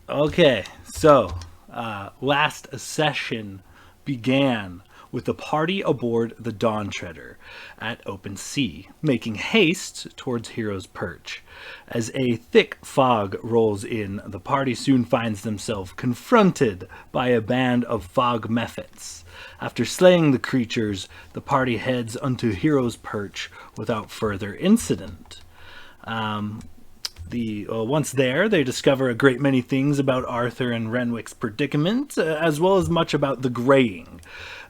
Okay, so last session began with the party aboard the Dawn Treader at open sea, making haste towards Hero's Perch. As a thick fog rolls in, the party soon finds themselves confronted by a band of fog mephits. After slaying the creatures, the party heads unto Hero's Perch without further incident. Once there, they discover a great many things about Arthur and Renwick's predicament, as well as much about the Graying,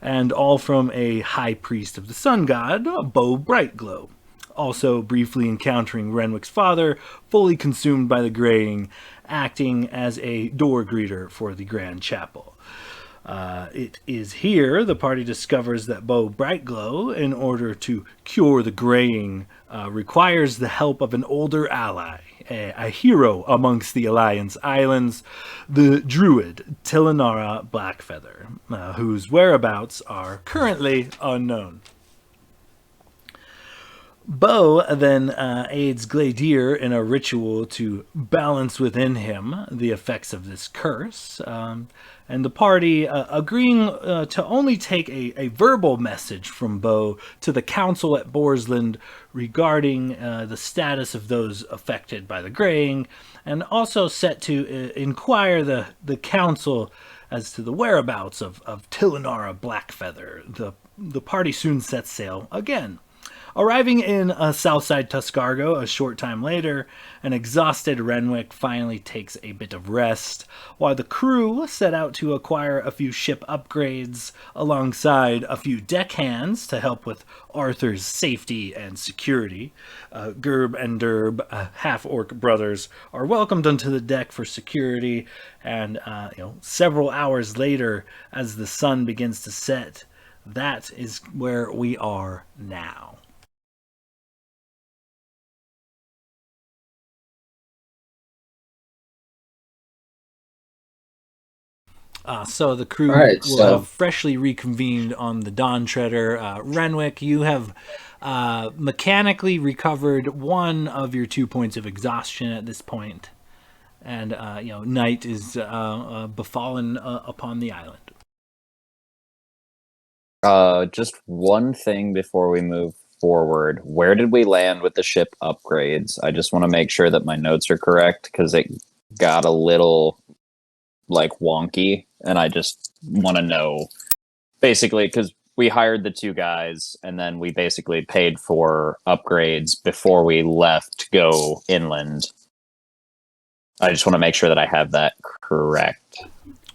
and all from a high priest of the sun god, Bo Brightglow. Also briefly encountering Renwick's father, fully consumed by the Graying, acting as a door greeter for the Grand Chapel. It is here the party discovers that Bo Brightglow, in order to cure the Graying, requires the help of an older ally, a hero amongst the Alliance Islands, the druid Tilinara Blackfeather, whose whereabouts are currently unknown. Bo then aids Gladir in a ritual to balance within him the effects of this curse, and the party agreeing to only take a verbal message from Bo to the council at Borsland regarding the status of those affected by the Graying, and also set to inquire the council as to the whereabouts of Tilinara Blackfeather. The party soon sets sail again. Arriving in Southside Tuscargo a short time later, an exhausted Renwick finally takes a bit of rest, while the crew set out to acquire a few ship upgrades alongside a few deckhands to help with Arthur's safety and security. Gerb and Derb, half-orc brothers, are welcomed onto the deck for security, and several hours later, as the sun begins to set, that is where we are now. So the crew will have freshly reconvened on the Dawn Treader. Renwick, you have mechanically recovered one of your 2 points of exhaustion at this point, and night is befallen upon the island. Just one thing before we move forward. Where did we land with the ship upgrades? I just want to make sure that my notes are correct, because it got a little wonky, and I just want to know, basically, because we hired the two guys and then we basically paid for upgrades before we left to go inland. I just want to make sure that I have that correct.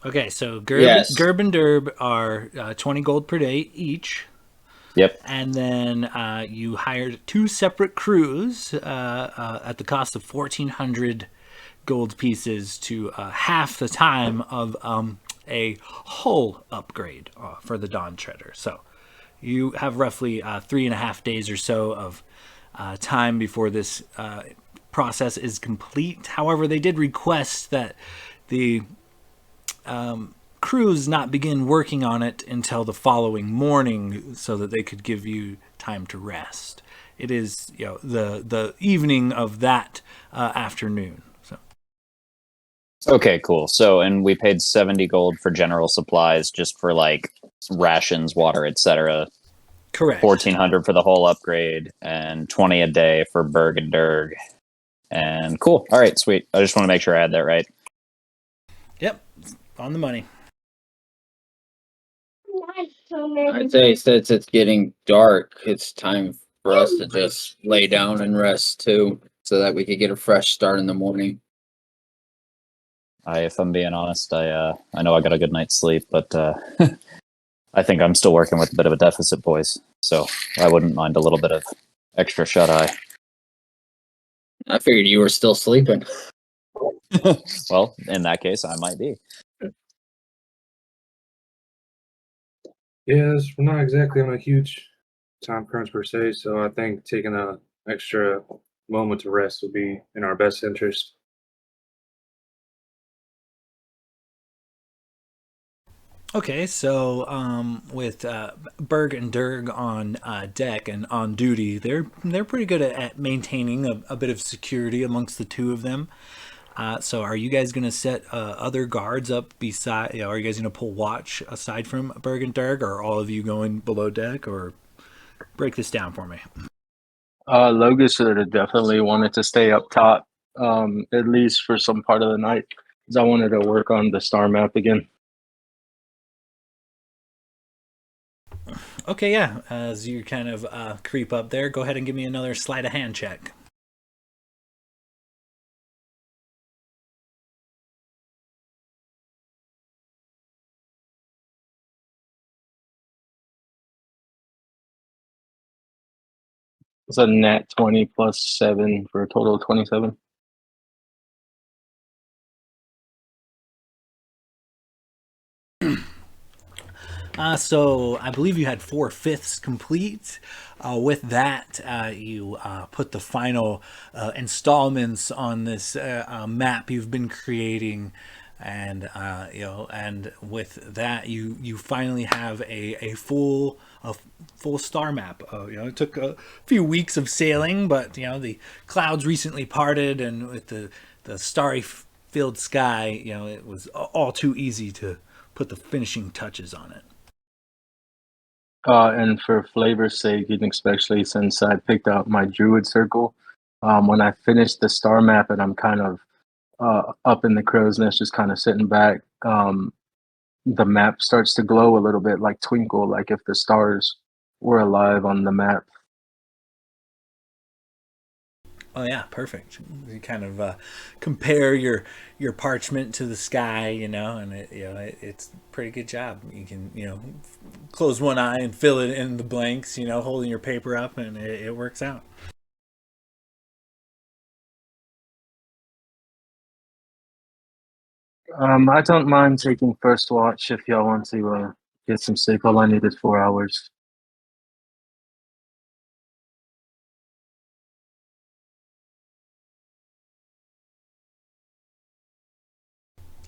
Okay, so Gerb and Derb are 20 gold per day each. Yep. And then you hired two separate crews at the cost of 1,400 gold pieces to half the time of a hull upgrade for the Dawn Treader. So you have roughly 3.5 days or so of time before this process is complete. However, they did request that the crews not begin working on it until the following morning, so that they could give you time to rest. It is the evening of that afternoon. Okay, cool. So, and we paid 70 gold for general supplies, just for rations, water, etc. Correct. 1,400 for the whole upgrade, and 20 a day for Berg and Derg. And cool. All right, sweet. I just want to make sure I had that right. Yep, on the money. I'd say since it's getting dark, it's time for us to just lay down and rest too, so that we could get a fresh start in the morning. If I'm being honest, I know I got a good night's sleep, but I think I'm still working with a bit of a deficit, boys. So I wouldn't mind a little bit of extra shut eye. I figured you were still sleeping. Well, in that case, I might be. Yes, we're not exactly on a huge time crunch per se, so I think taking a extra moment to rest would be in our best interest. Okay, so with Berg and Durg on deck and on duty, they're pretty good at maintaining a bit of security amongst the two of them. So are you guys going to set other guards up beside? You know, are you guys going to pull watch aside from Berg and Durg, or are all of you going below deck? Or break this down for me. Logus would have definitely wanted to stay up top, at least for some part of the night, because I wanted to work on the star map again. Okay, yeah. As you kind of creep up there, go ahead and give me another sleight of hand check. It's a nat 20 plus 7 for a total of 27. So I believe you had 4/5 complete. With that, you put the final installments on this map you've been creating, and and with that, you finally have a full star map. It took a few weeks of sailing, but the clouds recently parted, and with the starry filled sky, it was all too easy to put the finishing touches on it. And for flavor's sake, and especially since I picked out my druid circle, when I finish the star map and I'm kind of up in the crow's nest, just kind of sitting back, the map starts to glow a little bit, like twinkle, like if the stars were alive on the map. Oh yeah, perfect. You kind of compare your parchment to the sky, and it's a pretty good job. You can close one eye and fill it in the blanks, holding your paper up, and it works out. I don't mind taking first watch if y'all want to get some sleep. All I need is 4 hours.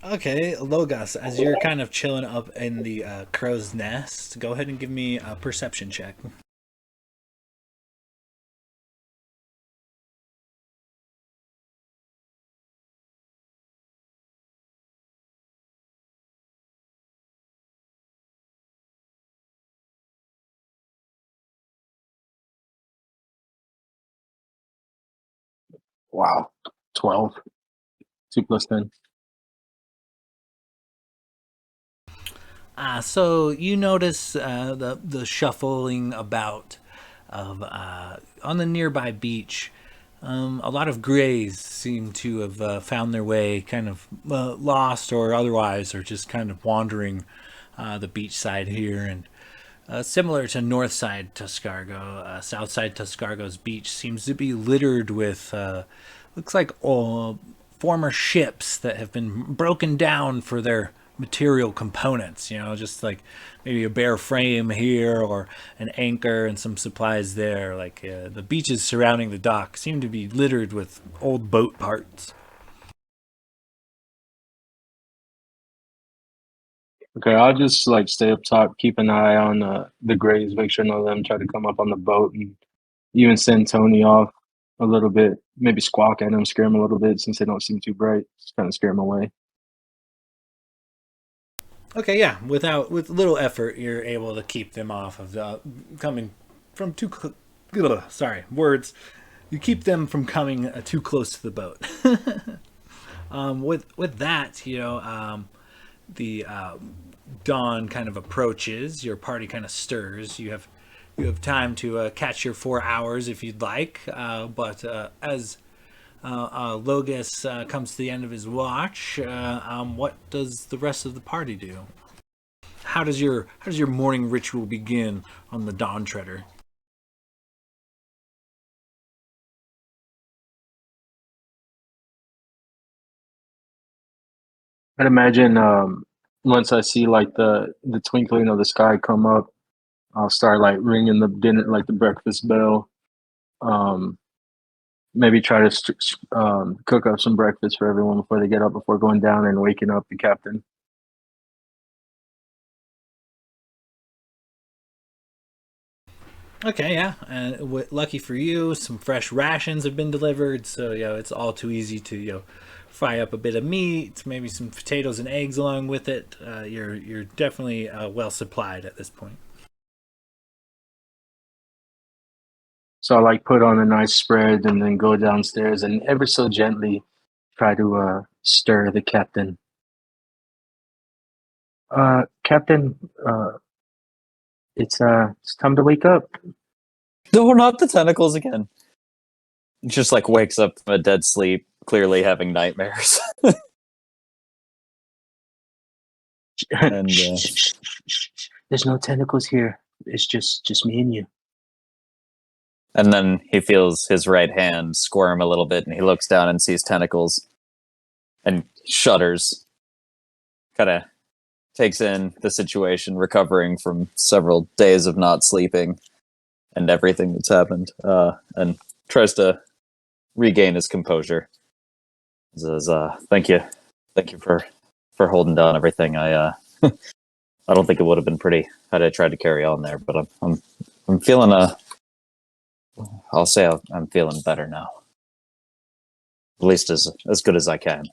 Okay, Logos, as you're kind of chilling up in the crow's nest, go ahead and give me a perception check. Wow. 12. 2 plus 10. So you notice the shuffling about of on the nearby beach. A lot of grays seem to have found their way, kind of lost or otherwise, or just kind of wandering the beach side here. And similar to north side Tuscargo, south side Tuscargo's beach seems to be littered with looks like former ships that have been broken down for their material components, just like maybe a bare frame here or an anchor and some supplies there. Like the beaches surrounding the dock seem to be littered with old boat parts. Okay, I'll just like stay up top, keep an eye on the grays, make sure none of them try to come up on the boat, and even send Tony off a little bit, maybe squawk at him, scare him a little bit since they don't seem too bright, just kind of scare him away. Okay, yeah. With little effort, you're able to keep them off of coming from sorry, words. You keep them from coming too close to the boat. With that, the dawn kind of approaches. Your party kind of stirs. You have time to catch your 4 hours if you'd like. But as Logos comes to the end of his watch, what does the rest of the party do? how does your morning ritual begin on the Dawn Treader? I'd imagine once I see like the twinkling of the sky come up, I'll start like ringing the dinner, like the breakfast bell. Um, Maybe try to cook up some breakfast for everyone before they get up, before going down and waking up the captain. Okay, yeah. And lucky for you, some fresh rations have been delivered, so it's all too easy to fry up a bit of meat, maybe some potatoes and eggs along with it. You're definitely well supplied at this point. So I like put on a nice spread and then go downstairs and ever so gently try to stir the captain. Captain, it's time to wake up. No, not the tentacles again. Just like wakes up from a dead sleep, clearly having nightmares. And There's no tentacles here. It's just me and you. and then he feels his right hand squirm a little bit, and he looks down and sees tentacles, and shudders. Kind of takes in the situation, recovering from several days of not sleeping and everything that's happened, and tries to regain his composure. He says, "Thank you for holding down everything. I I don't think it would have been pretty had I tried to carry on there, but I'm feeling I'll say I'm feeling better now, at least as good as I can."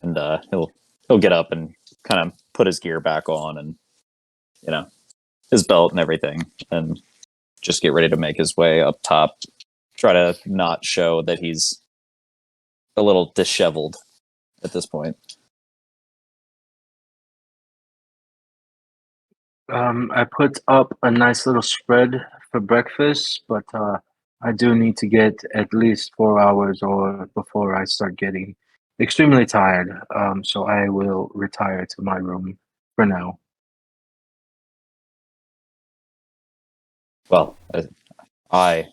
And he'll get up and kind of put his gear back on, and his belt and everything, and just get ready to make his way up top. Try to not show that he's a little disheveled at this point. I put up a nice little spread for breakfast, but I do need to get at least 4 hours or before I start getting extremely tired. So I will retire to my room for now. Well, I,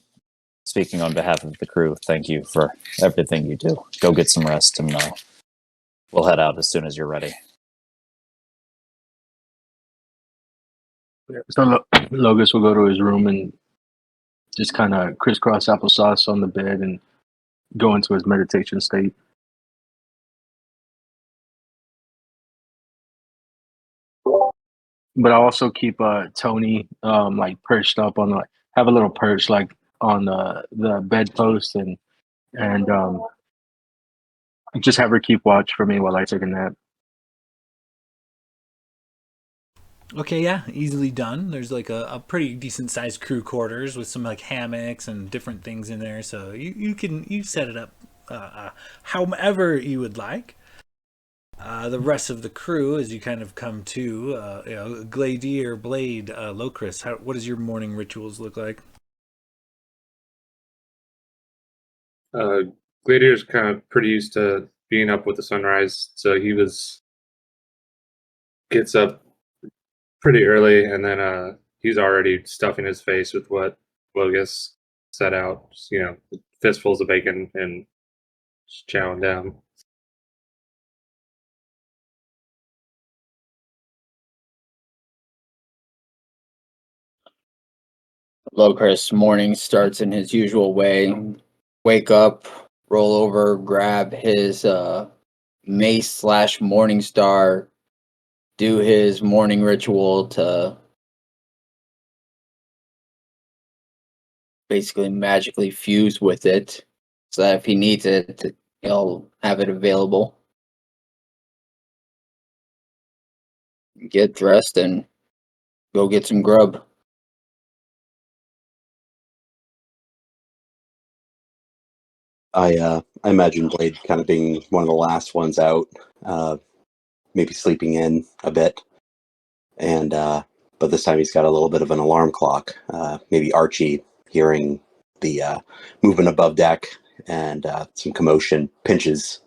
speaking on behalf of the crew, thank you for everything you do. Go get some rest, and we'll head out as soon as you're ready. So Logus will go to his room and just kind of crisscross applesauce on the bed and go into his meditation state. But I also keep Tony like perched up on like have a little perch like on the bedpost and just have her keep watch for me while I take a nap. Okay, yeah, easily done. There's like a pretty decent sized crew quarters with some like hammocks and different things in there, so you set it up however you would like. The rest of the crew, as you kind of come to, Gladier, Blade, Locris, what does your morning rituals look like? Gladiator's kind of pretty used to being up with the sunrise, so he gets up pretty early, and then he's already stuffing his face with what Logus set out. Just, fistfuls of bacon and just chowing down. Locris morning starts in his usual way. Wake up, roll over, grab his mace slash morning star, do his morning ritual to basically magically fuse with it, so that if he needs it, he'll have it available. Get dressed and go get some grub. I imagine Blade kind of being one of the last ones out, maybe sleeping in a bit, and but this time he's got a little bit of an alarm clock. Maybe Archie hearing the movement above deck and some commotion pinches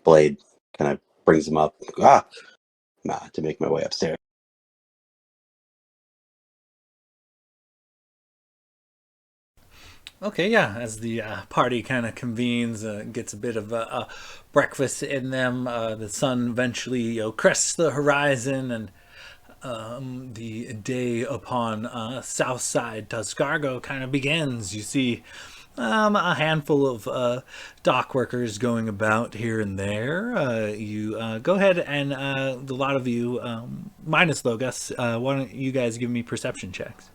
Blade, kind of brings him up to make my way upstairs. Okay, yeah. As the party kind of convenes, gets a bit of breakfast in them, the sun eventually crests the horizon, and the day upon South Side Tuscargo kind of begins. You see a handful of dock workers going about here and there. You go ahead and a lot of you, minus Logus, why don't you guys give me perception checks?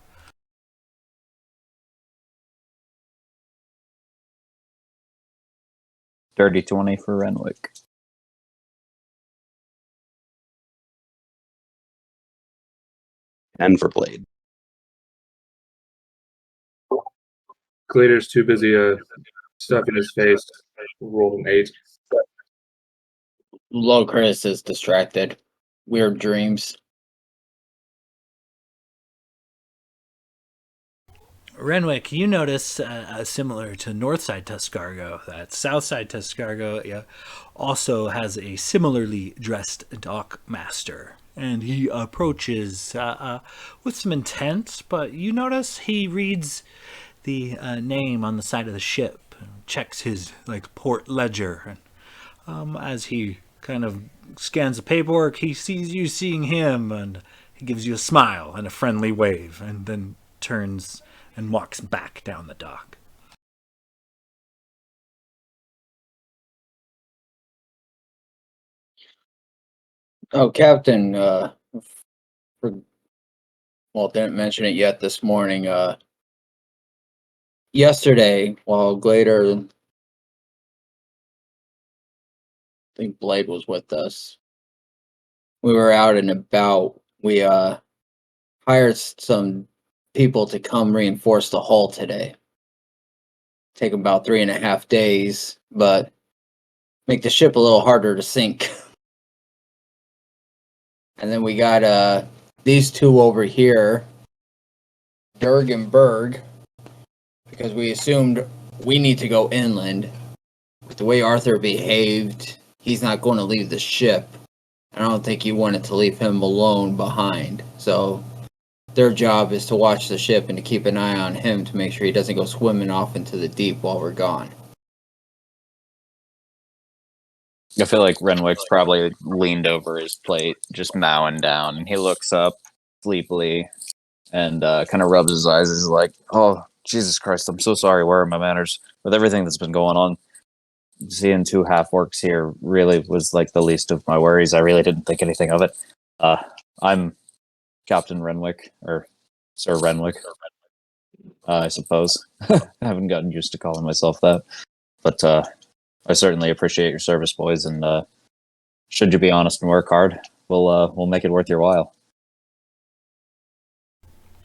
Dirty 20 for Renwick. And for Blade. Glader's too busy stuffing his face. Rolled an 8. Locris is distracted. Weird dreams. Renwick, you notice, similar to Northside Tuscargo, that Southside Tuscargo also has a similarly dressed dock master. And he approaches with some intent, but you notice he reads the name on the side of the ship, checks his port ledger, and as he kind of scans the paperwork, he sees you seeing him, and he gives you a smile and a friendly wave, and then turns and walks back down the dock. Oh, Captain, didn't mention it yet this morning. Yesterday, while Glader, I think Blade was with us, we were out and about. We hired some people to come reinforce the hull today. Take about 3.5 days, but make the ship a little harder to sink. And then we got these two over here, Durg and Berg, because we assumed we need to go inland. With the way Arthur behaved, he's not going to leave the ship. I don't think he wanted to leave him alone behind. So their job is to watch the ship and to keep an eye on him to make sure he doesn't go swimming off into the deep while we're gone. I feel like Renwick's probably leaned over his plate, just mowing down, and he looks up sleepily and kind of rubs his eyes. He's like, "Oh, Jesus Christ, I'm so sorry. Where are my manners? With everything that's been going on, seeing 2 half orcs here really was like the least of my worries. I really didn't think anything of it. I'm Captain Renwick, or Sir Renwick, I suppose. I haven't gotten used to calling myself that, but I certainly appreciate your service, boys, and should you be honest and work hard, we'll make it worth your while."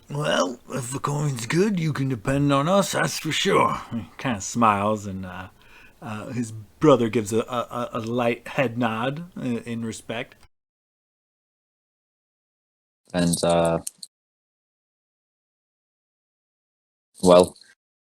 Well, if the coin's good, you can depend on us, that's for sure. He kind of smiles, and his brother gives a light head nod in respect. And well,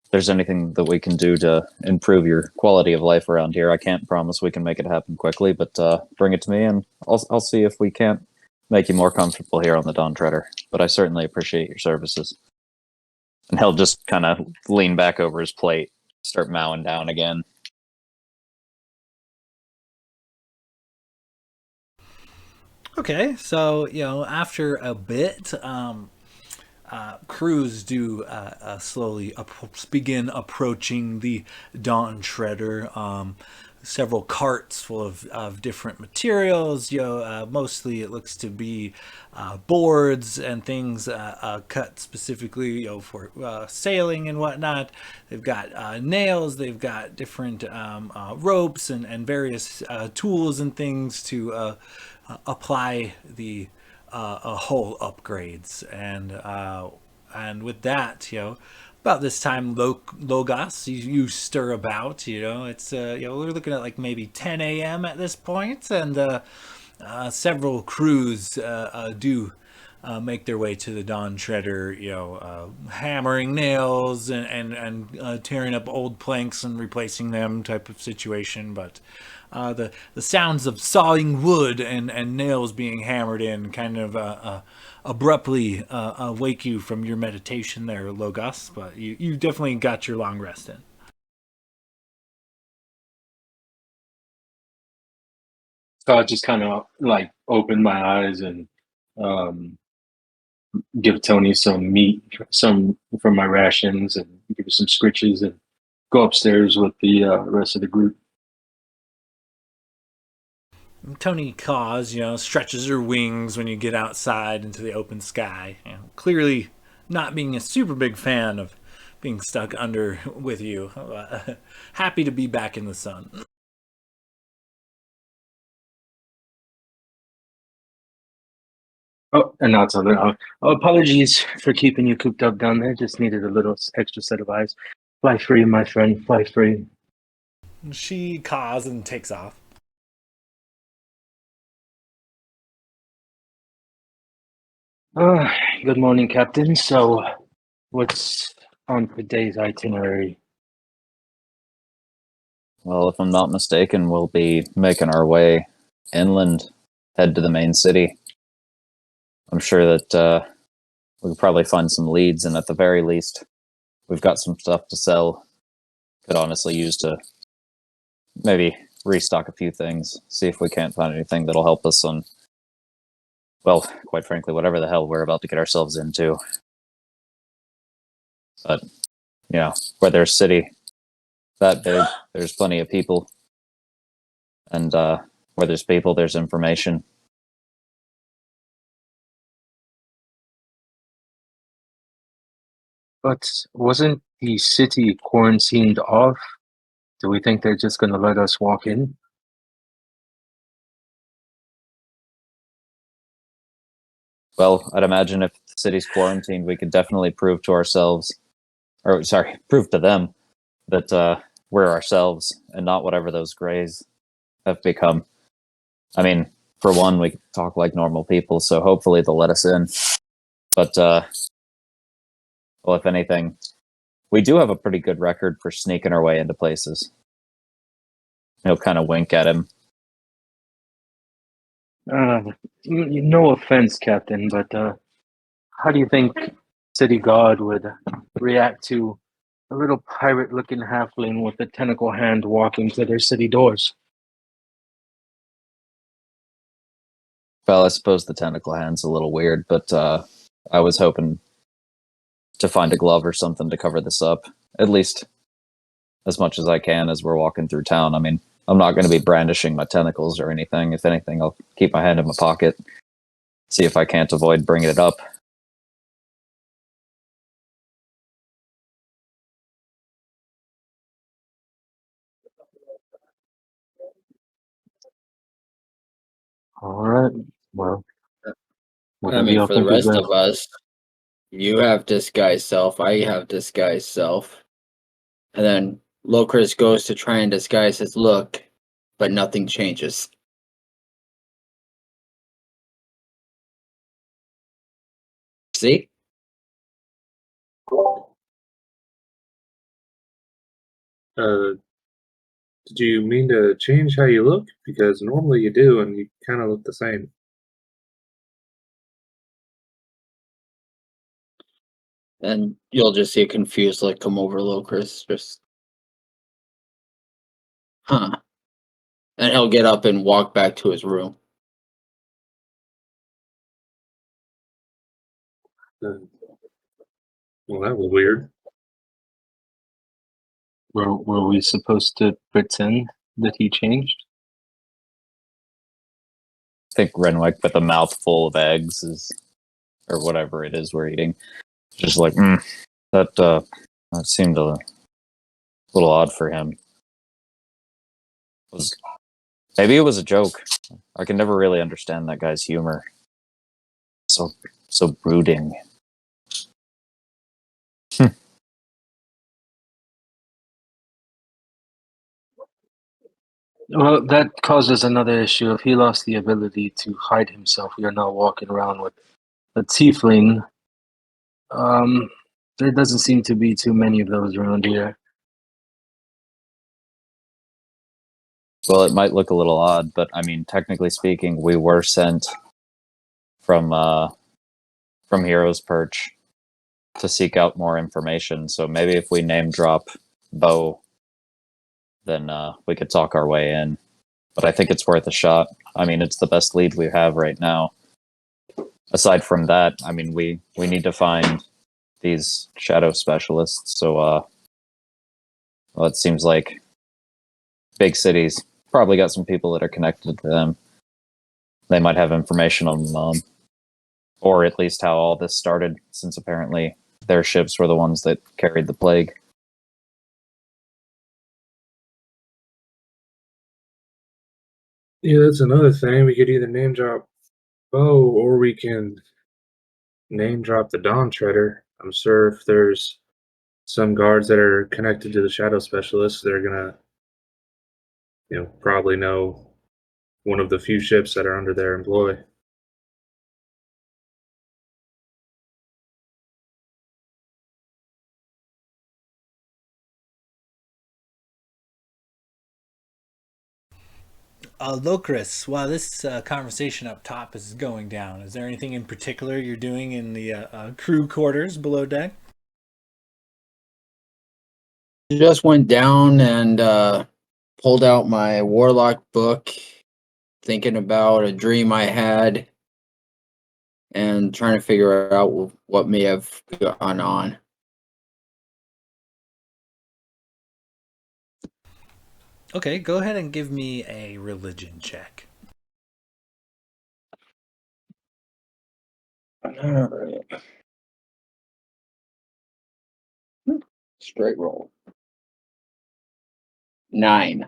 if there's anything that we can do to improve your quality of life around here, I can't promise we can make it happen quickly, but bring it to me, and I'll see if we can't make you more comfortable here on the Dawn Treader. But I certainly appreciate your services. And he'll just kind of lean back over his plate, start mowing down again. Okay, so after a bit, crews do slowly begin approaching the Dawn Treader. Several carts full of different materials. Mostly it looks to be boards and things cut specifically, for sailing and whatnot. They've got nails. They've got different ropes and various tools and things to apply the hull upgrades, and with that, about this time, Logos, you stir about. It's we're looking at like maybe 10 a.m. at this point, and several crews do make their way to the Dawn Shredder, hammering nails and tearing up old planks and replacing them type of situation. But the sounds of sawing wood and nails being hammered in kind of abruptly wake you from your meditation there, Logos. But you definitely got your long rest in. So I just kind of like open my eyes and um, give Tony some meat, some from my rations, and give her some scritches, and go upstairs with the rest of the group. Tony caws, stretches her wings when you get outside into the open sky. Clearly not being a super big fan of being stuck under with you. Happy to be back in the sun. Oh, and now tell her, apologies for keeping you cooped up down there. Just needed a little extra set of eyes. Fly free, my friend. Fly free. She caws and takes off. Uh, Good morning, Captain. So, what's on today's itinerary? Well, if I'm not mistaken, we'll be making our way inland, head to the main city. I'm sure that we could probably find some leads, and at the very least, we've got some stuff to sell. Could honestly use to maybe restock a few things, see if we can't find anything that'll help us on, well, quite frankly, whatever the hell we're about to get ourselves into. But, where there's city that big, there's plenty of people. And where there's people, there's information. But wasn't the city quarantined off? Do we think they're just going to let us walk in? Well, I'd imagine if the city's quarantined, we could definitely prove to ourselves, or sorry, prove to them that we're ourselves and not whatever those Greys have become. I mean, for one, we talk like normal people, so hopefully they'll let us in. But, well, if anything, we do have a pretty good record for sneaking our way into places. He'll kind of wink at him. No offense, Captain, but how do you think City God would react to a little pirate-looking halfling with a tentacle hand walking to their city doors? Well, I suppose the tentacle hand's a little weird, but I was hoping to find a glove or something to cover this up, at least as much as I can as we're walking through town. I mean, I'm not going to be brandishing my tentacles or anything. If anything, I'll keep my hand in my pocket, see if I can't avoid bringing it up. All right. Well, I whatever mean, y'all for the think is rest best. of us, you have disguise self, I have disguise self. And then Locris goes to try and disguise his look, but nothing changes. See? Did you mean to change how you look? Because normally you do, and you kind of look the same. And you'll just see a confused look come over Locris. Just, huh. And he'll get up and walk back to his room. Uh, well, that was weird. Were we supposed to pretend that he changed? I think Renwick with a mouthful of eggs is, or whatever it is we're eating, just like, that seemed a little odd for him. Maybe it was a joke. I can never really understand that guy's humor. So brooding. Well, that causes another issue. If he lost the ability to hide himself, we are now walking around with a tiefling. There doesn't seem to be too many of those around here. Well, it might look a little odd, but I mean, technically speaking, we were sent from Hero's Perch to seek out more information. So maybe if we name drop Bo, then we could talk our way in. But I think it's worth a shot. I mean, it's the best lead we have right now. Aside from that, I mean, we need to find these shadow specialists. So, well, it seems like big cities probably got some people that are connected to them. They might have information on or at least how all this started, since apparently their ships were the ones that carried the plague. Yeah, that's another thing. We could either name drop Bo or we can name drop the Dawn Treader. I'm sure if there's some guards that are connected to the Shadow Specialists, they're gonna, probably know one of the few ships that are under their employ. Lokris, while this conversation up top is going down, is there anything in particular you're doing in the crew quarters below deck? Just went down and pulled out my Warlock book, thinking about a dream I had and trying to figure out what may have gone on. Okay, go ahead and give me a religion check. Alright. Straight roll. 9.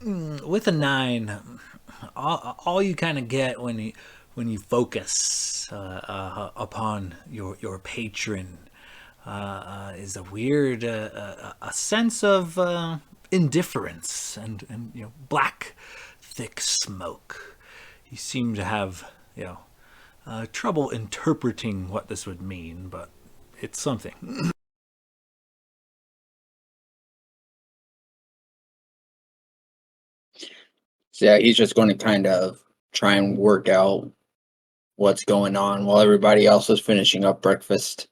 With a 9, all you kind of get when you focus upon your patron is a weird a sense of indifference and black thick smoke. You seem to have trouble interpreting what this would mean, but it's something. So yeah, he's just going to kind of try and work out what's going on while everybody else is finishing up breakfast.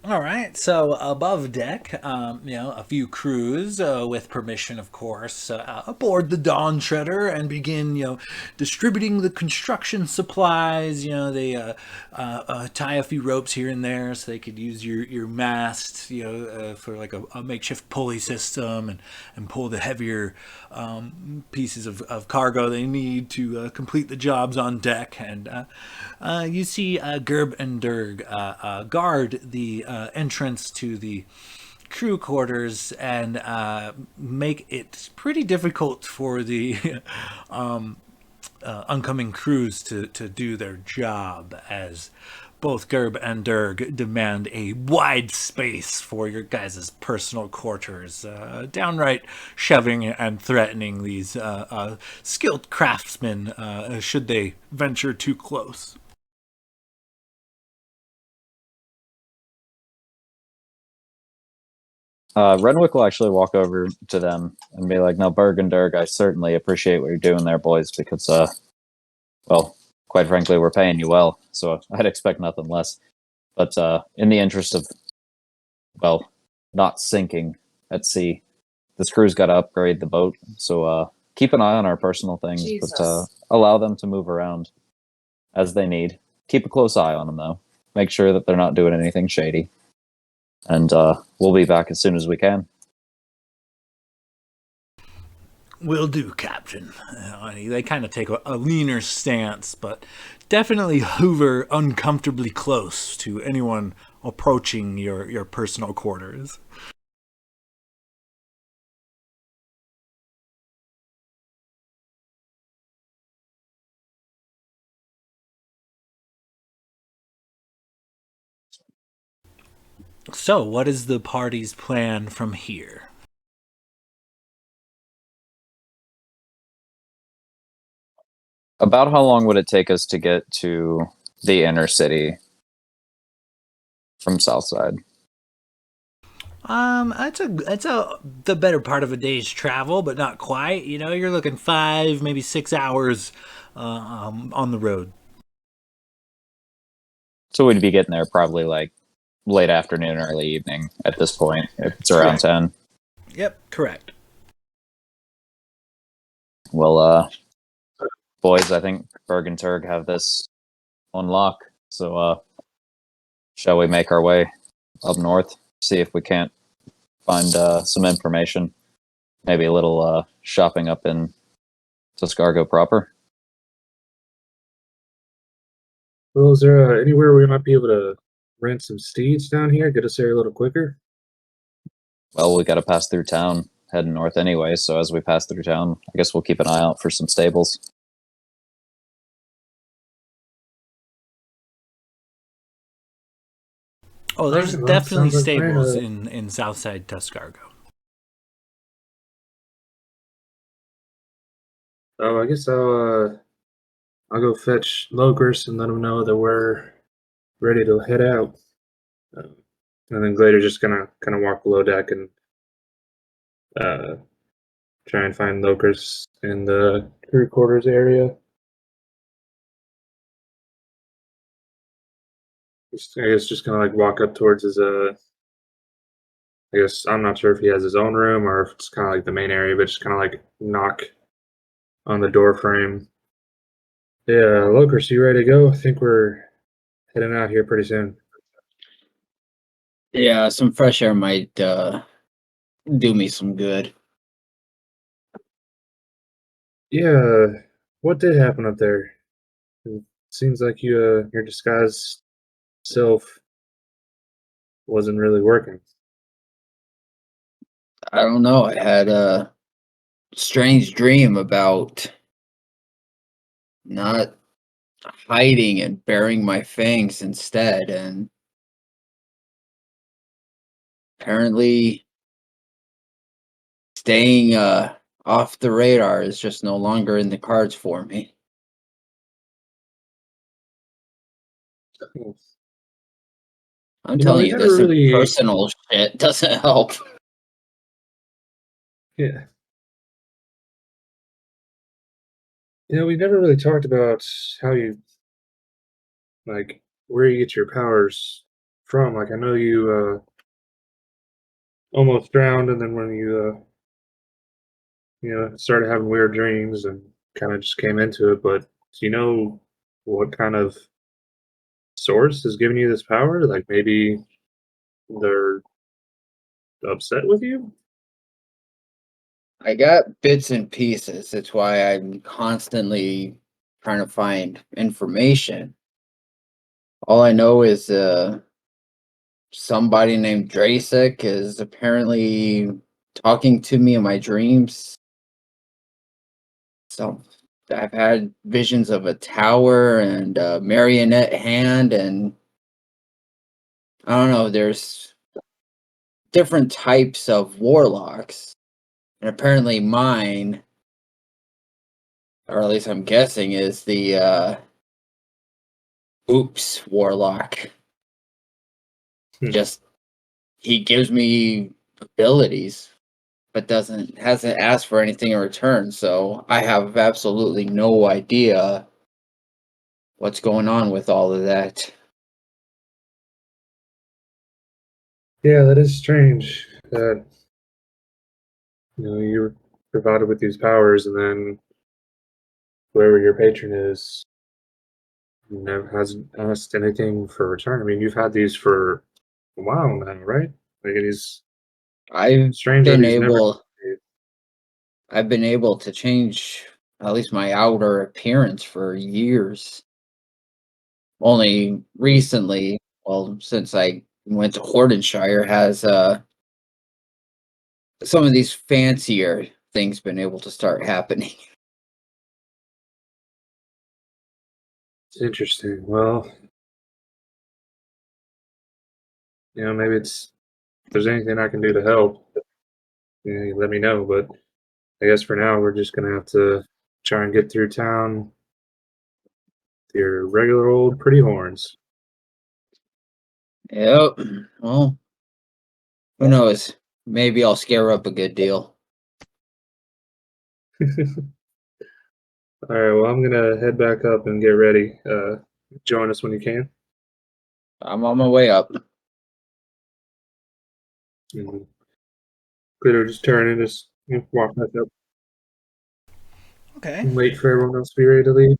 All right, so above deck, a few crews, with permission, of course, aboard the Dawn Treader and begin, distributing the construction supplies. They tie a few ropes here and there so they could use your mast, for like a makeshift pulley system and pull the heavier pieces of cargo they need to complete the jobs on deck. And you see Gerb and Durg guard the entrance to the crew quarters and make it pretty difficult for the oncoming crews to do their job, as both Gerb and Durg demand a wide space for your guys' personal quarters, downright shoving and threatening these skilled craftsmen should they venture too close. Renwick will actually walk over to them and be like, "No, Berg and Durg, I certainly appreciate what you're doing there, boys, because, well, quite frankly, we're paying you well, so I'd expect nothing less. But in the interest of, well, not sinking at sea, this crew's got to upgrade the boat, so keep an eye on our personal things, but allow them to move around as they need. Keep a close eye on them, though. Make sure that they're not doing anything shady. And we'll be back as soon as we can." Will do, Captain. They kind of take a leaner stance, but definitely hover uncomfortably close to anyone approaching your personal quarters. So, what is the party's plan from here? About how long would it take us to get to the inner city from Southside? It's the better part of a day's travel, but not quite. You know, you're looking 5, maybe 6 hours on the road. So we'd be getting there probably like late afternoon, early evening at this point, if it's around Correct. 10. Yep, correct. Well, boys, I think Berg and Turg have this on lock. So, shall we make our way up north? See if we can't find some information. Maybe a little shopping up in Tuscargo proper. Well, is there anywhere we might be able to rent some steeds down here? Get us there a little quicker? Well, we got to pass through town, heading north anyway. So as we pass through town, I guess we'll keep an eye out for some stables. Oh, there's Alright, well, definitely sounds like a plan. stables in Southside Tuscargo. Oh, I guess I'll go fetch Locris and let him know that we're ready to head out. Uh, and then Glader's just gonna kind of walk below deck and uh, try and find Locris in the crew quarters area. I guess just kind of like walk up towards his I guess I'm not sure if he has his own room or if it's kind of like the main area, but just kind of like knock on the door frame. Yeah, Locris, you ready to go? I think we're heading out here pretty soon. Yeah, some fresh air might do me some good. Yeah, what did happen up there? It seems like your disguised self wasn't really working. I don't know. I had a strange dream about not hiding and baring my fangs instead, and apparently staying off the radar is just no longer in the cards for me. I'm You know, telling we you, never this really, impersonal shit doesn't help. yeah, we never really talked about how you like where you get your powers from. Like, I know you almost drowned, and then when you started having weird dreams and kind of just came into it. But do you know what kind of source is giving you this power? Like, maybe they're upset with you? I got bits and pieces. That's why I'm constantly trying to find information. All I know is somebody named Drasek is apparently talking to me in my dreams. So I've had visions of a tower and a marionette hand, and I don't know, there's different types of warlocks. And apparently mine, or at least I'm guessing, is the Oops Warlock. Hmm. Just he gives me abilities, but hasn't asked for anything in return. So I have absolutely no idea what's going on with all of that. Yeah, that is strange. That you're provided with these powers, and then whoever your patron is never hasn't asked anything for return. I mean, you've had these for a while now, right? Like, it is I've strange that been he's never. able I've been able to change at least my outer appearance for years. Only recently, well, since I went to Hordenshire, has some of these fancier things been able to start happening. It's interesting. Well, maybe if there's anything I can do to help, you let me know. But I guess for now, we're just gonna have to try and get through town with your regular old pretty horns. Yep. Well, who knows? Maybe I'll scare up a good deal. All right, well, I'm gonna head back up and get ready. Join us when you can. I'm on my way up. And Glitter just turn and just walk back up Okay. and wait for everyone else to be ready to leave.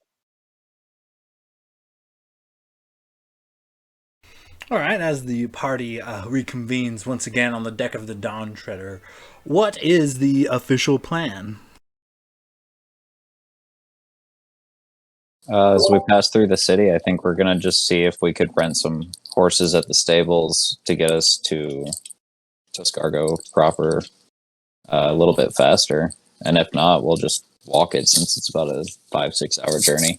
All right. As the party reconvenes once again on the deck of the Dawn Treader, what is the official plan? As we pass through the city, I think we're gonna just see if we could rent some horses at the stables to get us to Tuscargo proper a little bit faster. And if not, we'll just walk it since it's about a 5-6 hour journey.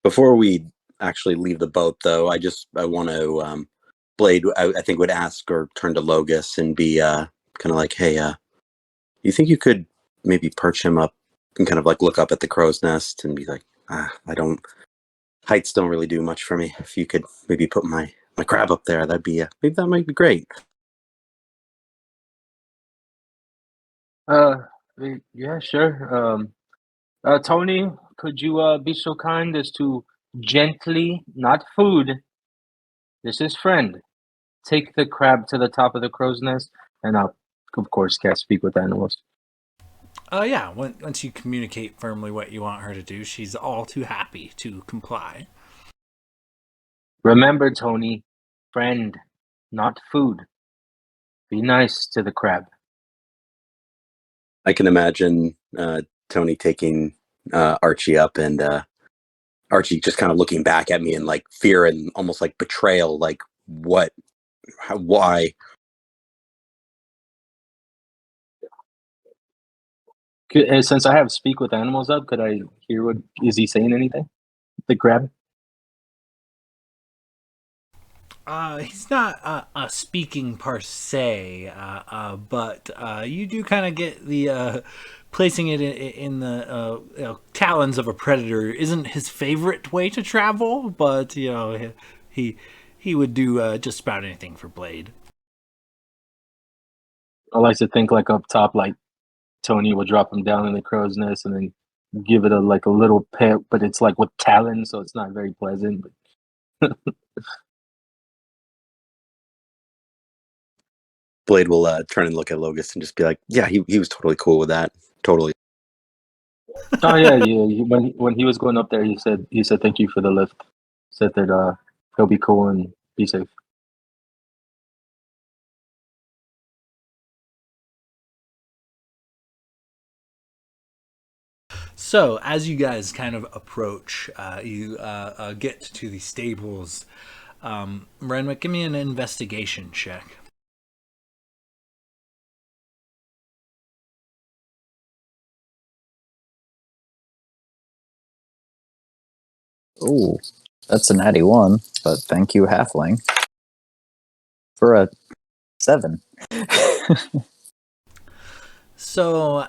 Before we actually leave the boat, though, I want to Blade. I think would ask or turn to Logus and be kind of like, hey, you think you could maybe perch him up and kind of like look up at the crow's nest and be like, I don't heights don't really do much for me. If you could maybe put my crab up there, that'd be maybe that might be great. Uh, yeah, sure. Tony, could you be so kind as to gently, not food, this is friend, take the crab to the top of the crow's nest, and I'll, of course, cast speak with animals. Yeah. Once you communicate firmly what you want her to do, she's all too happy to comply. Remember, Tony, friend, not food. Be nice to the crab. I can imagine Tony taking Archie up and Archie just kind of looking back at me in like fear and almost like betrayal. Like, what? Why? Since I have speak with animals up, could I hear what is he saying? Anything? The crab. He's not speaking per se, but you do kind of get the placing it in the talons of a predator isn't his favorite way to travel, but he he would do just about anything for Blade. I like to think like up top, like Tony will drop him down in the crow's nest and then give it a like a little pet, but it's like with talons, so it's not very pleasant. But Blade will turn and look at Logus and just be like, yeah, he was totally cool with that. Totally. oh yeah, yeah. When he was going up there, he said thank you for the lift. Said that he'll be cool and be safe. So as you guys kind of approach, you get to the stables. Renwick, give me an investigation check. Ooh, that's a natty one, but thank you, Halfling, for a 7. So,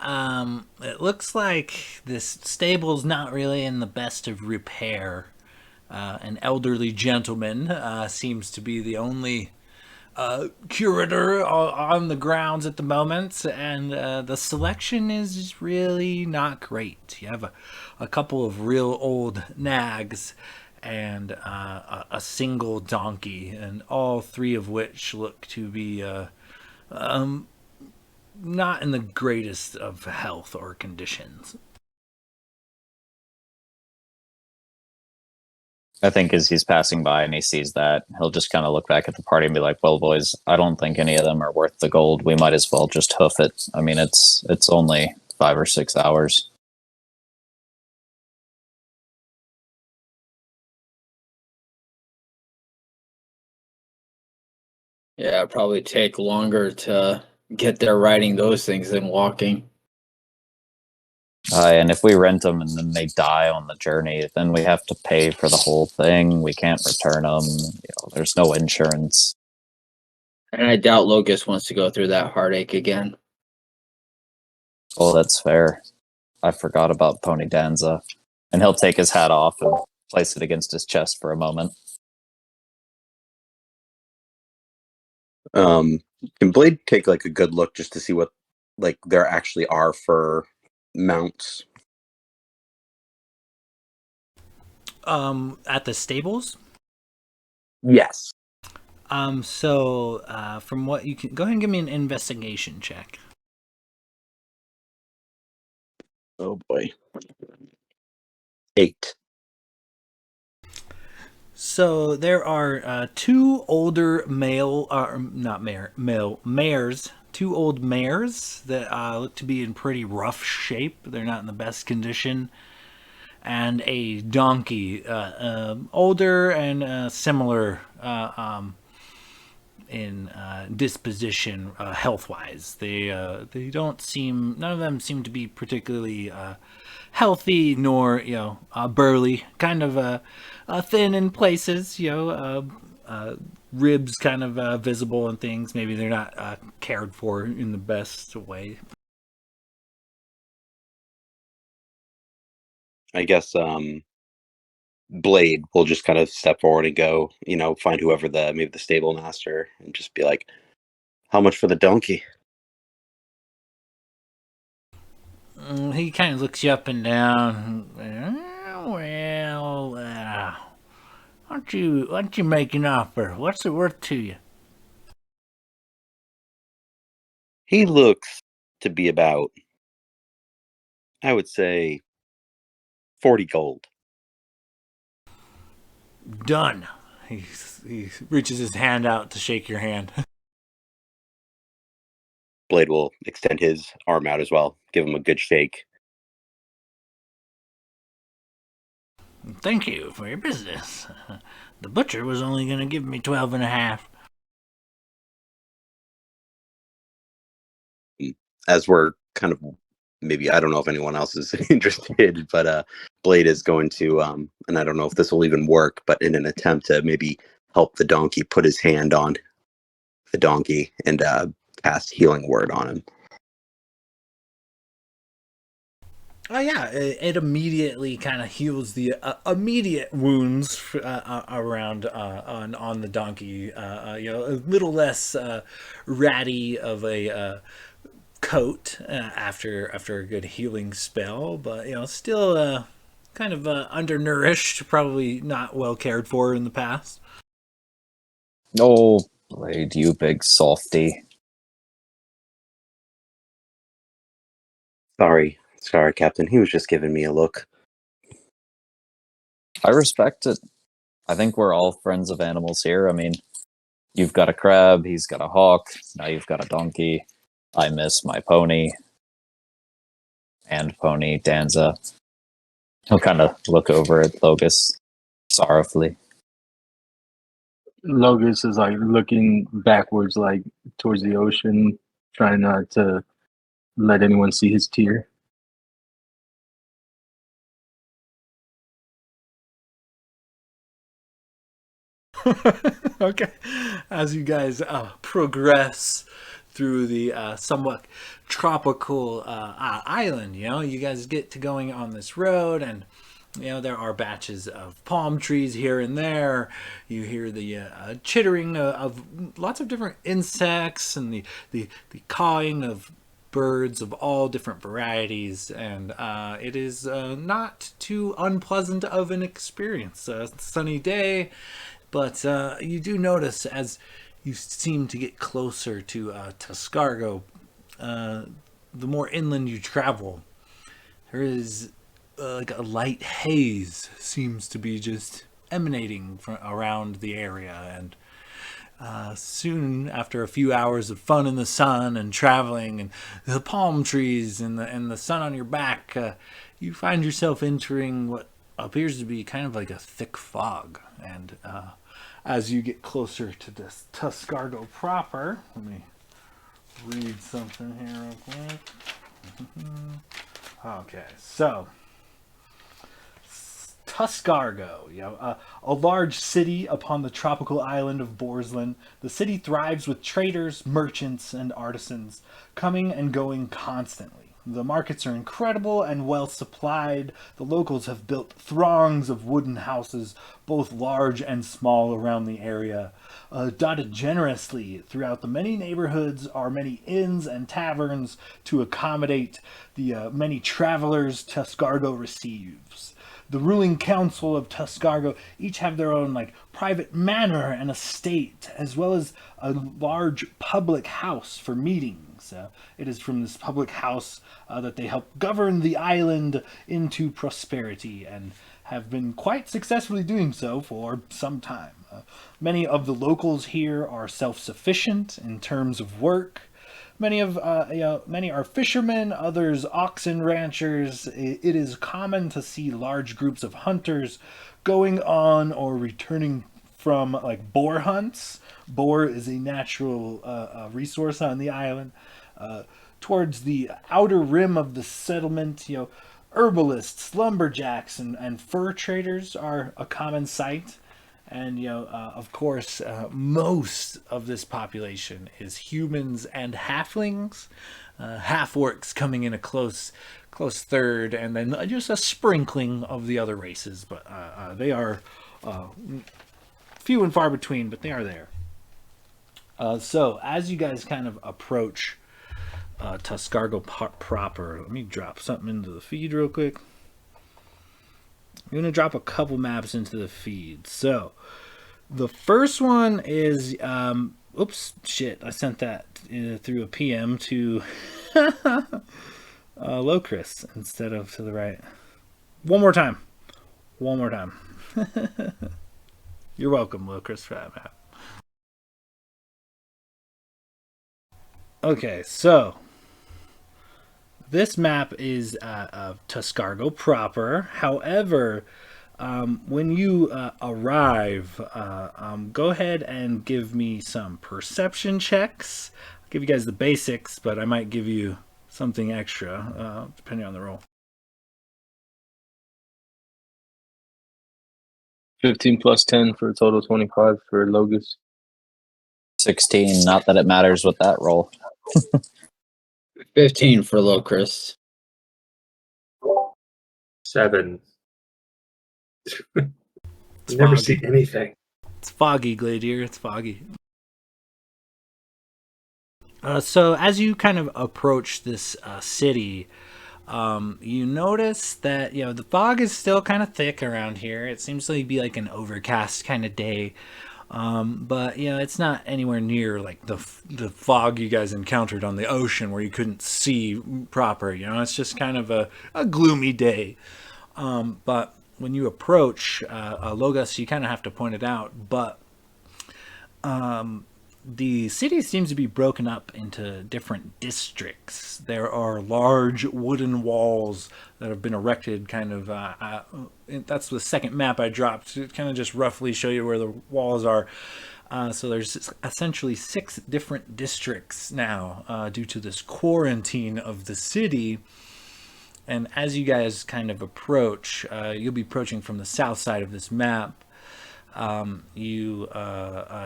it looks like this stable's not really in the best of repair. An elderly gentleman seems to be the only curator on the grounds at the moment, and the selection is really not great. You have a couple of real old nags and a single donkey, and all three of which look to be not in the greatest of health or conditions. I think as he's passing by and he sees that, he'll just kind of look back at the party and be like, "Well, boys, I don't think any of them are worth the gold. We might as well just hoof it. I mean, it's only 5 or 6 hours." Yeah, it'd probably take longer to get there riding those things than walking. And if we rent them and then they die on the journey, then we have to pay for the whole thing. We can't return them. There's no insurance. And I doubt Locust wants to go through that heartache again. Oh, that's fair. I forgot about Pony Danza. And he'll take his hat off and place it against his chest for a moment. Can Blade take like a good look just to see what like there actually are for mounts? At the stables. Yes. So from what you can, go ahead and give me an investigation check. Oh boy. 8. So there are two older male, male mares, two old mares that look to be in pretty rough shape. They're not in the best condition, and a donkey, older and similar in disposition, health wise. They don't seem, none of them seem to be particularly healthy nor burly. Kind of thin in places. Ribs kind of visible and things. Maybe they're not cared for in the best way. I guess Blade will just kind of step forward and go, find whoever maybe the stable master and just be like, how much for the donkey? He kind of looks you up and down. Why don't you make an offer? What's it worth to you? He looks to be about, I would say, 40 gold. Done. He reaches his hand out to shake your hand. Blade will extend his arm out as well, give him a good shake. Thank you for your business. The butcher was only going to give me 12 and a half. As we're kind of, maybe, I don't know if anyone else is interested, but Blade is going to, and I don't know if this will even work, but in an attempt to maybe help the donkey, put his hand on the donkey and cast healing word on him. Oh yeah, it immediately kind of heals the immediate wounds around on the donkey. A little less ratty of a coat after a good healing spell, but still kind of undernourished, probably not well cared for in the past. Oh, Blade, you big softy. Sorry, Captain. He was just giving me a look. I respect it. I think we're all friends of animals here. I mean, you've got a crab, he's got a hawk, now you've got a donkey. I miss my pony. And Pony Danza. He'll kind of look over at Logus sorrowfully. Logus is like looking backwards, like towards the ocean, trying not to let anyone see his tear. Okay. As you guys progress through the somewhat tropical island, you guys get to going on this road, and there are batches of palm trees here and there. You hear the chittering of lots of different insects and the cawing of birds of all different varieties, and it is not too unpleasant of an experience. Sunny day, but you do notice as you seem to get closer to Tuscargo, the more inland you travel, there is like a light haze seems to be just emanating from around the area, and soon after a few hours of fun in the sun and traveling and the palm trees and the sun on your back, you find yourself entering what appears to be kind of like a thick fog. And as you get closer to this Tuscargo proper, let me read something here real quick. Okay, so Tuscargo, a large city upon the tropical island of Borsland. The city thrives with traders, merchants, and artisans coming and going constantly. The markets are incredible and well supplied. The locals have built throngs of wooden houses, both large and small, around the area. Dotted generously throughout the many neighborhoods are many inns and taverns to accommodate the many travelers Tuscargo receives. The ruling council of Tuscargo each have their own private manor and estate, as well as a large public house for meetings. It is from this public house that they help govern the island into prosperity, and have been quite successfully doing so for some time. Many of the locals here are self-sufficient in terms of work. Many are fishermen, others oxen ranchers. It is common to see large groups of hunters going on or returning from boar hunts. Boar is a natural resource on the island. Towards the outer rim of the settlement, herbalists, lumberjacks, and fur traders are a common sight. And, of course, most of this population is humans and halflings. Half-orcs coming in a close third, and then just a sprinkling of the other races. But they are few and far between, but they are there. So, as you guys kind of approach Tuscargo proper, let me drop something into the feed real quick. I'm going to drop a couple maps into the feed. So, the first one is, oops, shit, I sent that through a PM to Locris instead of to the right. One more time. You're welcome, Locris, for that map. Okay, so this map is of Tuscargo proper. However, when you arrive, go ahead and give me some perception checks. I'll give you guys the basics, but I might give you something extra, depending on the roll. 15 plus 10 for a total 25 for Logus. 16. Not that it matters with that roll. 15 for Locris. 7. It's Never foggy. see anything. It's foggy, Gladier. It's foggy. So as you kind of approach this city, you notice that the fog is still kind of thick around here. It seems to be like an overcast kind of day, but it's not anywhere near like the fog you guys encountered on the ocean where you couldn't see proper. It's just kind of a gloomy day. But when you approach Logos, you kind of have to point it out, but the city seems to be broken up into different districts. There are large wooden walls that have been erected kind of, that's the second map I dropped to kind of just roughly show you where the walls are. So there's essentially 6 different districts now due to this quarantine of the city. And as you guys kind of approach, you'll be approaching from the south side of this map. You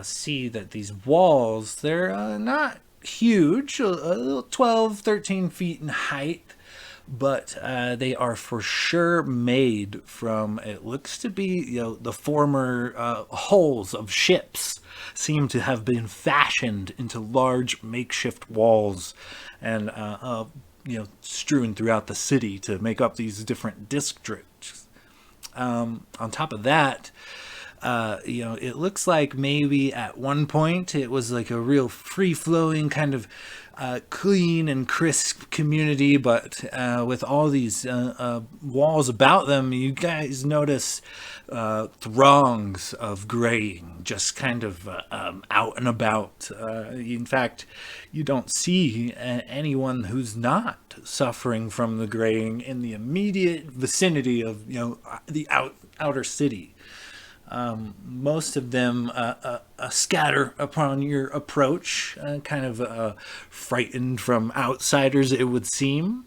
see that these walls, they're not huge, 12, 13 feet in height, but they are for sure made from, it looks to be, the former hulls of ships seem to have been fashioned into large makeshift walls and strewn throughout the city to make up these different districts. On top of that, it looks like maybe at one point it was like a real free-flowing kind of clean and crisp community, but with all these walls about them, you guys notice throngs of graying just kind of out and about. In fact, you don't see anyone who's not suffering from the graying in the immediate vicinity of the outer city. Most of them scatter upon your approach, kind of frightened from outsiders, it would seem.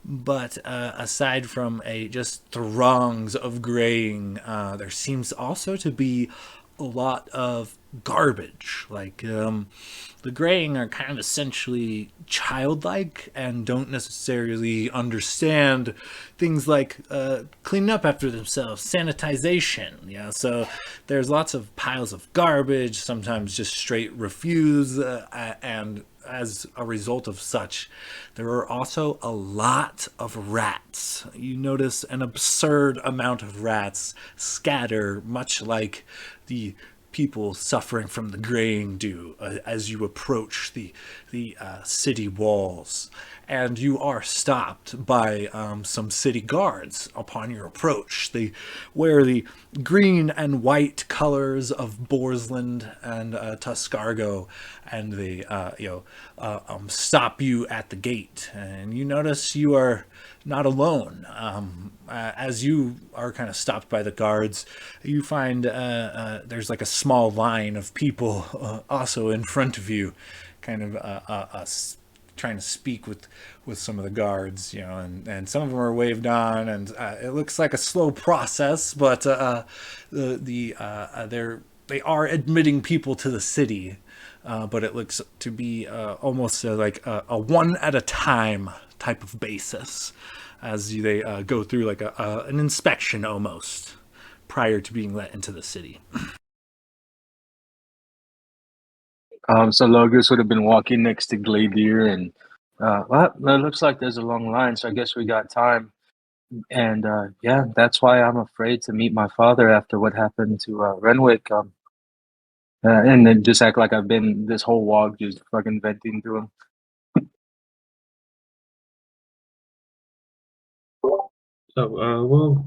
But aside from a just throngs of graying, there seems also to be a lot of garbage. Like the graying are kind of essentially childlike and don't necessarily understand things like cleaning up after themselves, sanitization. Yeah, so there's lots of piles of garbage, sometimes just straight refuse, and as a result of such, there are also a lot of rats. You notice an absurd amount of rats scatter, much like the people suffering from the graying do as you approach the city walls. And you are stopped by some city guards upon your approach. They wear the green and white colors of Borsland and Tuscargo, and they stop you at the gate. And you notice you are not alone. As you are kind of stopped by the guards, you find there's like a small line of people also in front of you, kind of trying to speak with some of the guards, and some of them are waved on, and it looks like a slow process, but they are admitting people to the city, but it looks to be almost like a one at a time type of basis, as they go through like an inspection almost prior to being let into the city. So Logos would have been walking next to Gladier, and well, it looks like there's a long line, so I guess we got time. And yeah, that's why I'm afraid to meet my father after what happened to Renwick. And then just act like I've been this whole walk just fucking venting to him. So, well,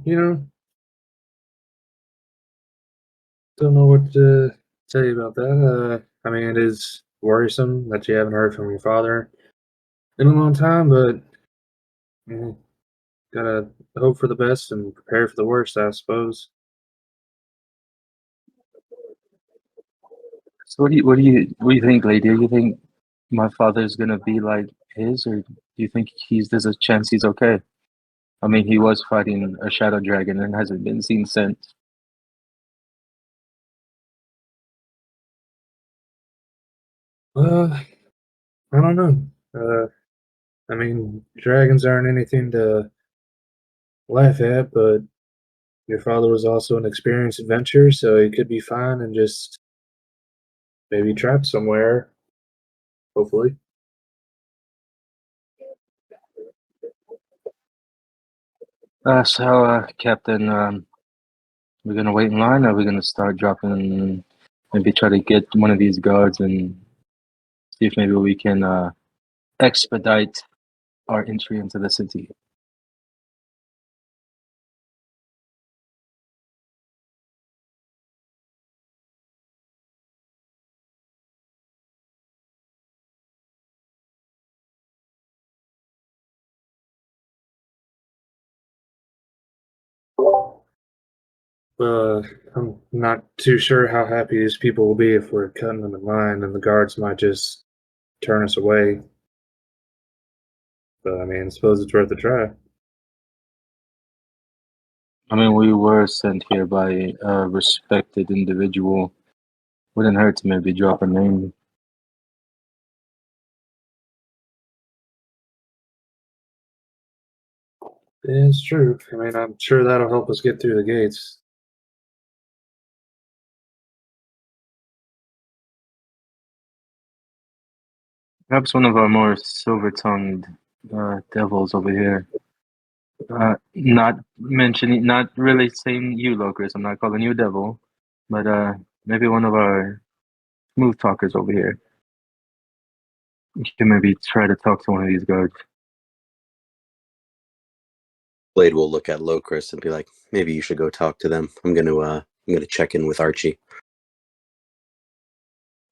don't know what to tell you about that. I mean, it is worrisome that you haven't heard from your father in a long time, but eh, gotta hope for the best and prepare for the worst, I suppose. So what do you think, lady? Do you think my father's gonna be like his, or do you think there's a chance he's okay? I mean, he was fighting a shadow dragon and hasn't been seen since. Uh, I don't know. I mean, dragons aren't anything to laugh at, but your father was also an experienced adventurer, so he could be fine and just maybe trapped somewhere, hopefully. So, Captain, we're gonna wait in line, or we're gonna start dropping, maybe try to get one of these guards and see if maybe we can expedite our entry into the city. Uh, I'm not too sure how happy these people will be if we're cutting them in line, and the guards might just turn us away. But I mean, I suppose it's worth a try. I mean, we were sent here by a respected individual. Wouldn't hurt to maybe drop a name. Yeah, it's true. I mean, I'm sure that'll help us get through the gates. Perhaps one of our more silver-tongued devils over here. Not really saying you, Locris. I'm not calling you a devil, but maybe one of our smooth talkers over here. You can maybe try to talk to one of these guards. Blade will look at Locris and be like, maybe you should go talk to them. I'm gonna check in with Archie.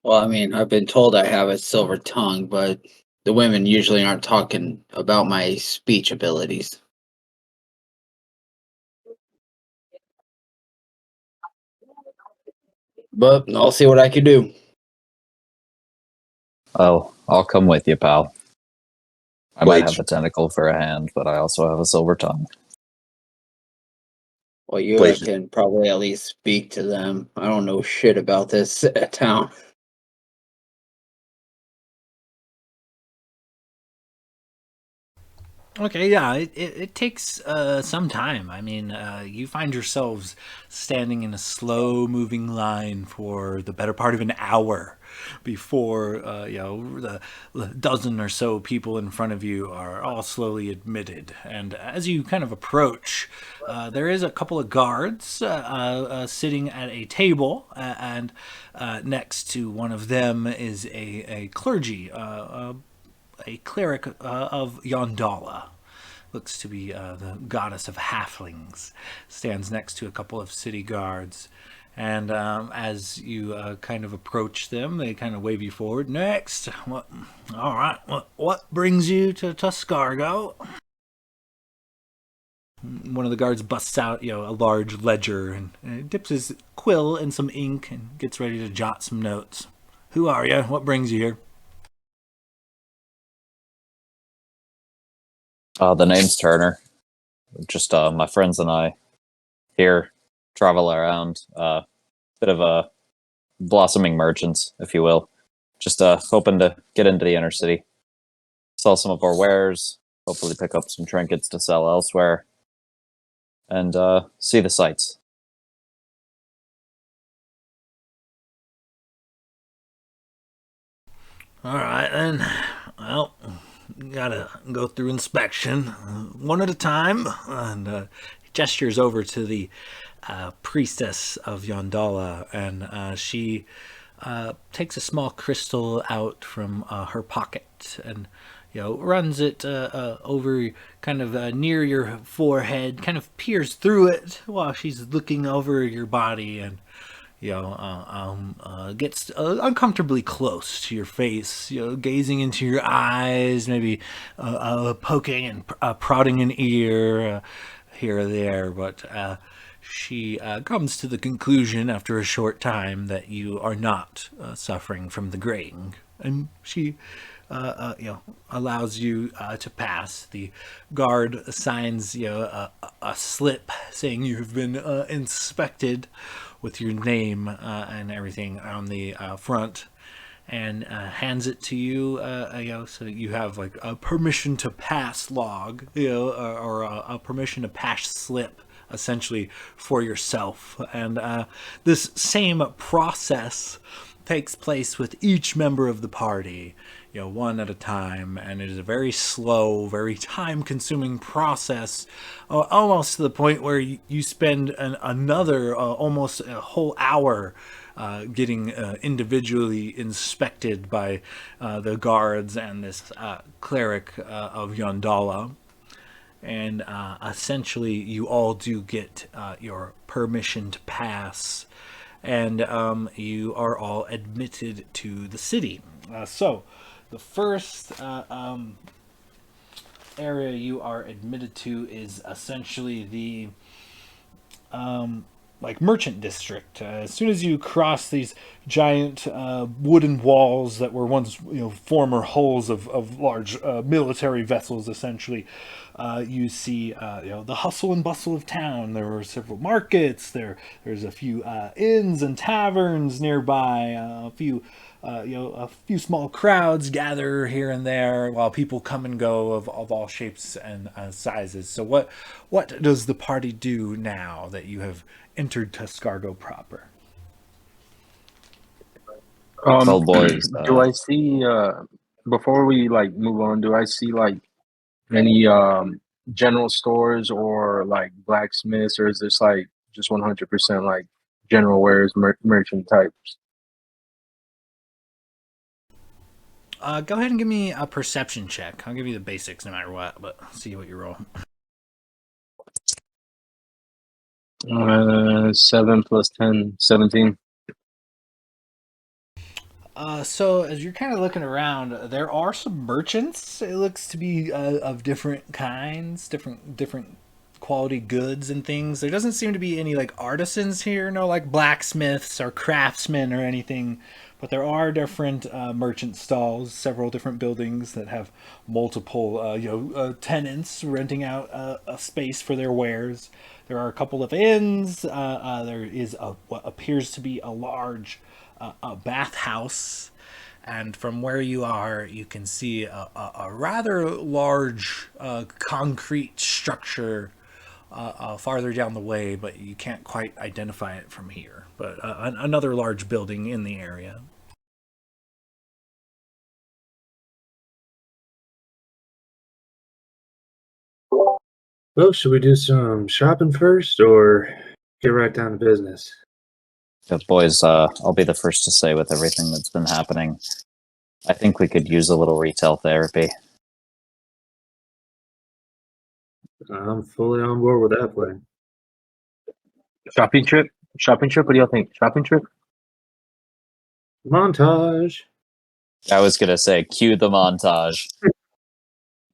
Well, I mean, I've been told I have a silver tongue, but the women usually aren't talking about my speech abilities. But I'll see what I can do. Oh, I'll come with you, pal. I might Blades. have a tentacle for a hand, but I also have a silver tongue. Well, you Blades. can probably at least speak to them. I don't know shit about this town. Okay, yeah, it takes some time. I mean, you find yourselves standing in a slow moving line for the better part of an hour before, the dozen or so people in front of you are all slowly admitted. And as you kind of approach, there is a couple of guards sitting at a table, and next to one of them is a clergy, a cleric of Yondala. Looks to be the goddess of halflings. Stands next to a couple of city guards. And as you kind of approach them, they kind of wave you forward. Next. What, all right. What brings you to Tuscargo? One of the guards busts out, a large ledger and dips his quill in some ink and gets ready to jot some notes. Who are you? What brings you here? The name's Turner. Just my friends and I here travel around. Bit of a blossoming merchants, if you will. Just hoping to get into the inner city, sell some of our wares, hopefully pick up some trinkets to sell elsewhere, and see the sights. All right, then. Well, gotta go through inspection one at a time. And he gestures over to the priestess of Yondala, and she takes a small crystal out from her pocket and runs it over kind of near your forehead, kind of peers through it while she's looking over your body and gets uncomfortably close to your face, gazing into your eyes, maybe poking and prodding an ear here or there, but she comes to the conclusion after a short time that you are not suffering from the graying, and she allows you to pass. The guard assigns a slip saying you have been inspected with your name and everything on the front, and hands it to you, so that you have like a permission to pass log, or a permission to pass slip, essentially for yourself. And this same process takes place with each member of the party, one at a time, and it is a very slow, very time-consuming process, almost to the point where you spend another almost a whole hour getting individually inspected by the guards and this cleric of Yondala. And essentially, you all do get your permission to pass, and you are all admitted to the city. So, the first area you are admitted to is essentially the merchant district. As soon as you cross these giant wooden walls that were once former hulls of large military vessels, essentially, you see the hustle and bustle of town. There were several markets. There's a few inns and taverns nearby. A few small crowds gather here and there while people come and go of all shapes and sizes. So what does the party do now that you have entered Tuscargo proper? Well, boys, Do I see before we move on? Do I see any general stores or blacksmiths, or is this just 100% general wares merchant types? Go ahead and give me a perception check. I'll give you the basics no matter what, but see what you roll. 7 plus 10, 17. So as you're kind of looking around, there are some merchants. It looks to be of different kinds, different quality goods and things. There doesn't seem to be any like artisans here, no like blacksmiths or craftsmen or anything, but there are different merchant stalls, several different buildings that have multiple tenants renting out a space for their wares. There are a couple of inns. There is what appears to be a large bathhouse, and from where you are, you can see a rather large concrete structure farther down the way, but you can't quite identify it from here. But another large building in the area. Well, should we do some shopping first or get right down to business? But boys, I'll be the first to say with everything that's been happening, I think we could use a little retail therapy. I'm fully on board with that plan. Shopping trip? Shopping trip? What do y'all think? Shopping trip? Montage. I was gonna say, cue the montage.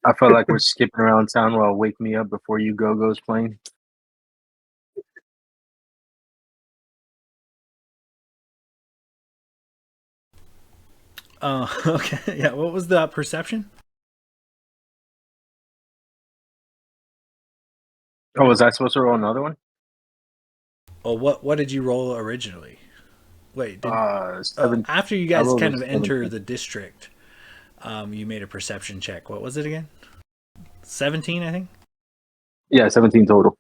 I feel like we're skipping around town while Wake Me Up Before You Go goes playing. Okay, yeah. What was the perception? Oh, was I supposed to roll another one? Oh, what did you roll originally? Wait, Seven. after you I guys rolled kind a of enter 17. the district, you made a perception check. What was it again? 17, I think. Yeah, 17 total.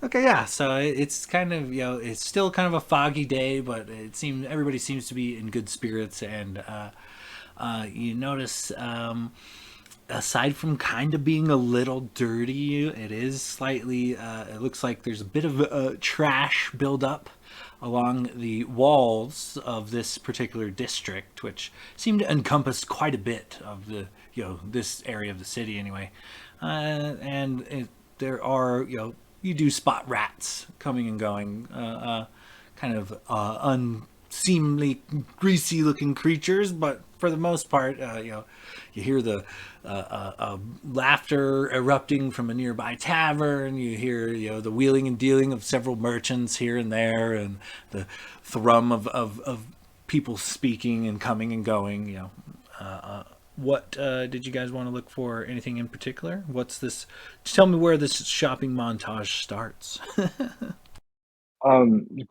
Okay, yeah. So it's kind of it's still kind of a foggy day, but everybody seems to be in good spirits, and you notice aside from kind of being a little dirty, it is slightly. It looks like there's a bit of trash buildup along the walls of this particular district, which seem to encompass quite a bit of the this area of the city anyway, there are you do spot rats coming and going, kind of unseemly, greasy-looking creatures, but for the most part, you hear the laughter erupting from a nearby tavern. You hear the wheeling and dealing of several merchants here and there, and the thrum of people speaking and coming and going. What did you guys want to look for? Anything in particular? What's this? Tell me where this shopping montage starts.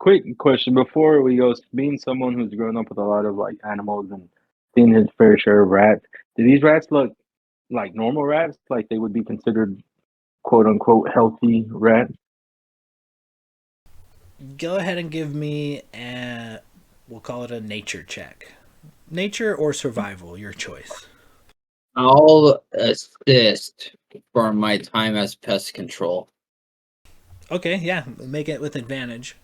Quick question before we go. Being someone who's grown up with a lot of like animals and seen his fair share of rats, do these rats look like normal rats? Like they would be considered quote unquote healthy rats? Go ahead and give me we'll call it a nature check. Nature or survival, your choice. I'll assist for my time as pest control. Okay, yeah, make it with advantage.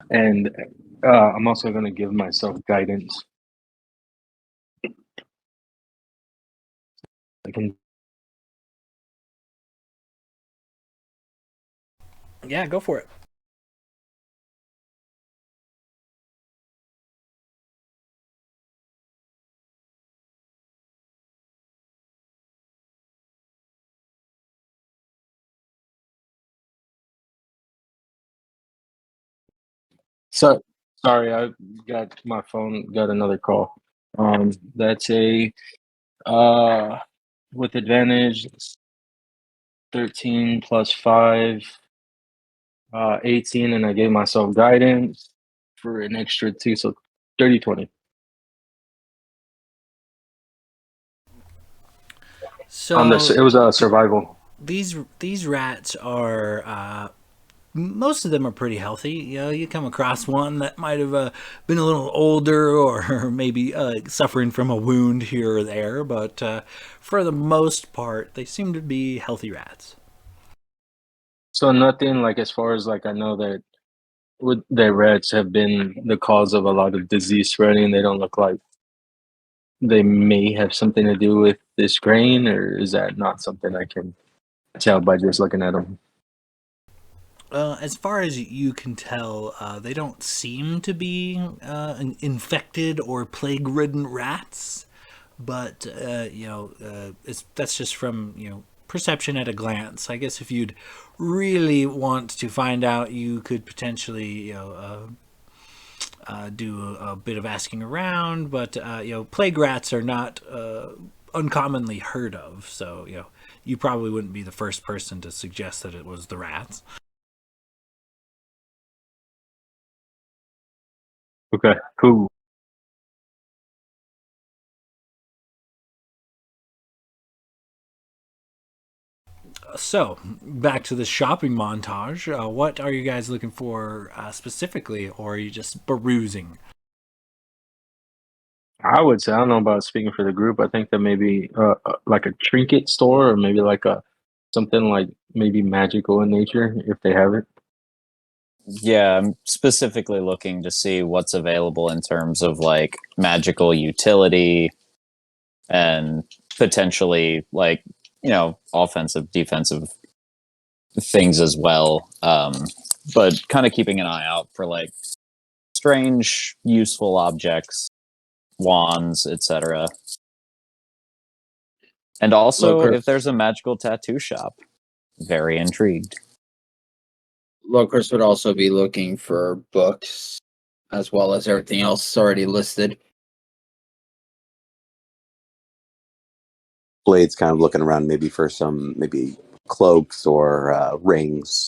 And I'm also going to give myself guidance. I can. Yeah, go for it. So sorry, I got my phone got another call. That's a with advantage 13 plus 5, 18, and I gave myself guidance for an extra 2, so 30, 20. So It was a survival. these rats are most of them are pretty healthy. You come across one that might have been a little older or maybe suffering from a wound here or there, but for the most part, they seem to be healthy rats. So nothing like as far as like I know that the rats have been the cause of a lot of disease spreading. They don't look like they may have something to do with this grain, or is that not something I can tell by just looking at them? As far as you can tell, they don't seem to be infected or plague-ridden rats, but that's just from perception at a glance. I guess if you'd really want to find out, you could potentially do a bit of asking around, but plague rats are not uncommonly heard of, so you probably wouldn't be the first person to suggest that it was the rats. Okay, cool. So, back to the shopping montage. What are you guys looking for specifically, or are you just perusing? I would say I don't know about speaking for the group. I think that maybe like a trinket store, or maybe like a something like maybe magical in nature if they have it. Yeah, I'm specifically looking to see what's available in terms of like magical utility and potentially like, offensive, defensive things as well. But kind of keeping an eye out for like strange, useful objects, wands, etc. And also, if there's a magical tattoo shop, very intrigued. Locris would also be looking for books as well as everything else already listed. Blade's kind of looking around maybe for some maybe cloaks or rings,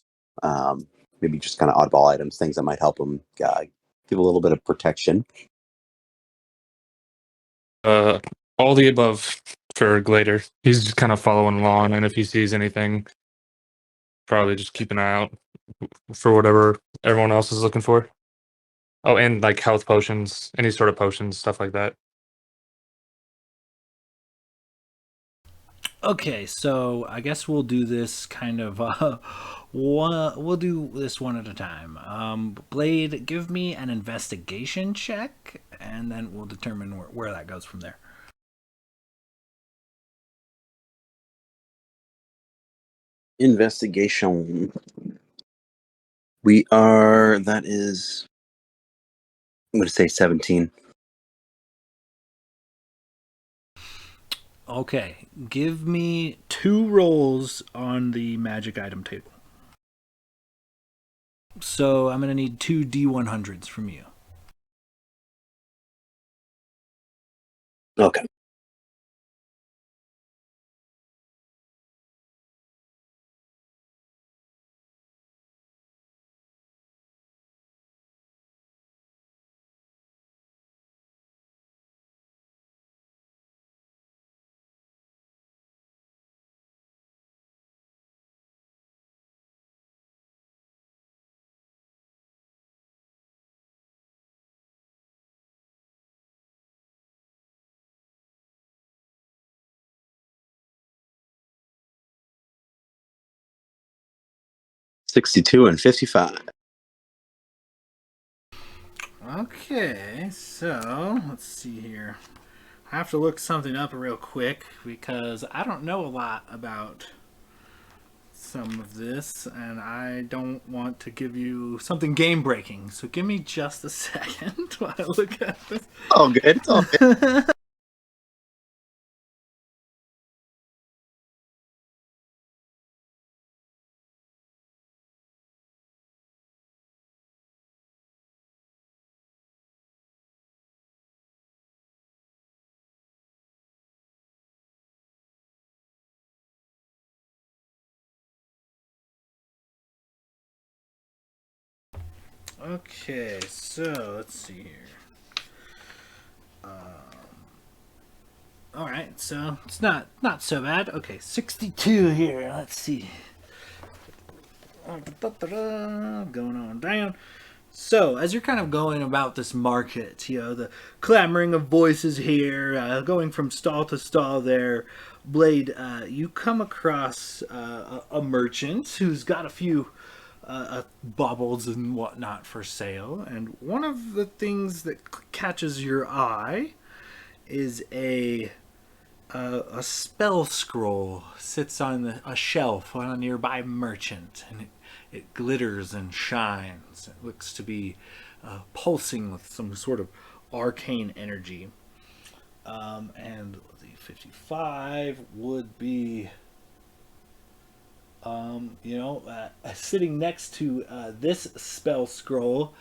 maybe just kind of oddball items, things that might help him give a little bit of protection. All the above for Glader. He's just kind of following along, and if he sees anything, probably just keep an eye out for whatever everyone else is looking for. Oh, and like health potions, any sort of potions, stuff like that. Okay, so I guess we'll do this kind of we'll do this one at a time. Blade, give me an investigation check, and then we'll determine where that goes from there. Investigation. That is, I'm going to say 17. Okay, give me 2 rolls on the magic item table. So I'm going to need 2 D100s from you. Okay. $62 and $55. Okay, so let's see here. I have to look something up real quick because I don't know a lot about some of this, and I don't want to give you something game breaking. So give me just a second while I look at this. Oh, good. It's all good. Okay, so let's see here. All right, so it's not so bad. Okay, 62 here. Let's see. Going on down. So, as you're kind of going about this market, the clamoring of voices here, going from stall to stall there, Blade, you come across a merchant who's got a few baubles and whatnot for sale. And one of the things that catches your eye is a spell scroll sits on a shelf on a nearby merchant, and it glitters and shines. It looks to be pulsing with some sort of arcane energy. And let's see, 55 would be, sitting next to this spell scroll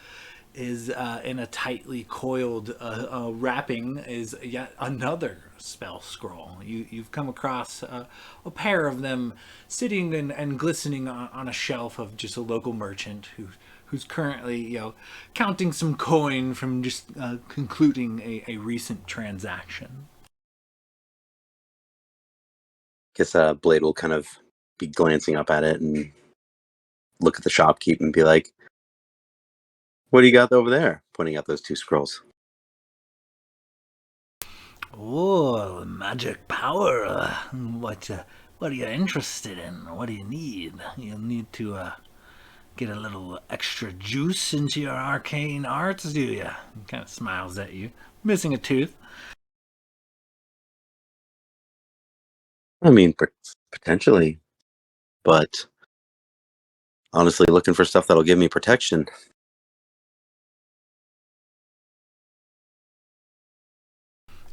is in a tightly coiled wrapping is yet another spell scroll. You've come across a pair of them sitting and glistening on a shelf of just a local merchant who's currently counting some coin from just concluding a recent transaction. Guess Blade will kind of be glancing up at it and look at the shopkeep and be like, "What do you got over there?" Pointing out those two scrolls. Oh, magic power. What are you interested in? What do you need? You'll need to get a little extra juice into your arcane arts, do you? He kind of smiles at you, missing a tooth. I mean, potentially, but honestly, looking for stuff that'll give me protection.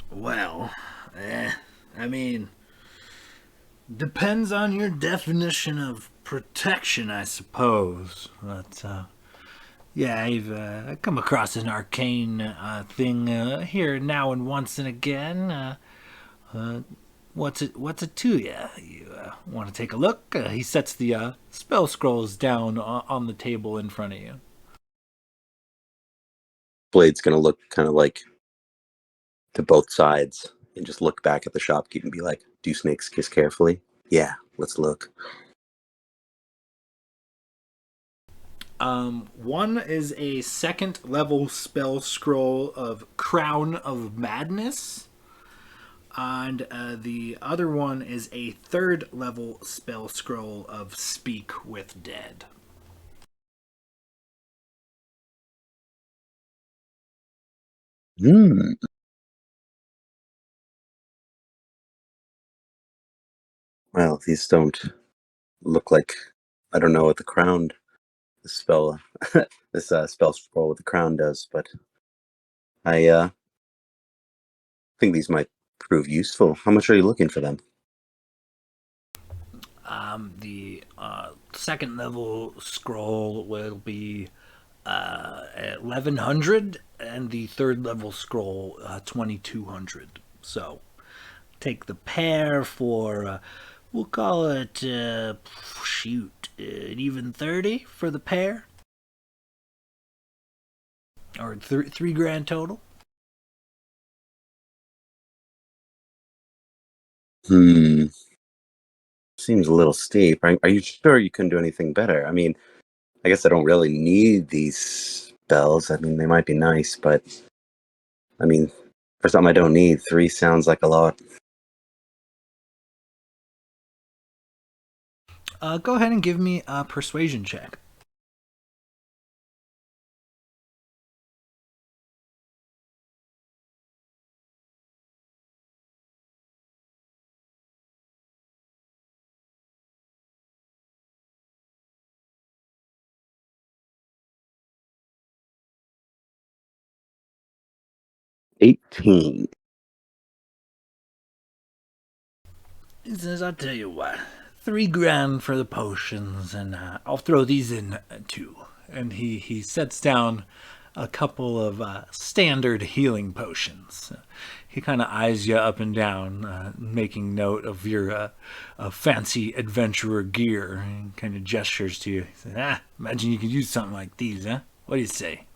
Well, I mean, depends on your definition of protection, I suppose. But yeah, I've come across an arcane thing here now and once and again. What's it to you? You want to take a look? He sets the spell scrolls down on the table in front of you. Blade's gonna look kind of like to both sides and just look back at the shopkeep and be like, "Do snakes kiss carefully?" Yeah, let's look. One is a second level spell scroll of Crown of Madness. And the other one is a third level spell scroll of Speak with Dead. Hmm. Well, these don't look like, I don't know what the crown, the spell, this spell scroll with the crown does, but I think these might prove useful. How much are you looking for them? The second level scroll will be 1100, and the third level scroll 2200. So take the pair for we'll call it an even 30 for the pair, or three grand total. Hmm. Seems a little steep. Are you sure you couldn't do anything better? I mean, I guess I don't really need these spells. I mean, they might be nice, but I mean, for something I don't need, 3 sounds like a lot. Go ahead and give me a persuasion check. $18. He says, "I'll tell you what, 3 grand for the potions, and I'll throw these in too." And he sets down a couple of standard healing potions. He kind of eyes you up and down, making note of your fancy adventurer gear, and kind of gestures to you. He says, imagine you could use something like these, huh? What do you say?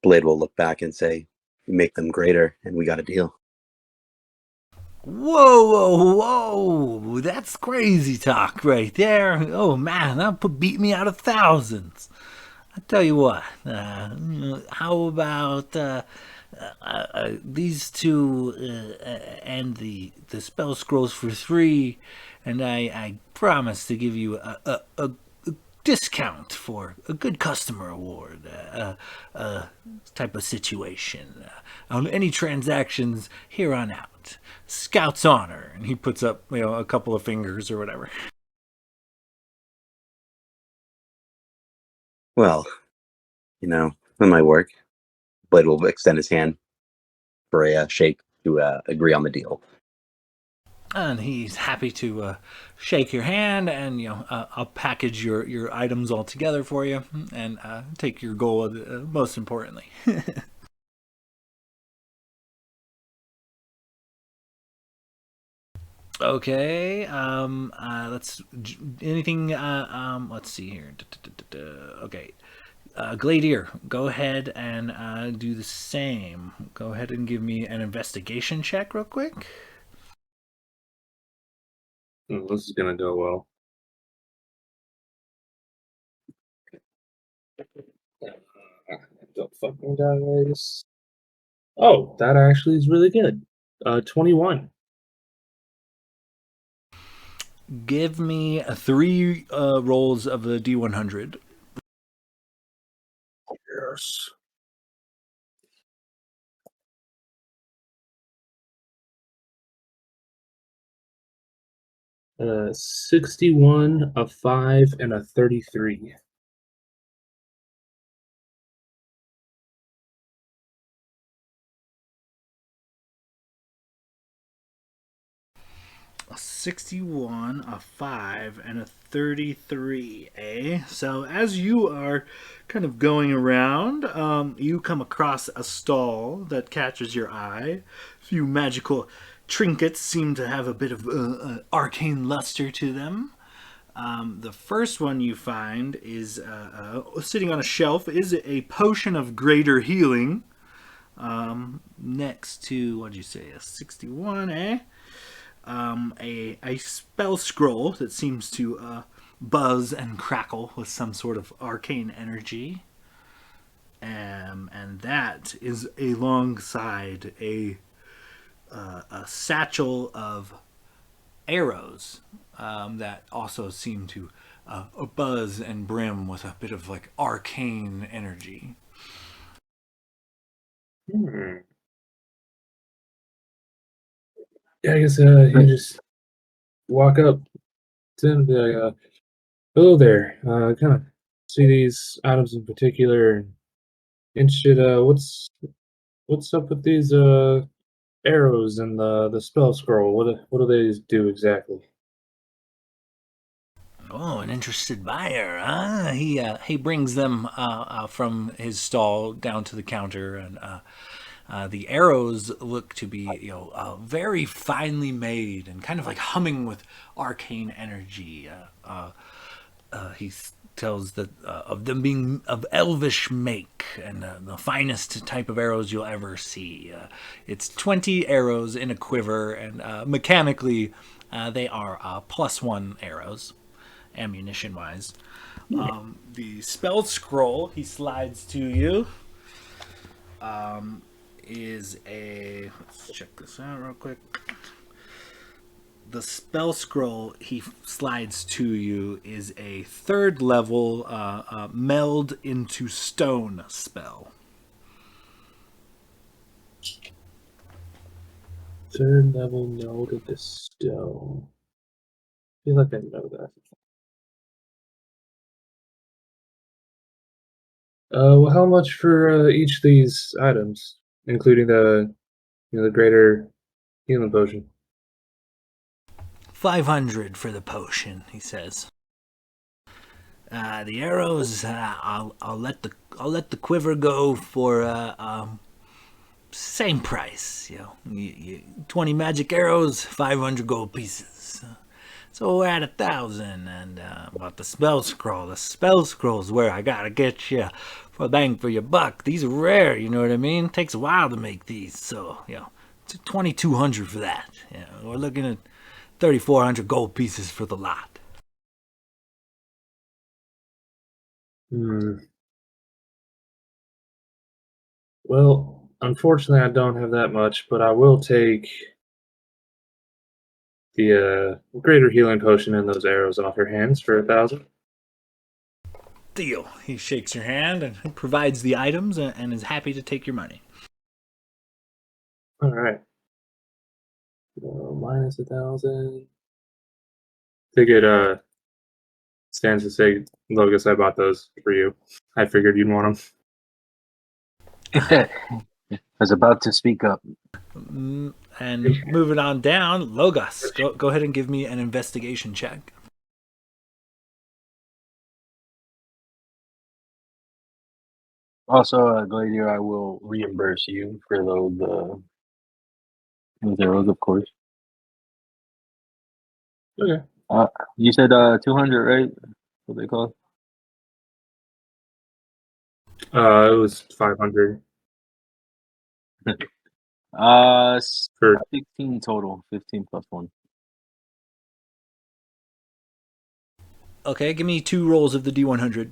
Blade will look back and say, "You make them greater, and we got a deal." Whoa, whoa, whoa! That's crazy talk right there. Oh man, that beat me out of thousands. I tell you what, how about these two and the spell scrolls for 3, and I promise to give you a discount for a good customer award type of situation on any transactions here on out. Scout's honor, and he puts up a couple of fingers or whatever. Well, That might work. Blade will extend his hand for a shake to agree on the deal. And he's happy to shake your hand, and I'll package your items all together for you, and take your gold. Most importantly. Okay. Let's anything. Let's see here. Okay. Gladier, go ahead and do the same. Go ahead and give me an investigation check real quick. Oh, this is gonna go well. Don't fucking dice. Oh, that actually is really good. 21. Give me 3 rolls of the D100. Yes. 61, a 5, and a 33. A 61, a 5, and a 33, eh? So as you are kind of going around, you come across a stall that catches your eye. A few magical trinkets seem to have a bit of arcane luster to them. The first one you find is sitting on a shelf is a potion of greater healing. Next to, what'd you say, a 61, eh? A spell scroll that seems to buzz and crackle with some sort of arcane energy. And that is alongside a satchel of arrows that also seem to buzz and brim with a bit of like arcane energy. Yeah, I guess you just walk up to him and be like, hello there. Kind of see these items in particular and interested. What's up with these arrows and the spell scroll? What do they do exactly? Oh, an interested buyer, huh? He brings them from his stall down to the counter, and the arrows look to be very finely made and kind of like humming with arcane energy. He tells that of them being of elvish make and the finest type of arrows you'll ever see. It's 20 arrows in a quiver, and mechanically they are +1 arrows, ammunition wise. The spell scroll he slides to you is a. Let's check this out real quick. The spell scroll he slides to you is a 3rd level meld into stone spell. 3rd level melded to stone. I feel like I know that. Well, how much for each of these items, including the greater healing potion? 500 for the potion, he says. The arrows, I'll let the quiver go for same price. 20 magic arrows, 500 gold pieces. So we're at 1,000. And about the spell scroll, is where I gotta get you for bang for your buck. These are rare, you know what I mean? Takes a while to make these, so it's 2,200 for that. We're looking at 3,400 gold pieces for the lot. Well, unfortunately, I don't have that much, but I will take the greater healing potion and those arrows off your hands for 1,000. Deal. He shakes your hand and provides the items and is happy to take your money. All right. Minus 1,000. I think it stands to say, Logus, I bought those for you. I figured you'd want them. I was about to speak up. And moving on down, Logos. Go ahead and give me an investigation check. Also, Gladiator, I will reimburse you for those arrows, of course. Okay. You said 200, right? What they call It was 500 it? for 16 total. 15 plus 1. Okay, give me 2 rolls of the D100.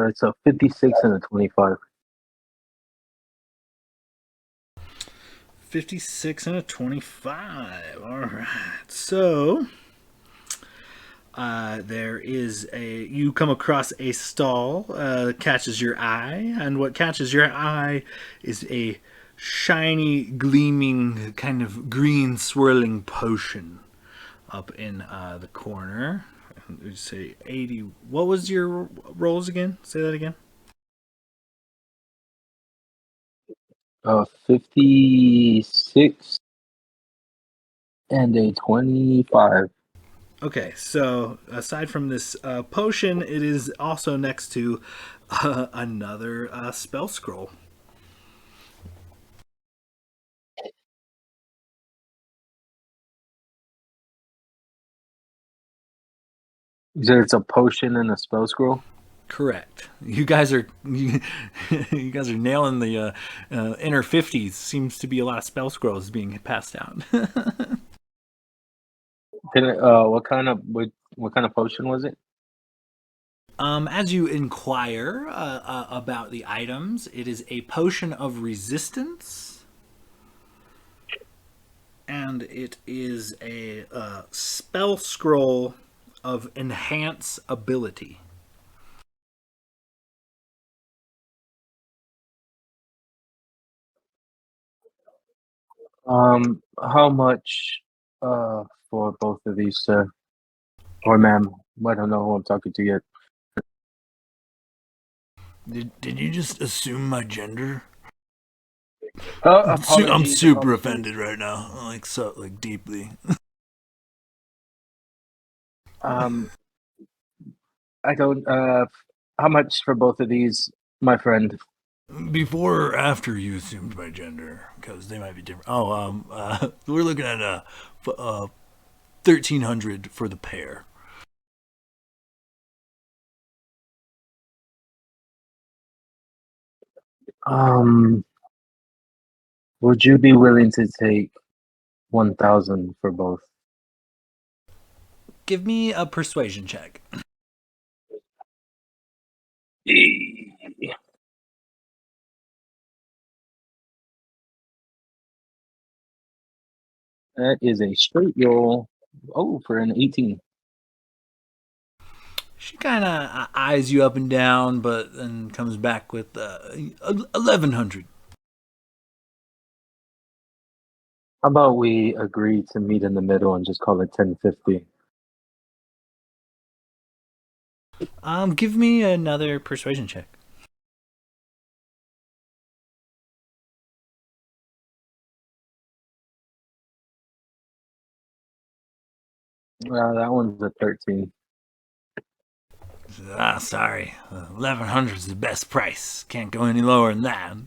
It's a 56 and a 25. 56 and a 25. All right. So, there is you come across a stall that catches your eye, and what catches your eye is a shiny, gleaming, kind of green swirling potion up in the corner. Let's say 80. What was your rolls again? Say that again. 56 and a 25. Okay, so aside from this potion, it is also next to another spell scroll. You said it's a potion and a spell scroll? Correct. You guys are you guys are nailing the inner 50s. Seems to be a lot of spell scrolls being passed out. What kind of potion was it? As you inquire about the items, it is a potion of resistance, and it is a spell scroll of enhance ability. How much for both of these, sir? Or ma'am? I don't know who I'm talking to yet. Did you just assume my gender? I'm Apologies, super apologies. offended right now, like deeply. Um, I don't. How much for both of these, my friend? Before or after you assumed my gender, because they might be different. We're looking at 1,300 for the pair. Um, would you be willing to take 1,000 for both? Give me a persuasion check. That is a straight roll. Oh, for an 18. She kind of eyes you up and down, but then comes back with 1,100. How about we agree to meet in the middle and just call it 1050? Give me another persuasion check. That one's a 13. Sorry. 1,100 is the best price. Can't go any lower than that.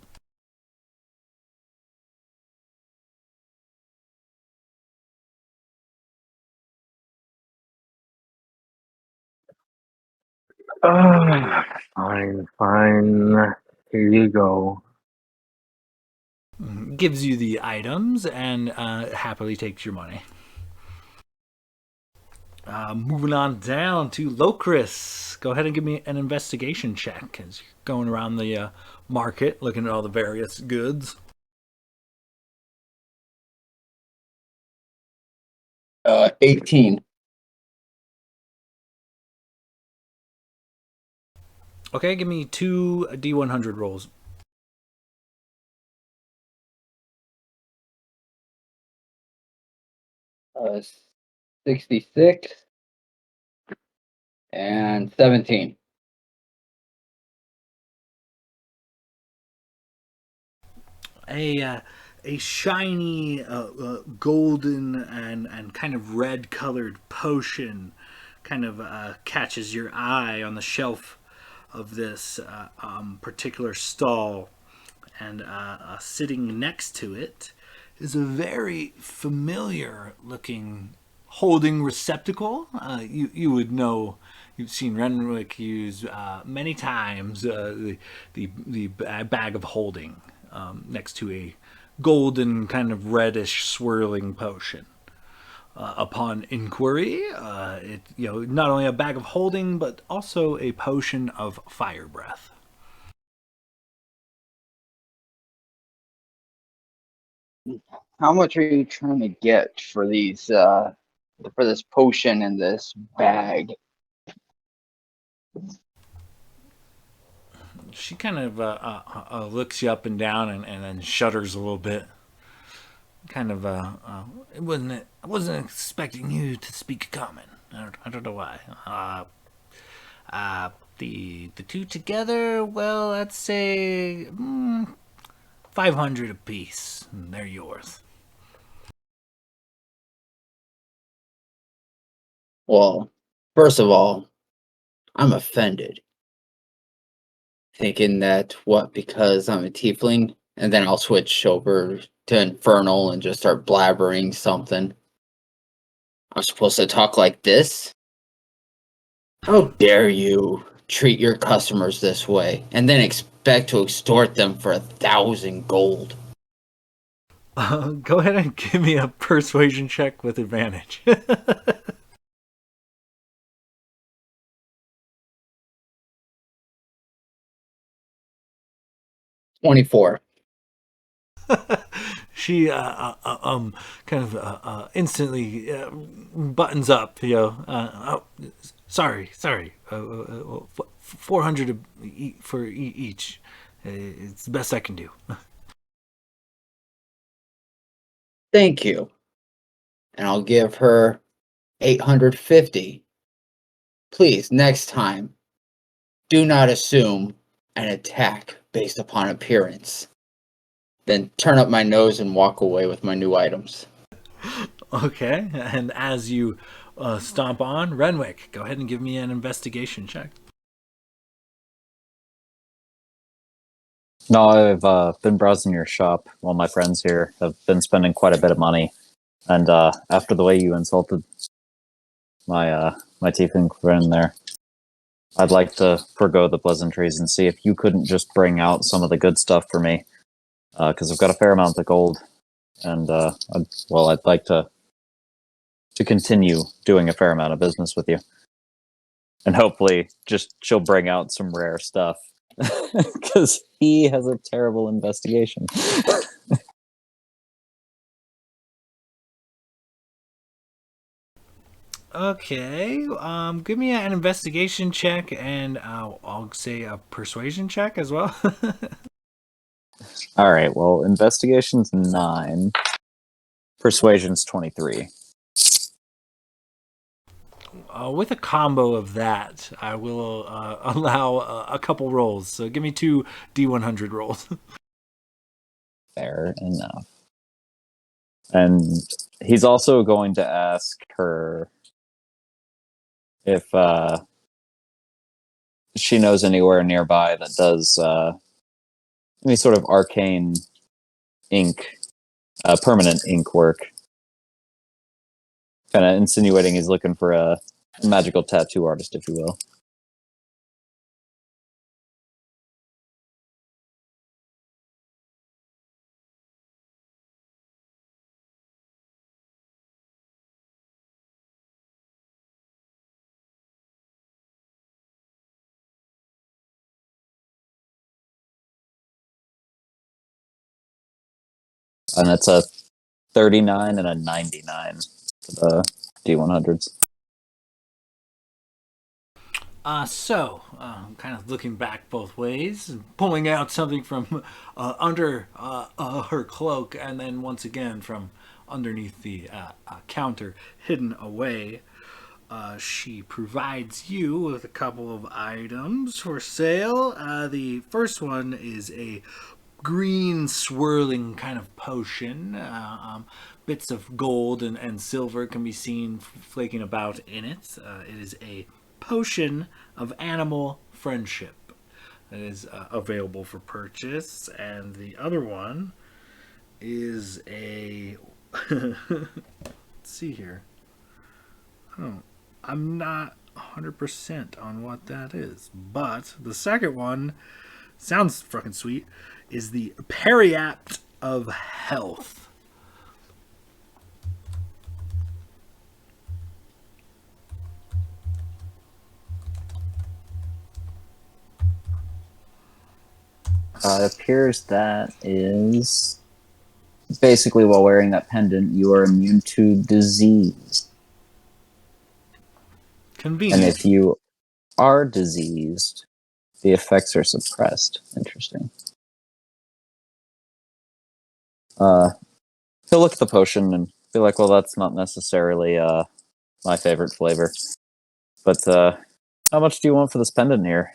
Fine. Here you go. Gives you the items and happily takes your money. Moving on down to Locris. Go ahead and give me an investigation check as you're going around the market looking at all the various goods. 18. Okay, give me 2 D100 rolls. Uh, 66 and 17. A shiny golden and kind of red colored potion kind of catches your eye on the shelf of this particular stall, and sitting next to it is a very familiar looking holding receptacle. You would know. You've seen Renwick use many times the bag of holding next to a golden kind of reddish swirling potion. Upon inquiry, it not only a bag of holding but also a potion of fire breath. How much are you trying to get for these for this potion and this bag? She kind of looks you up and down and then shudders a little bit. Kind of, I wasn't expecting you to speak common. I don't know why. The two together, well, I'd say 500 apiece. And they're yours. Well, first of all, I'm offended. Thinking that because I'm a tiefling, and then I'll switch over to infernal and just start blabbering something. I'm supposed to talk like this? How dare you treat your customers this way and then expect to extort them for 1,000 gold? Go ahead and give me a persuasion check with advantage. 24. She kind of instantly buttons up. Sorry. 400 for each. It's the best I can do. Thank you. And I'll give her 850. Please, next time, do not assume an attack based upon appearance. Then turn up my nose and walk away with my new items. Okay, and as you stomp on, Renwick, go ahead and give me an investigation check. No, I've been browsing your shop while my friends here have been spending quite a bit of money, and after the way you insulted my tiefling friend there, I'd like to forgo the pleasantries and see if you couldn't just bring out some of the good stuff for me, because I've got a fair amount of gold, and I'd like to continue doing a fair amount of business with you, and hopefully, just she'll bring out some rare stuff, because he has a terrible investigation. Okay, give me an investigation check, and I'll say a persuasion check as well. All right. Well, investigation's 9, persuasion's 23. With a combo of that, I will allow a couple rolls. So give me 2 D100 rolls. Fair enough. And he's also going to ask her if she knows anywhere nearby that does any sort of arcane ink, permanent ink work. Kind of insinuating he's looking for a magical tattoo artist, if you will. And it's a 39 and a 99 for the D100s. Kind of looking back both ways, and pulling out something from under her cloak, and then once again from underneath the counter, hidden away. She provides you with a couple of items for sale. The first one is a green swirling kind of potion. Bits of gold and silver can be seen flaking about in it. It is a potion of animal friendship that is available for purchase. And the other one is a. Let's see here. Oh, I'm not 100% on what that is. But the second one sounds fucking sweet. Is the Periapt of Health. It appears that is basically while wearing that pendant, you are immune to disease. Convenient. And if you are diseased, the effects are suppressed. Interesting. He'll look at the potion and be like, well, that's not necessarily my favorite flavor. But how much do you want for this pendant here?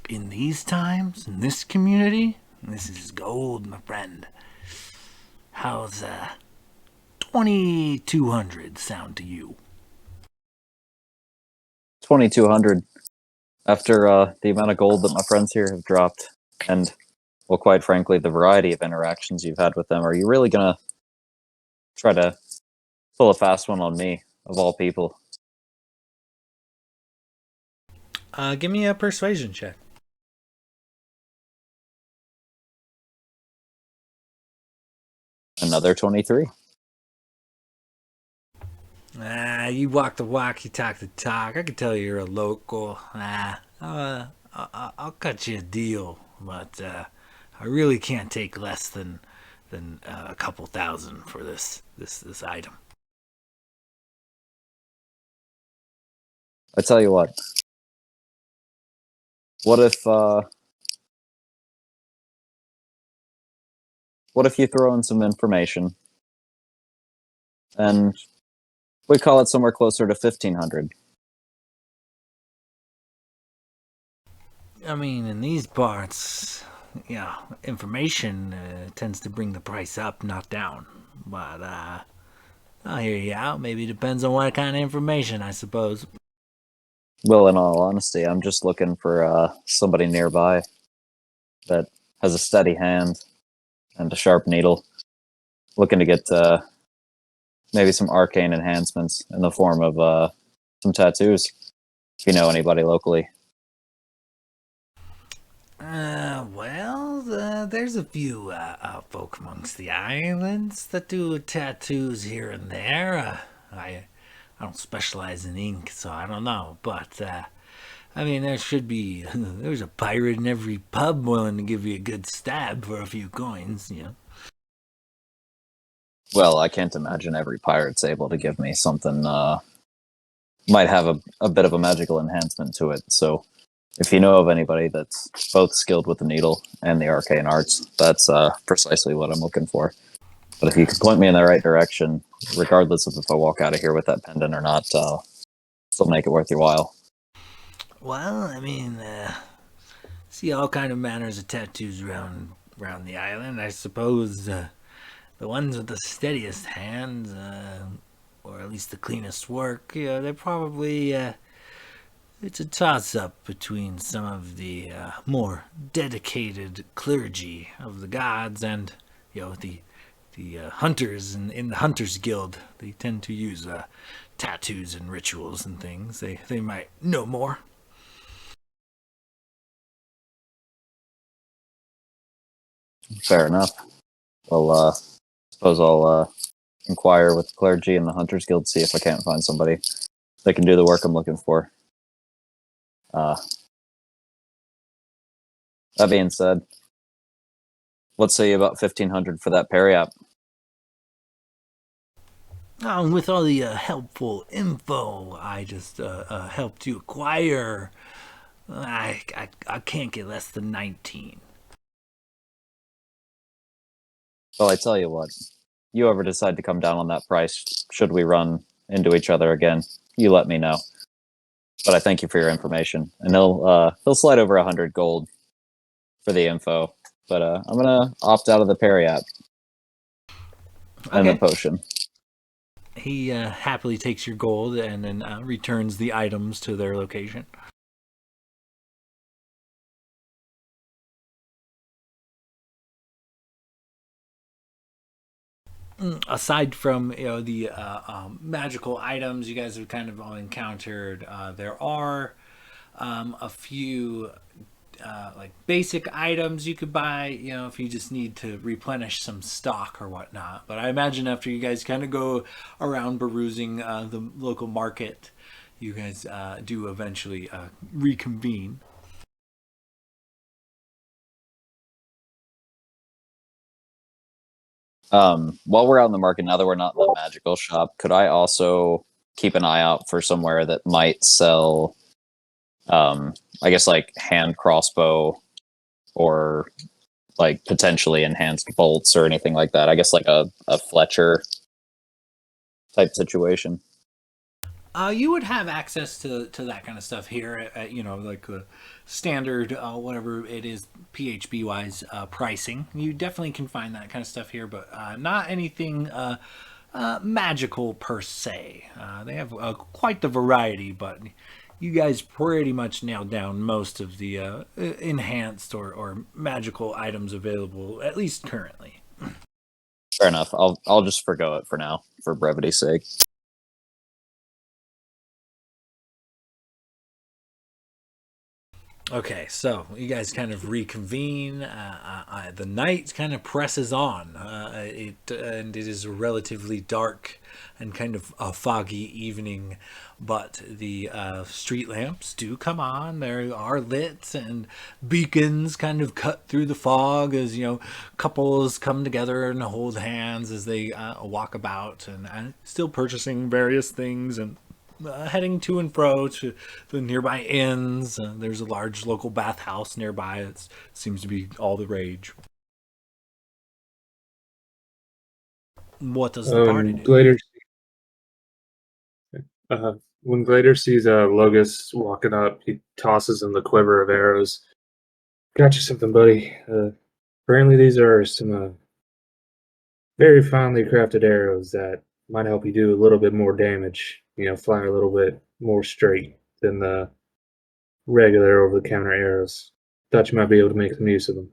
In these times, in this community, this is gold, my friend. How's 2,200 sound to you? 2,200. After the amount of gold that my friends here have dropped, and, well, quite frankly, the variety of interactions you've had with them, are you really going to try to pull a fast one on me, of all people? Give me a persuasion check. Another 23. You walk the walk, you talk the talk. I can tell you're a local. I'll cut you a deal, but I really can't take less than a couple thousand for this item. I tell you what. What if you throw in some information, and we call it somewhere closer to 1,500? I mean, in these parts, information tends to bring the price up, not down. But I'll hear you out. Maybe it depends on what kind of information, I suppose. Well, in all honesty, I'm just looking for somebody nearby that has a steady hand and a sharp needle, looking to get maybe some arcane enhancements in the form of some tattoos, if you know anybody locally. There's a few folk amongst the islands that do tattoos here and there. I don't specialize in ink, so I don't know. But, I mean, there's a pirate in every pub willing to give you a good stab for a few coins, you know. Well, I can't imagine every pirate's able to give me something, might have a bit of a magical enhancement to it. So if you know of anybody that's both skilled with the needle and the arcane arts, that's precisely what I'm looking for. But if you could point me in the right direction, regardless of if I walk out of here with that pendant or not, still make it worth your while. Well, I mean, see all kind of manners of tattoos around the island. I suppose the ones with the steadiest hands, or at least the cleanest work, they're probably it's a toss-up between some of the more dedicated clergy of the gods and the hunters in the Hunters Guild. They tend to use tattoos and rituals and things. They might know more. Fair enough. Well, suppose I'll inquire with the clergy and the Hunters Guild, see if I can't find somebody that can do the work I'm looking for. That being said, let's say about 1,500 for that Periapt. With all the helpful info I just helped you acquire, I can't get less than 19. Well, I tell you what, you ever decide to come down on that price, should we run into each other again, you let me know. But I thank you for your information, and he'll slide over 100 gold for the info. But I'm gonna opt out of the Perry app and the Okay. potion. He happily takes your gold and then returns the items to their location. Aside from the magical items you guys have kind of all encountered, there are a few like basic items you could buy, if you just need to replenish some stock or whatnot. But I imagine after you guys kind of go around perusing the local market, you guys do eventually reconvene. While we're out in the market, now that we're not in the magical shop, could I also keep an eye out for somewhere that might sell, I guess, like hand crossbow or like potentially enhanced bolts or anything like that? I guess like a Fletcher type situation. You would have access to that kind of stuff here at like the standard whatever it is PHB wise pricing. You definitely can find that kind of stuff here, but not anything magical per se. They have quite the variety, but you guys pretty much nailed down most of the enhanced or magical items available, at least currently. Fair enough. I'll just forgo it for now, for brevity's sake. Okay, so you guys kind of reconvene. The night kind of presses on. And it is a relatively dark and kind of a foggy evening, but the street lamps do come on. They are lit, and beacons kind of cut through the fog as couples come together and hold hands as they walk about and still purchasing various things and heading to and fro to the nearby inns. There's a large local bathhouse nearby. It seems to be all the rage. What does the party do? Glader, when Glader sees Logus walking up, he tosses him the quiver of arrows. Got you something, buddy. Apparently, these are some very finely crafted arrows that might help you do a little bit more damage. Fly a little bit more straight than the regular over the counter arrows. Thought you might be able to make some use of them.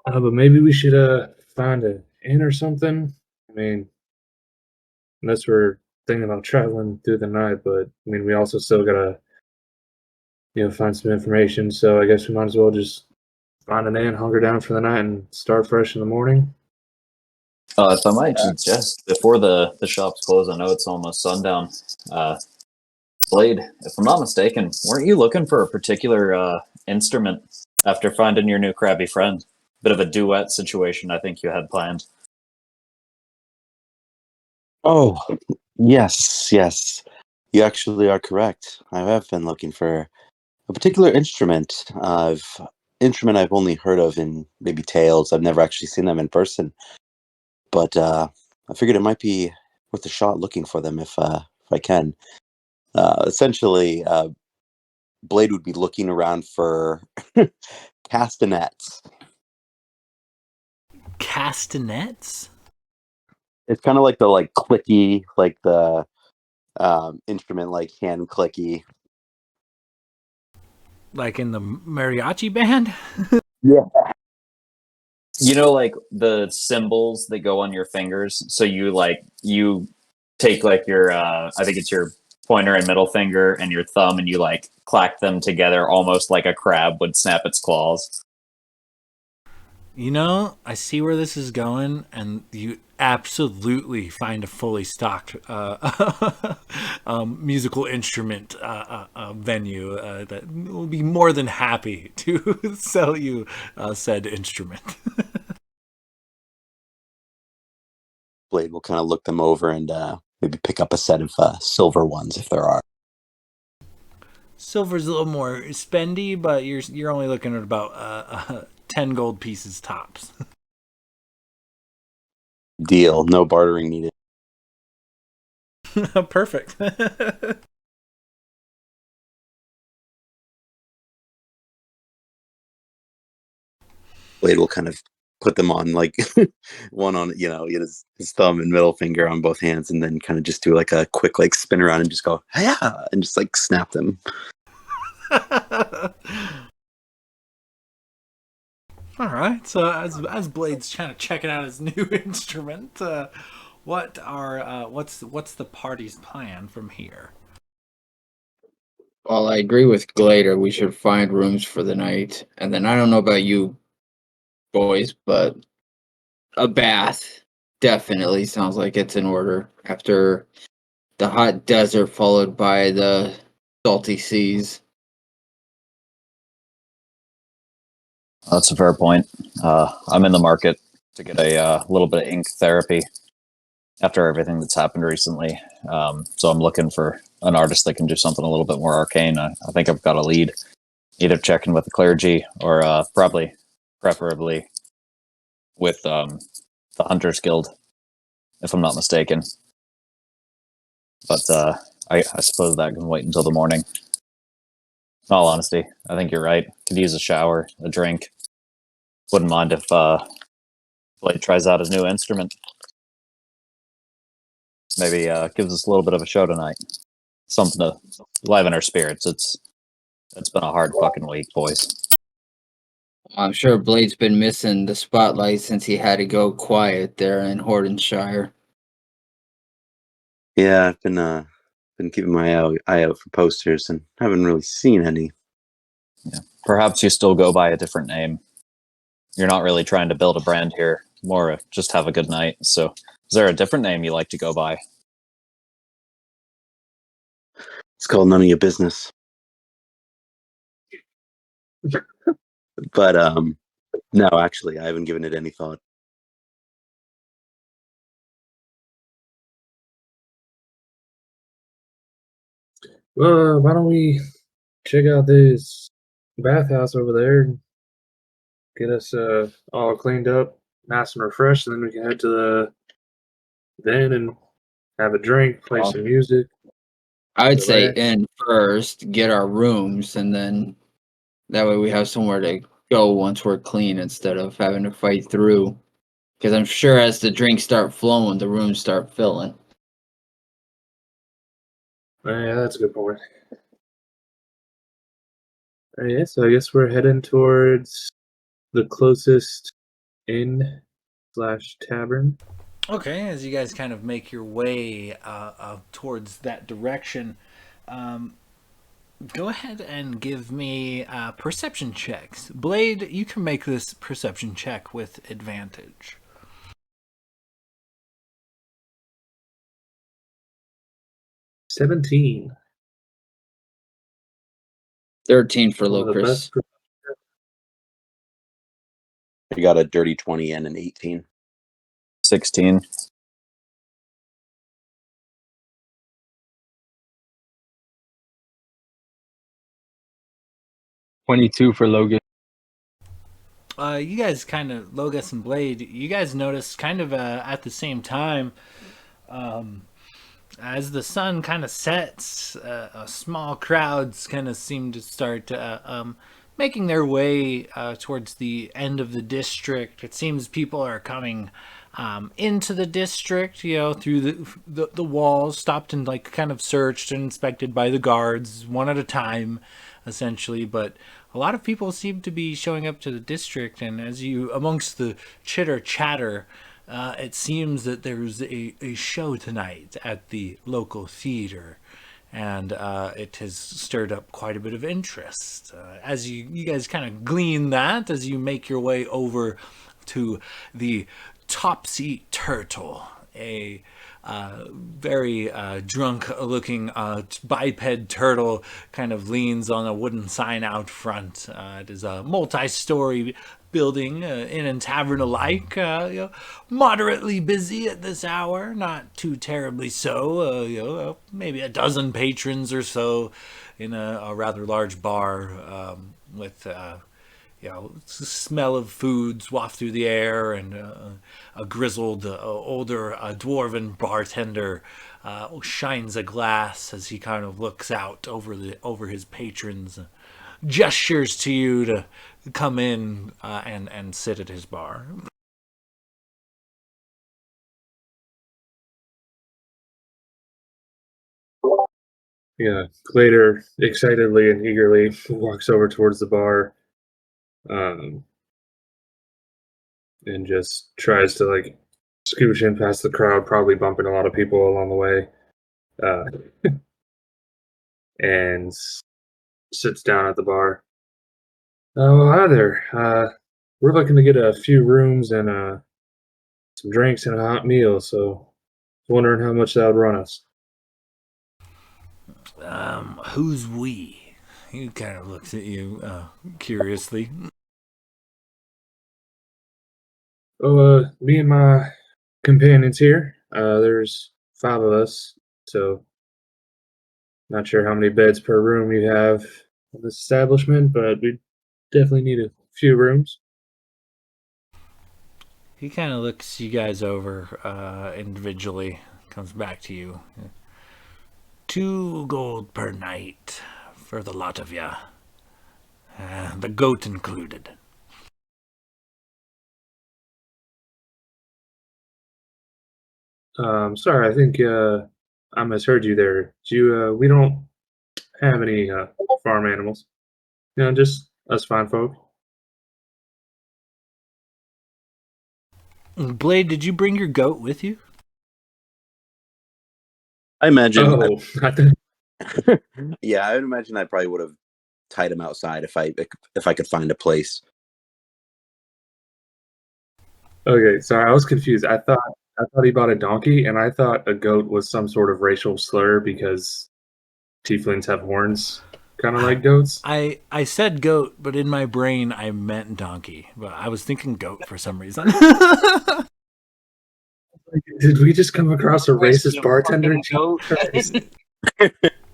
But maybe we should find an inn or something. I mean, unless we're thinking about traveling through the night, but I mean, we also still gotta find some information. So I guess we might as well just find an inn, hunker down for the night, and start fresh in the morning. If I might suggest, before the shops close, I know it's almost sundown. Blade, if I'm not mistaken, weren't you looking for a particular instrument after finding your new crabby friend? Bit of a duet situation, I think you had planned. Oh, yes, yes. You actually are correct. I have been looking for a particular instrument I've only heard of in maybe tales. I've never actually seen them in person. But I figured it might be worth a shot looking for them if I can. Essentially, Blade would be looking around for castanets. Castanets? It's kind of like the clicky, like the instrument, like hand clicky. Like in the mariachi band? Yeah. Like the symbols that go on your fingers. So you take like your I think it's your pointer and middle finger and your thumb, and you like clack them together almost like a crab would snap its claws. I see where this is going, and absolutely find a fully stocked musical instrument venue that will be more than happy to sell you said instrument. Blade will kind of look them over and maybe pick up a set of silver ones if there are. Silver's a little more spendy, but you're only looking at about 10 gold pieces tops. Deal. No bartering needed. Perfect. Blade will kind of put them on like one on, his thumb and middle finger on both hands, and then kind of just do like a quick like spin around and just go, yeah, and just like snap them. All right. So as Blade's trying to checking out his new instrument, what's the party's plan from here? Well, I agree with Glader. We should find rooms for the night. And then I don't know about you boys, but a bath definitely sounds like it's in order after the hot desert followed by the salty seas. That's a fair point. I'm in the market to get a little bit of ink therapy after everything that's happened recently. So I'm looking for an artist that can do something a little bit more arcane. I think I've got a lead, either checking with the clergy or preferably with the Hunters Guild, if I'm not mistaken. But I suppose that can wait until the morning. In all honesty, I think you're right. Could use a shower, a drink. Wouldn't mind if Blade tries out his new instrument. Maybe gives us a little bit of a show tonight. Something to liven our spirits. It's been a hard fucking week, boys. I'm sure Blade's been missing the spotlight since he had to go quiet there in Hordenshire. Yeah, I've been keeping my eye out for posters and haven't really seen any. Yeah. Perhaps you still go by a different name. You're not really trying to build a brand here, more just have a good night. So, is there a different name you like to go by? It's called None of Your Business. But no, actually, I haven't given it any thought. Well, why don't we check out this bathhouse over there and get us all cleaned up, nice and refreshed, and then we can head to the inn and have a drink, play some music. I would say Relax. in first, get our rooms, and then that way we have somewhere to go once we're clean instead of having to fight through. Because I'm sure as the drinks start flowing, the rooms start filling. Yeah, that's a good point. Yeah, so I guess we're heading towards the closest inn / tavern. Okay, as you guys kind of make your way towards that direction, go ahead and give me perception checks. Blade, you can make this perception check with advantage. 17. 13 for One of the Lucas. best. I got a dirty 20 and an 18. 16. $22 for Logan. You guys kind of, Logos and Blade, you guys notice kind of at the same time, as the sun kind of sets, small crowds kind of seem to start making their way towards the end of the district. It seems people are coming into the district, through the walls, stopped and like kind of searched and inspected by the guards one at a time, essentially. But a lot of people seem to be showing up to the district, and as you amongst the chitter chatter, it seems that there's a show tonight at the local theater, and it has stirred up quite a bit of interest. As you guys kind of glean that as you make your way over to the Topsy Turtle, a very drunk-looking biped turtle, kind of leans on a wooden sign out front. It is a multi-story building, inn and tavern alike. Moderately busy at this hour, not too terribly so. Maybe a dozen patrons or so in a rather large bar with. Smell of foods waft through the air, and a grizzled, older dwarven bartender shines a glass as he kind of looks out over his patrons, gestures to you to come in and sit at his bar. Yeah, Glader excitedly and eagerly walks over towards the bar, and just tries to like scooch in past the crowd, probably bumping a lot of people along the way, uh, and sits down at the bar. Oh, hi there. We're looking to get a few rooms and some drinks and a hot meal, so wondering how much that would run us. Who's we? He kind of looks at you curiously. Oh, me and my companions here. There's 5 of us, so not sure how many beds per room you have in this establishment, but we definitely need a few rooms. He kind of looks you guys over individually, comes back to you. 2 gold per night for the lot of ya. The goat included. Sorry, I think I misheard you there. We don't have any farm animals. Just us fine folk. Blade, did you bring your goat with you? I imagine. Oh, I thought- Yeah, I would imagine I probably would have tied him outside if I could find a place. okay. Sorry, I was confused. I thought he bought a donkey, and I thought a goat was some sort of racial slur because tieflings have horns, kind of like goats. I said goat, but in my brain I meant donkey. But I was thinking goat for some reason. Did we just come across a racist bartender? Goat.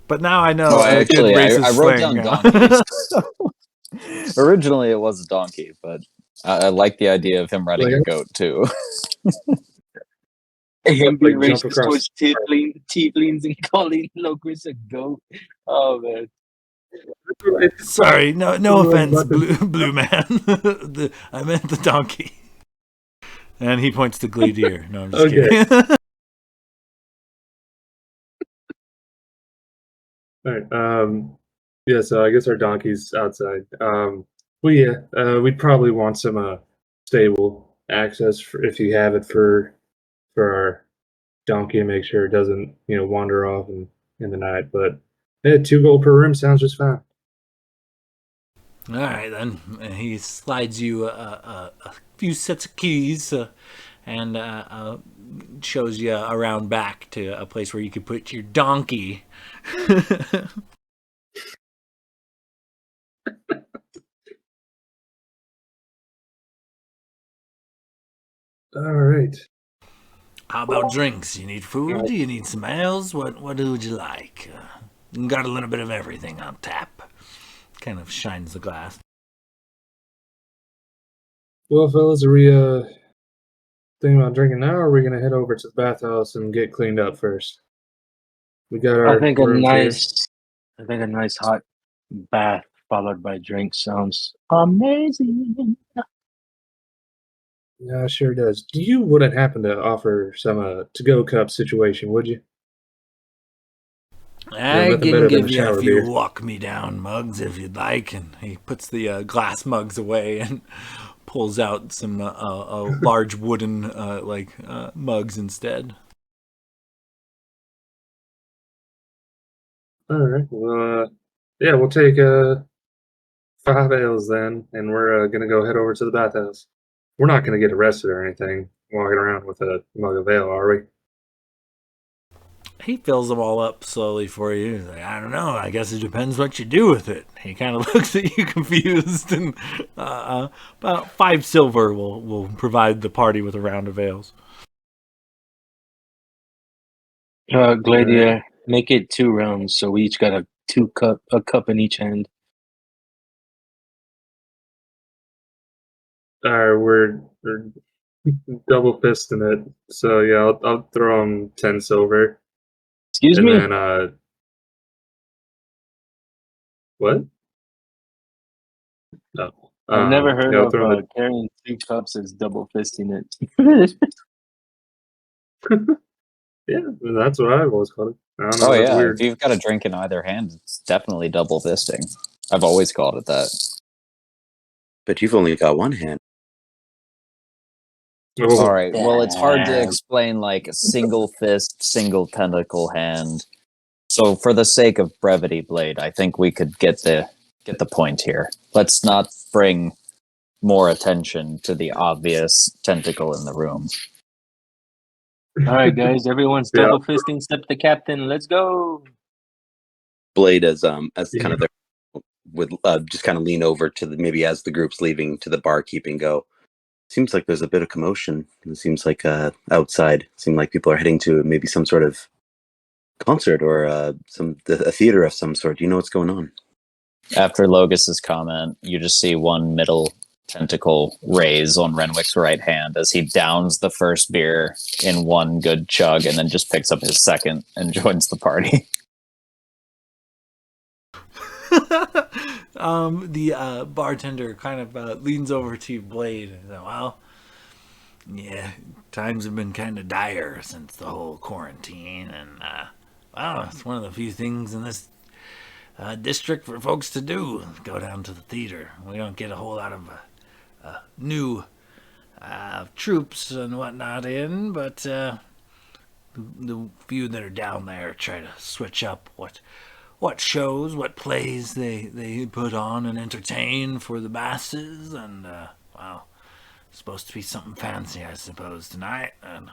But now I know. Oh, a good actually, I racist wrote slang. down donkey. Originally, it was a donkey, but I like the idea of him riding a goat too. Him being Like, jump racist across- towards tieflings and calling Locris a goat. Oh man. Sorry, no offense, blue man. I meant the donkey. And he points to Gladeer. No, I'm just Okay. kidding. All right. Yeah. So I guess our donkey's outside. We'd probably want some stable access if you have it for our donkey, and make sure it doesn't wander off in the night. But yeah, 2 gold per room sounds just fine. All right, then. He slides you a few sets of keys and shows you around back to a place where you could put your donkey. All right. How about drinks? You need food? Do you need some ales? What would you like? Got a little bit of everything on tap. Kind of shines the glass. Well, fellas, are we thinking about drinking now, or are we gonna head over to the bathhouse and get cleaned up first? We got our I think a rooms here. nice hot bath followed by drink sounds amazing. Yeah, sure does. You wouldn't happen to offer some to-go cup situation, would you? I nothing can better than give a you a shower few beer. walk me down mugs if you'd like. And he puts the glass mugs away and pulls out some large wooden mugs instead. All right. Well, yeah, we'll take 5 ales then, and we're gonna go head over to the bathhouse. We're not gonna get arrested or anything. walking around with a mug of ale, are we? He fills them all up slowly for you. He's like, I don't know. I guess it depends what you do with it. He kind of looks at you confused, and about 5 silver will provide the party with a round of ales. Gladia, make it 2 rounds, so we each got a cup in each hand. All right, we're double fisting it. So yeah, I'll throw him 10 silver. Excuse And me? then what? No. I've never heard Yeah, I'll of throw the carrying 2 cups as double fisting it. yeah, that's what I've always called it. I don't know, Oh that's yeah, if weird. you've got a drink in either hand, it's definitely double fisting. I've always called it that. But you've only got one hand. Oh, All right. Well, it's hard to Damn. explain like a single fist, single tentacle hand. So, for the sake of brevity, Blade, I think we could get the point here. Let's not bring more attention to the obvious tentacle in the room. All right, guys, everyone's Yeah. double fisting except the captain. Let's go. Blade as Yeah. kind of there would just kind of lean over to maybe as the group's leaving to the barkeep and go, seems like there's a bit of commotion. It seems like outside. Seems like people are heading to maybe some sort of concert or a theater of some sort. Do you know what's going on? After Logus's comment, you just see one middle tentacle raise on Renwick's right hand as he downs the first beer in one good chug and then just picks up his second and joins the party. The bartender kind of leans over to Blade and says, well, yeah, times have been kind of dire since the whole quarantine, and well, it's one of the few things in this district for folks to do, go down to the theater. We don't get a whole lot of new troops and whatnot in, but the few that are down there try to switch up what shows, what plays they put on and entertain for the masses, and well, it's supposed to be something fancy, I suppose, tonight, and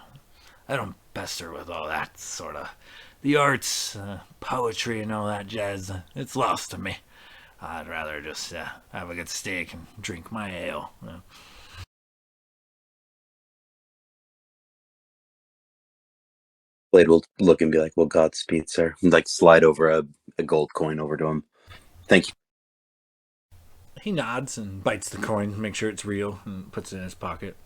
I don't pester with all that sort of the arts, poetry, and all that jazz. It's lost to me. I'd rather just have a good steak and drink my ale. Blade will look and be like, well, Godspeed, sir. And like slide over a gold coin over to him. Thank you. He nods and bites the coin to make sure it's real and puts it in his pocket.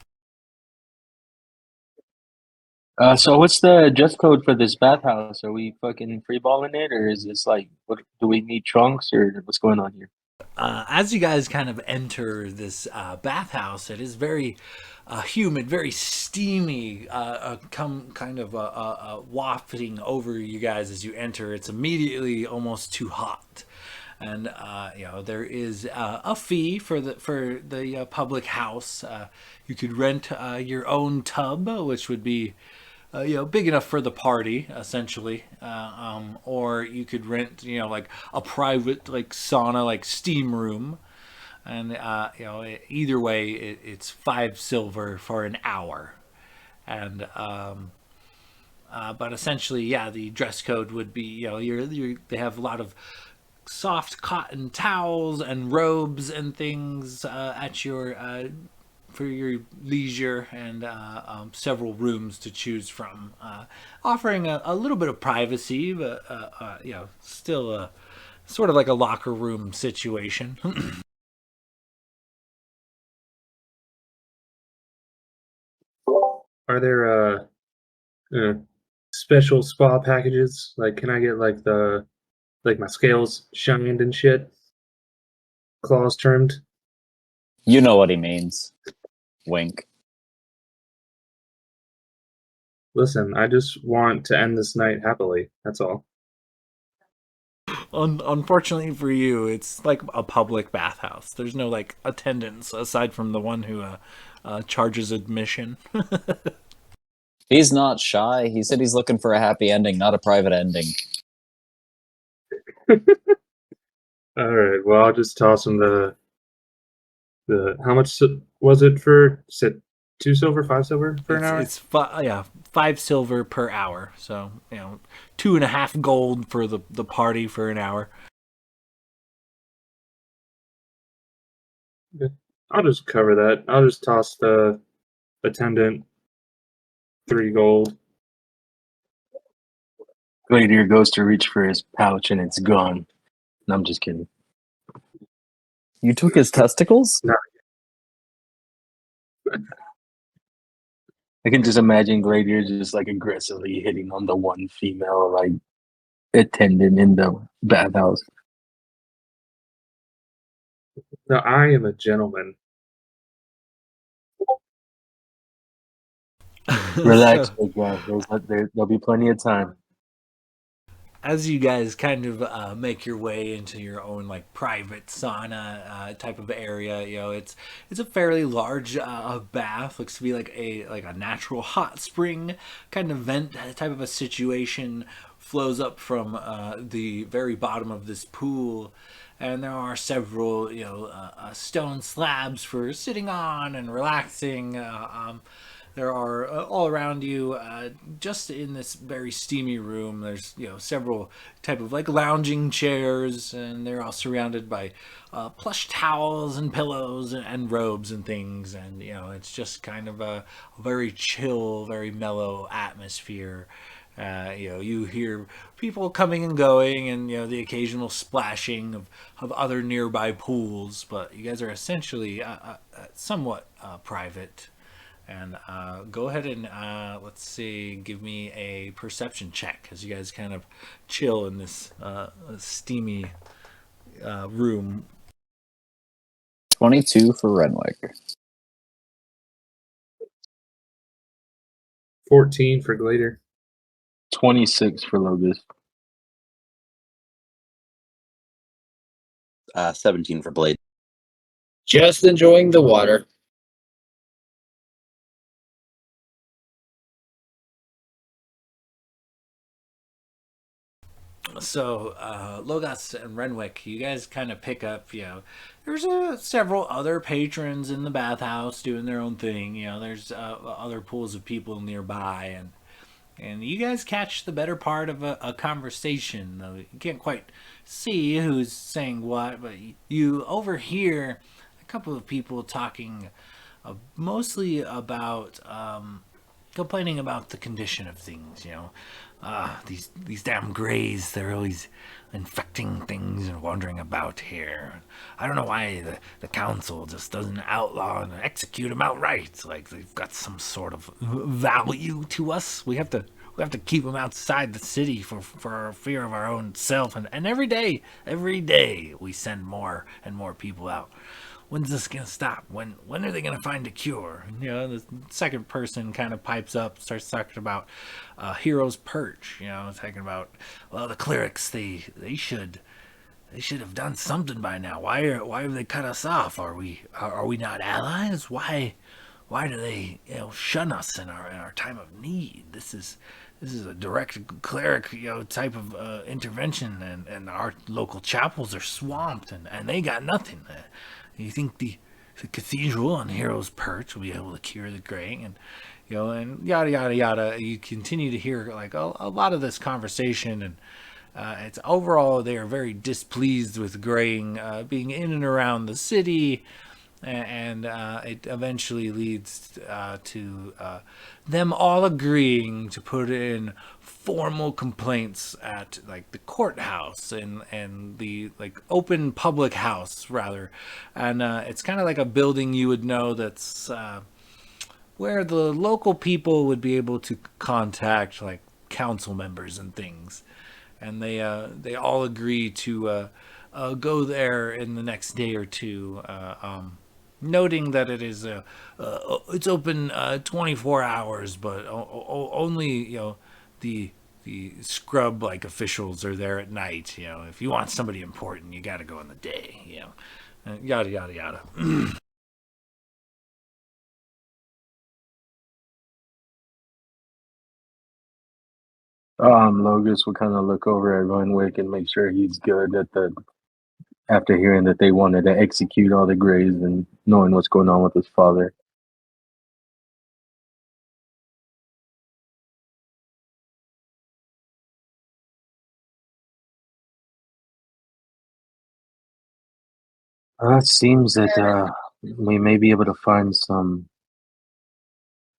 So what's the dress code for this bathhouse? Are we fucking freeballing it, or is this like, what, do we need trunks, or what's going on here? As you guys kind of enter this bathhouse, it is very humid, very steamy, wafting over you guys as you enter. It's immediately almost too hot. And there is a fee for the public house. You could rent your own tub, which would be big enough for the party, essentially, or you could rent, like a private, like sauna, like steam room, and either way, it's 5 silver for an hour, and but essentially, yeah, the dress code would be, they have a lot of soft cotton towels and robes and things at your for your leisure, and several rooms to choose from, offering a little bit of privacy, but still sort of like a locker room situation. Are there special spa packages? Like, can I get like my scales shined and shit? Claws trimmed? You know what he means. Wink. Listen, I just want to end this night happily. That's all. Unfortunately for you, it's like a public bathhouse. There's no like attendance aside from the one who charges admission. He's not shy. He said he's looking for a happy ending, not a private ending. All right. Well, I'll just toss him the how much was it for? Said 2 silver, 5 silver for an hour. It's 5 silver per hour. So 2.5 gold for the party for an hour. I'll just cover that. I'll just toss the attendant 3 gold. Gladiator goes to reach for his pouch and it's gone. No, I'm just kidding. You took his testicles? No. I can just imagine Gladiator just like aggressively hitting on the one female like attendant in the bathhouse. No, I am a gentleman. Relax, So, big guy. There'll be plenty of time. as you guys kind of make your way into your own like private sauna type of area, it's a fairly large bath. Looks to be like a natural hot spring kind of vent type of a situation. Flows up from the very bottom of this pool, and there are several stone slabs for sitting on and relaxing. There are all around you, just in this very steamy room. There's several type of like lounging chairs, and they're all surrounded by plush towels and pillows and robes and things. And it's just kind of a very chill, very mellow atmosphere. You hear people coming and going, and the occasional splashing of other nearby pools. But you guys are essentially somewhat private. And go ahead and let's see, give me a perception check as you guys kind of chill in this steamy room. 22 for Renwick. 14 for Glader. 26 for Logus. 17 for Blade. Just enjoying the water. So Logas and Renwick, you guys kind of pick up. There's several other patrons in the bathhouse doing their own thing. There's other pools of people nearby, and you guys catch the better part of a conversation. Though you can't quite see who's saying what, but you overhear a couple of people talking, mostly about complaining about the condition of things. These damn greys, they're always infecting things and wandering about here. I don't know why the council just doesn't outlaw and execute them outright. Like they've got some sort of value to us. We have to keep them outside the city for fear of our own self. And every day we send more and more people out. When's this gonna stop? When are they gonna find a cure? The second person kind of pipes up, starts talking about Hero's Perch. Talking about, well, the clerics, they should have done something by now. Why have they cut us off? Are we not allies? Why do they shun us in our time of need? This is a direct cleric type of intervention, and our local chapels are swamped, and they got nothing. You think the cathedral on Hero's Perch will be able to cure the graying, and and yada yada yada. You continue to hear like a lot of this conversation, and it's overall they are very displeased with graying being in and around the city, and it eventually leads to them all agreeing to put in formal complaints at like the courthouse and the like open public house rather, and it's kind of like a building you would know that's where the local people would be able to contact like council members and things, and they all agree to go there in the next day or two, noting that it is it's open 24 hours, but only the scrub like officials are there at night. If you want somebody important, you got to go in the day. Yada yada yada. Logus will kind of look over at Renwick and make sure he's good after hearing that they wanted to execute all the Greys and knowing what's going on with his father. It seems that we may be able to find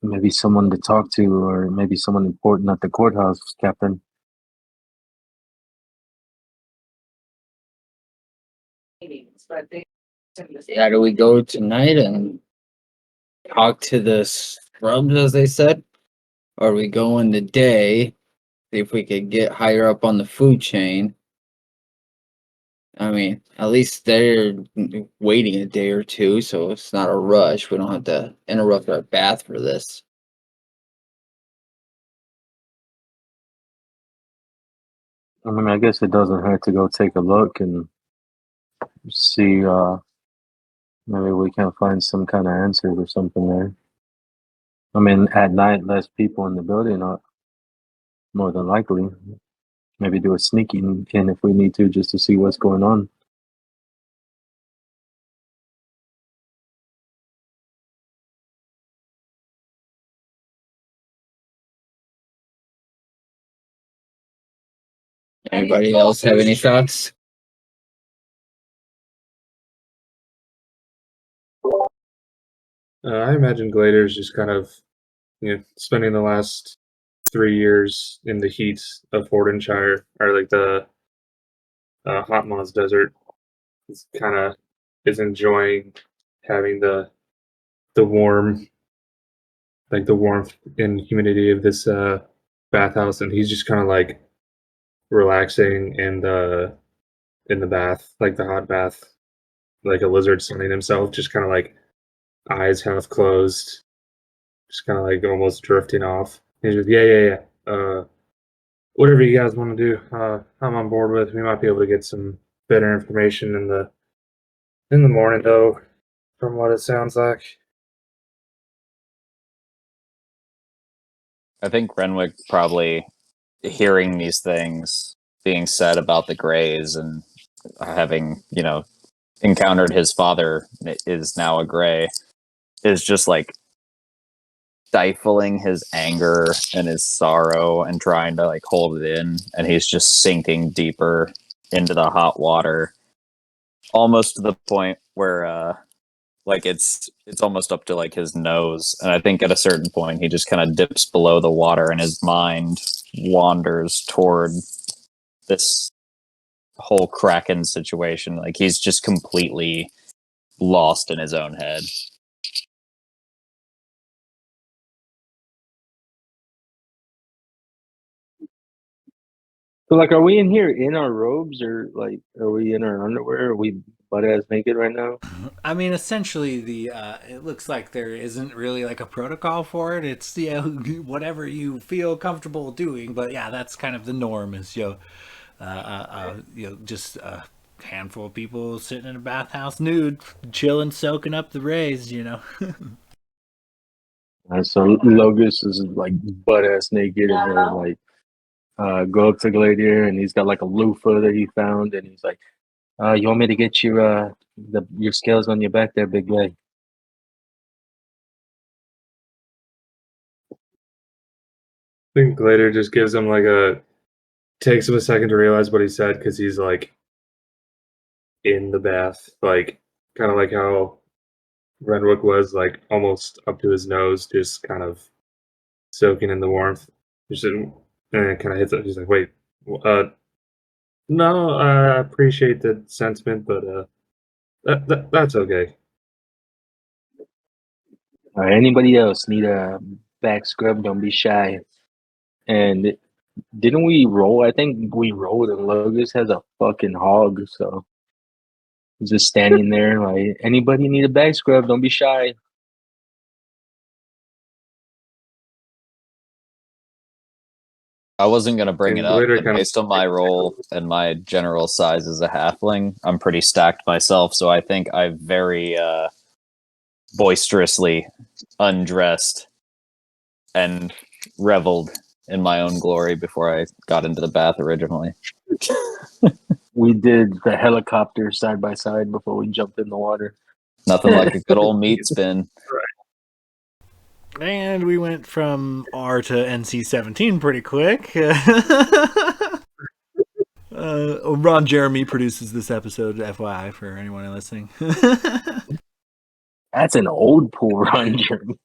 maybe someone to talk to, or maybe someone important at the courthouse, Captain. Yeah, do we go tonight and talk to the scrubs, as they said? Or we go in the day, see if we could get higher up on the food chain? I mean, at least they're waiting a day or two, so it's not a rush. We don't have to interrupt our bath for this. I mean, I guess it doesn't hurt to go take a look and see. Maybe we can find some kind of answers or something there. I mean, at night, less people in the building, more than likely. Maybe do a sneaking in if we need to, just to see what's going on. Anybody else have any thoughts? I imagine Glader's just kind of, spending the last 3 years in the heat of Fordenshire, or like the Hot Moss Desert. He's kind of is enjoying having the warm, like the warmth and humidity of this bathhouse, and he's just kind of like relaxing in the bath, like the hot bath, like a lizard sunning himself, just kind of like eyes half closed, just kind of like almost drifting off. He's just yeah. Whatever you guys want to do, I'm on board with. We might be able to get some better information in the morning, though, from what it sounds like. I think Renwick probably hearing these things being said about the Greys and having, encountered his father is now a Grey, is just like stifling his anger and his sorrow and trying to like hold it in, and he's just sinking deeper into the hot water, almost to the point where like it's almost up to like his nose. And I think at a certain point he just kind of dips below the water and his mind wanders toward this whole Kraken situation. Like he's just completely lost in his own head. So, like, are we in here in our robes, or like, are we in our underwear? Are we butt ass naked right now? I mean, essentially, it looks like there isn't really like a protocol for it. It's whatever you feel comfortable doing. But yeah, that's kind of the norm. Is just a handful of people sitting in a bathhouse nude, chilling, soaking up the rays. So Logus is like butt ass naked, and then like go up to Gladiator, and he's got like a loofah that he found, and he's like, "You want me to get your scales on your back there, big guy?" I think Glader just gives him takes him a second to realize what he said, because he's like in the bath, like kind of like how Renwick was, like almost up to his nose, just kind of soaking in the warmth. And it kind of hits it. He's like, wait, no, I appreciate the sentiment, but that's okay. Anybody else need a back scrub? Don't be shy. And didn't we roll? I think we rolled, and Logus has a fucking hog, so he's just standing there like, anybody need a back scrub? Don't be shy. I wasn't going to bring it And up, Glader but kind of based on my role and my general size as a halfling, I'm pretty stacked myself. So I think I very boisterously undressed and reveled in my own glory before I got into the bath originally. We did the helicopter side by side before we jumped in the water. Nothing like a good old meat spin. And we went from R to NC-17 pretty quick. Ron Jeremy produces this episode, FYI, for anyone listening. That's an old pool run, Jeremy.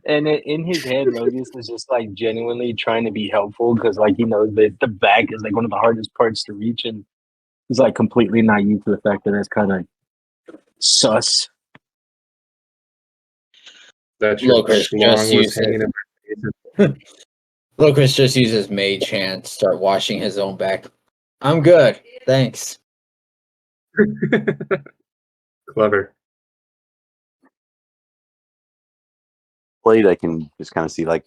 And in his head, Rogus is just like genuinely trying to be helpful because, like, he knows that the back is like one of the hardest parts to reach, and he's like completely naive to the fact that that's kind of sus. That your Locris schlong just was used hanging it. in Locris just uses mage hand to start washing his own back. I'm good, thanks. Clever. Blade, I can just kind of see like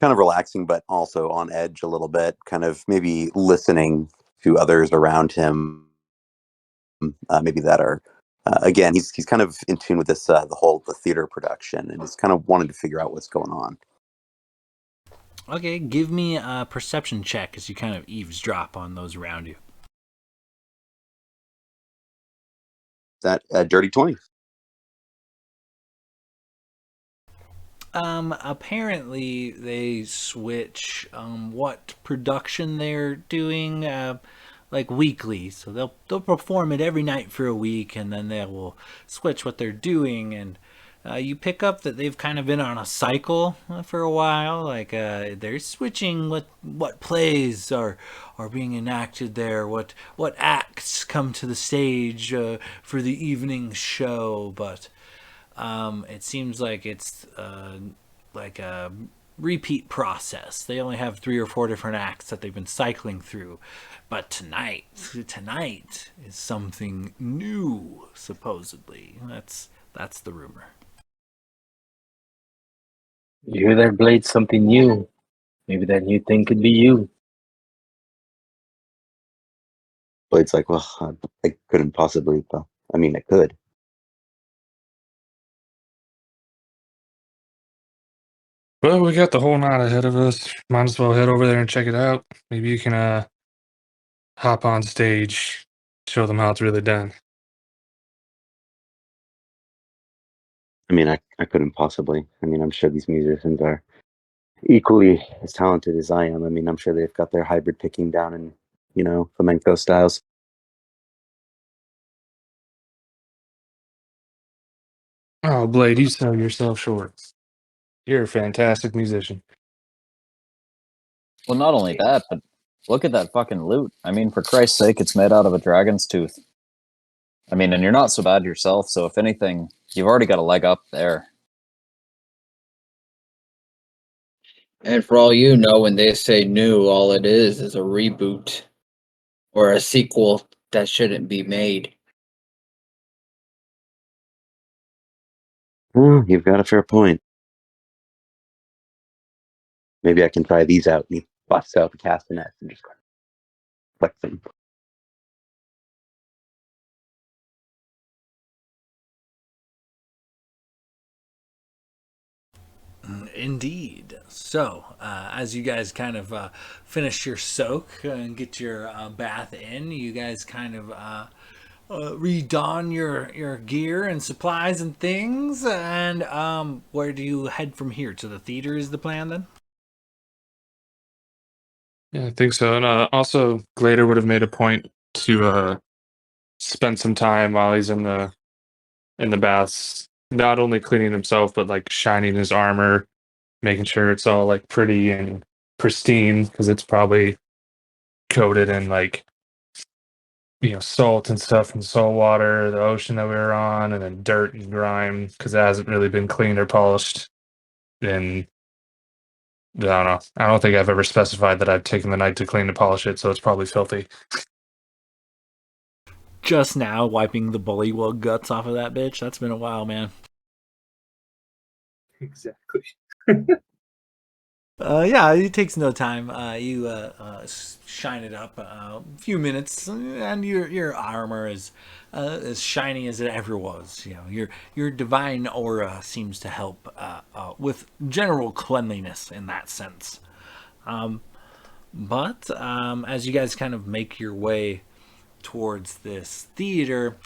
kind of relaxing, but also on edge a little bit, kind of maybe listening to others around him, maybe that are. Again, he's kind of in tune with this the theater production, and he's kind of wanting to figure out what's going on. Okay, give me a perception check as you kind of eavesdrop on those around you. That dirty 20. Apparently they switch what production they're doing like weekly, so they'll perform it every night for a week, and then they will switch what they're doing, and you pick up that they've kind of been on a cycle for a while. Like they're switching what plays are being enacted there, what acts come to the stage for the evening show, but it seems like it's like a repeat process. They only have 3 or 4 different acts that they've been cycling through. But tonight is something new, supposedly. That's the rumor. You hear that, Blade? Something new. Maybe that new thing could be you. Blade's like, well, I couldn't possibly. Well, I mean, I could. Well, we got the whole night ahead of us. Might as well head over there and check it out. Maybe you can hop on stage, show them how it's really done. I mean, I couldn't possibly. I mean, I'm sure these musicians are equally as talented as I am. I mean, I'm sure they've got their hybrid picking down in, flamenco styles. Oh, Blade, you sell yourself short. You're a fantastic musician. Well, not only that, but look at that fucking loot. I mean, for Christ's sake, it's made out of a dragon's tooth. I mean, and you're not so bad yourself, so if anything, you've already got a leg up there. And for all you know, when they say new, all it is a reboot or a sequel that shouldn't be made. Oh, you've got a fair point. Maybe I can try these out. And he busts out the castanets and just flex them. Indeed. So, as you guys kind of finish your soak and get your bath in, you guys kind of redon your gear and supplies and things. And where do you head from here? To the theater is the plan then? Yeah, I think so. And also, Glader would have made a point to spend some time while he's in the baths, not only cleaning himself, but like shining his armor, making sure it's all like pretty and pristine, because it's probably coated in like salt and stuff from salt water, the ocean that we were on, and then dirt and grime because it hasn't really been cleaned or polished. And I don't know. I don't think I've ever specified that I've taken the night to clean and polish it, so it's probably filthy. Just now wiping the bullywug guts off of that bitch. That's been a while, man. Exactly. Yeah, it takes no time. You shine it up a few minutes, and your armor is as shiny as it ever was. Your divine aura seems to help with general cleanliness in that sense. But as you guys kind of make your way towards this theater,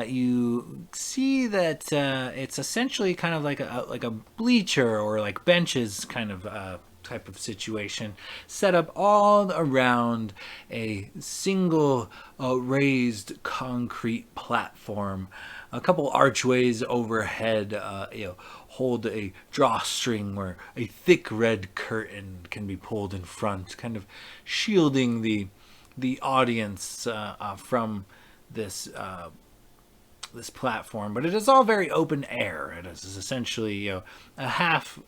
you see that it's essentially kind of like a bleacher or like benches kind of type of situation, set up all around a single raised concrete platform. A couple archways overhead, hold a drawstring where a thick red curtain can be pulled in front, kind of shielding the audience from this platform. But it is all very open air. It is essentially a half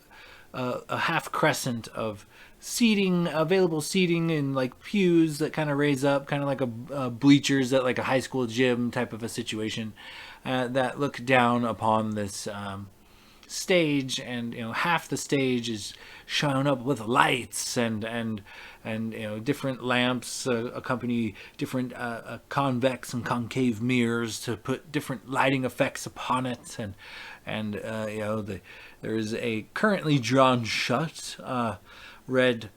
crescent of seating, available seating in like pews that kind of raise up, kind of like a bleachers at like a high school gym type of a situation, that look down upon this stage. And half the stage is shown up with lights and different lamps accompany different convex and concave mirrors to put different lighting effects upon it. And there's a currently drawn shut red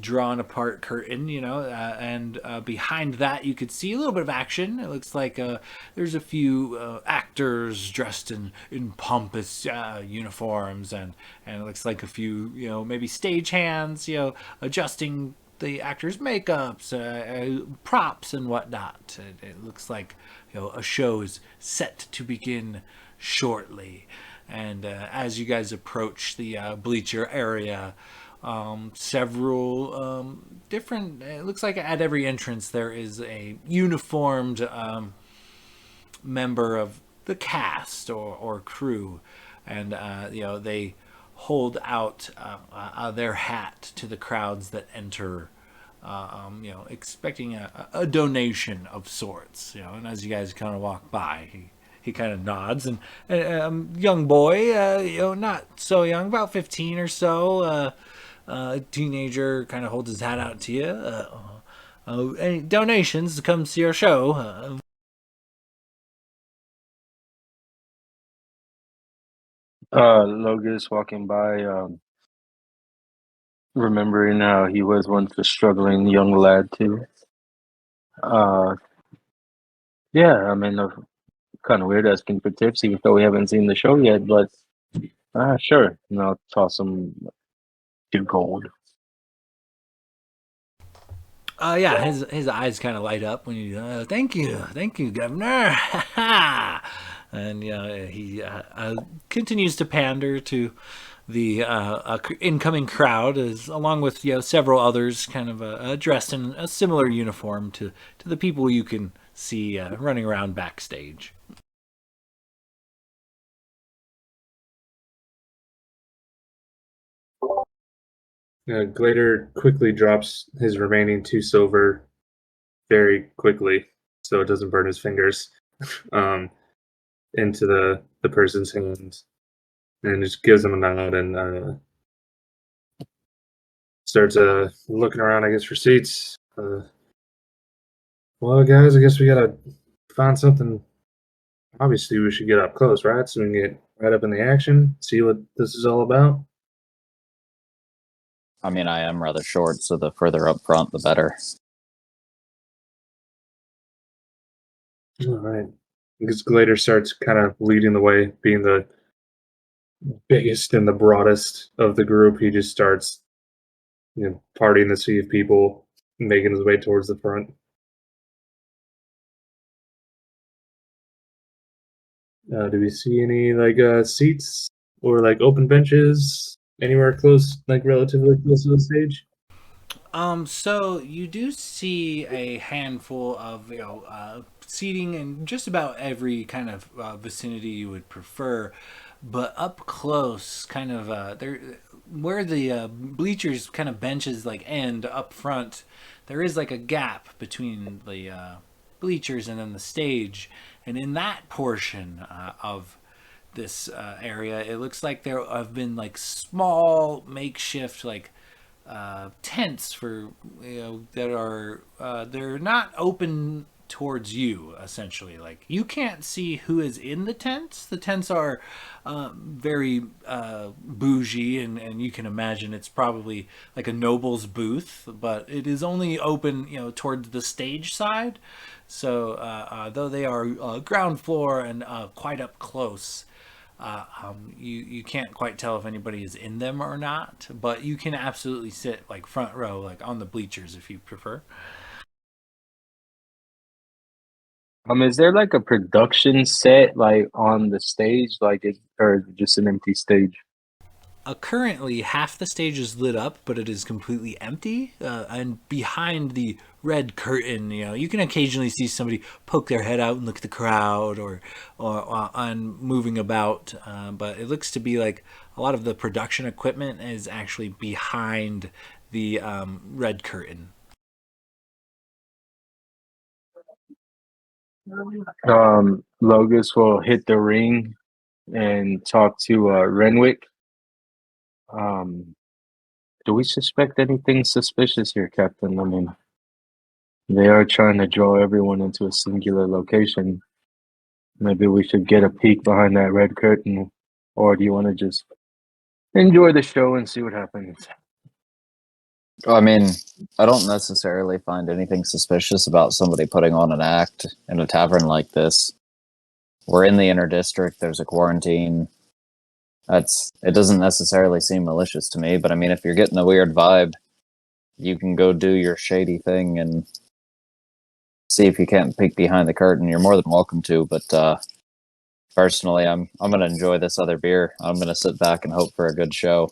drawn apart curtain, and behind that you could see a little bit of action. It looks like there's a few actors dressed in pompous uniforms, and it looks like a few, maybe stagehands, adjusting the actors' makeups, props and whatnot. It looks like a show is set to begin shortly. And as you guys approach the bleacher area, several different, it looks like at every entrance there is a uniformed member of the cast or crew, and they hold out their hat to the crowds that enter, expecting a donation of sorts. And as you guys kind of walk by, he kind of nods, and young boy, not so young, about 15 or so, teenager, kind of holds his hat out to you. Any donations to come see our show? Logus walking by, remembering how he was once a struggling young lad too. Yeah, I mean, kind of weird asking for tips, even though we haven't seen the show yet. But sure, I'll toss him 2 gold. Yeah, his eyes kind of light up when you thank you, Governor. And he continues to pander to the incoming crowd, along with several others, kind of dressed in a similar uniform to the people you can see running around backstage. Glader quickly drops his remaining 2 silver very quickly, so it doesn't burn his fingers, into the person's hands, and just gives him a nod and starts looking around, I guess, for seats. Well, guys, I guess we gotta find something. Obviously, we should get up close, right? So we can get right up in the action, see what this is all about. I mean, I am rather short, so the further up front, the better. All right. Because Glader starts kind of leading the way, being the biggest and the broadest of the group. He just starts, partying the sea of people, making his way towards the front. Do we see any seats or open benches anywhere close, relatively close to the stage? So you do see a handful of seating in just about every kind of vicinity you would prefer, but up close, kind of there where the bleachers kind of benches end up front, there is a gap between the bleachers and then the stage, and in that portion of this area, it looks like there have been small makeshift tents for that are they're not open towards you. Essentially, you can't see who is in the tents. The tents are very bougie, and you can imagine it's probably like a noble's booth, but it is only open towards the stage side. So though they are ground floor and quite up close, You can't quite tell if anybody is in them or not, but you can absolutely sit like front row, like on the bleachers if you prefer. Is there like a production set like on the stage, like it, or is it just an empty stage? Currently, half the stage is lit up, but it is completely empty. And behind the red curtain, you can occasionally see somebody poke their head out and look at the crowd, or on moving about. But it looks to be like a lot of the production equipment is actually behind the red curtain. Logus will hit the ring and talk to Renwick. Um, do we suspect anything suspicious here, Captain? I mean, they are trying to draw everyone into a singular location. Maybe we should get a peek behind that red curtain, or do you want to just enjoy the show and see what happens? I mean, I don't necessarily find anything suspicious about somebody putting on an act in a tavern like this. We're in the inner district. There's a quarantine. It doesn't necessarily seem malicious to me, but I mean, if you're getting a weird vibe, you can go do your shady thing and see if you can't peek behind the curtain. You're more than welcome to, but personally, I'm gonna enjoy this other beer. I'm gonna sit back and hope for a good show.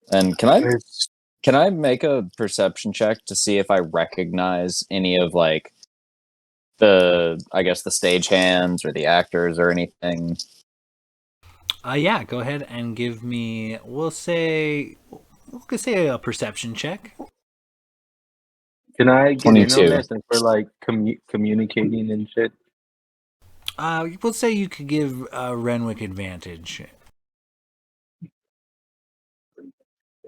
And It's, can I make a perception check to see if I recognize any of like I guess the stagehands or the actors or anything? Yeah, go ahead and give me. We'll say a perception check. can I get in on 22. this and for like communicating and shit? We'll say you could give Renwick advantage.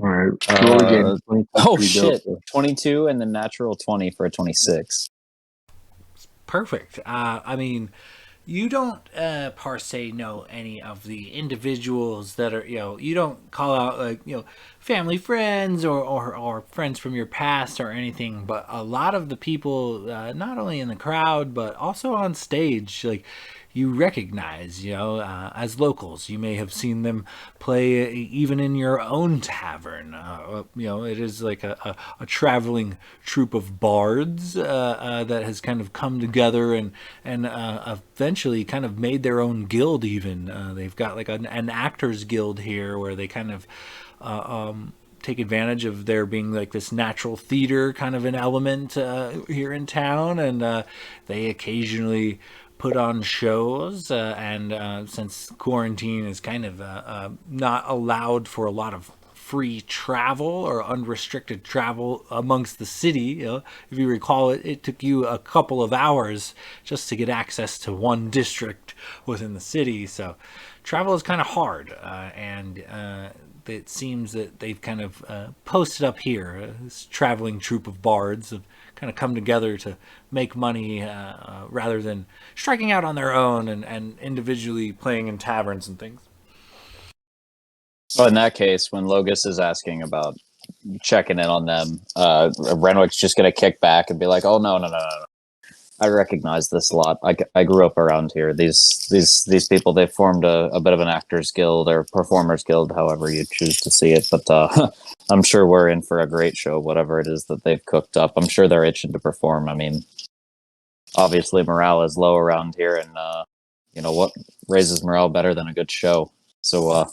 All right, roll again. 22 Oh pretty shit. dope. 22 and the natural 20 for a 26. Perfect. I mean, you don't per se know any of the individuals that are, you don't call out like, family friends or friends from your past or anything, but a lot of the people, not only in the crowd, but also on stage, like, you recognize, as locals. You may have seen them play even in your own tavern. It is like a traveling troupe of bards that has kind of come together and eventually kind of made their own guild. Even they've got like an actors guild here where they kind of take advantage of there being like this natural theater kind of an element here in town, and they occasionally put on shows, and since quarantine is kind of not allowed for a lot of free travel or unrestricted travel amongst the city. If you recall, it took you a couple of hours just to get access to one district within the city. So travel is kind of hard, and it seems that they've kind of posted up here. This traveling troupe of bards have kind of come together to make money rather than striking out on their own and individually playing in taverns and things. So in that case, when Logus is asking about checking in on them, Renwick's just gonna kick back and be like, "Oh no. I recognize this lot. I grew up around here. These people, they formed a bit of an actors guild or performers guild, however you choose to see it. But I'm sure we're in for a great show, whatever it is that they've cooked up. I'm sure they're itching to perform. I mean, obviously morale is low around here, and you know what raises morale better than a good show. So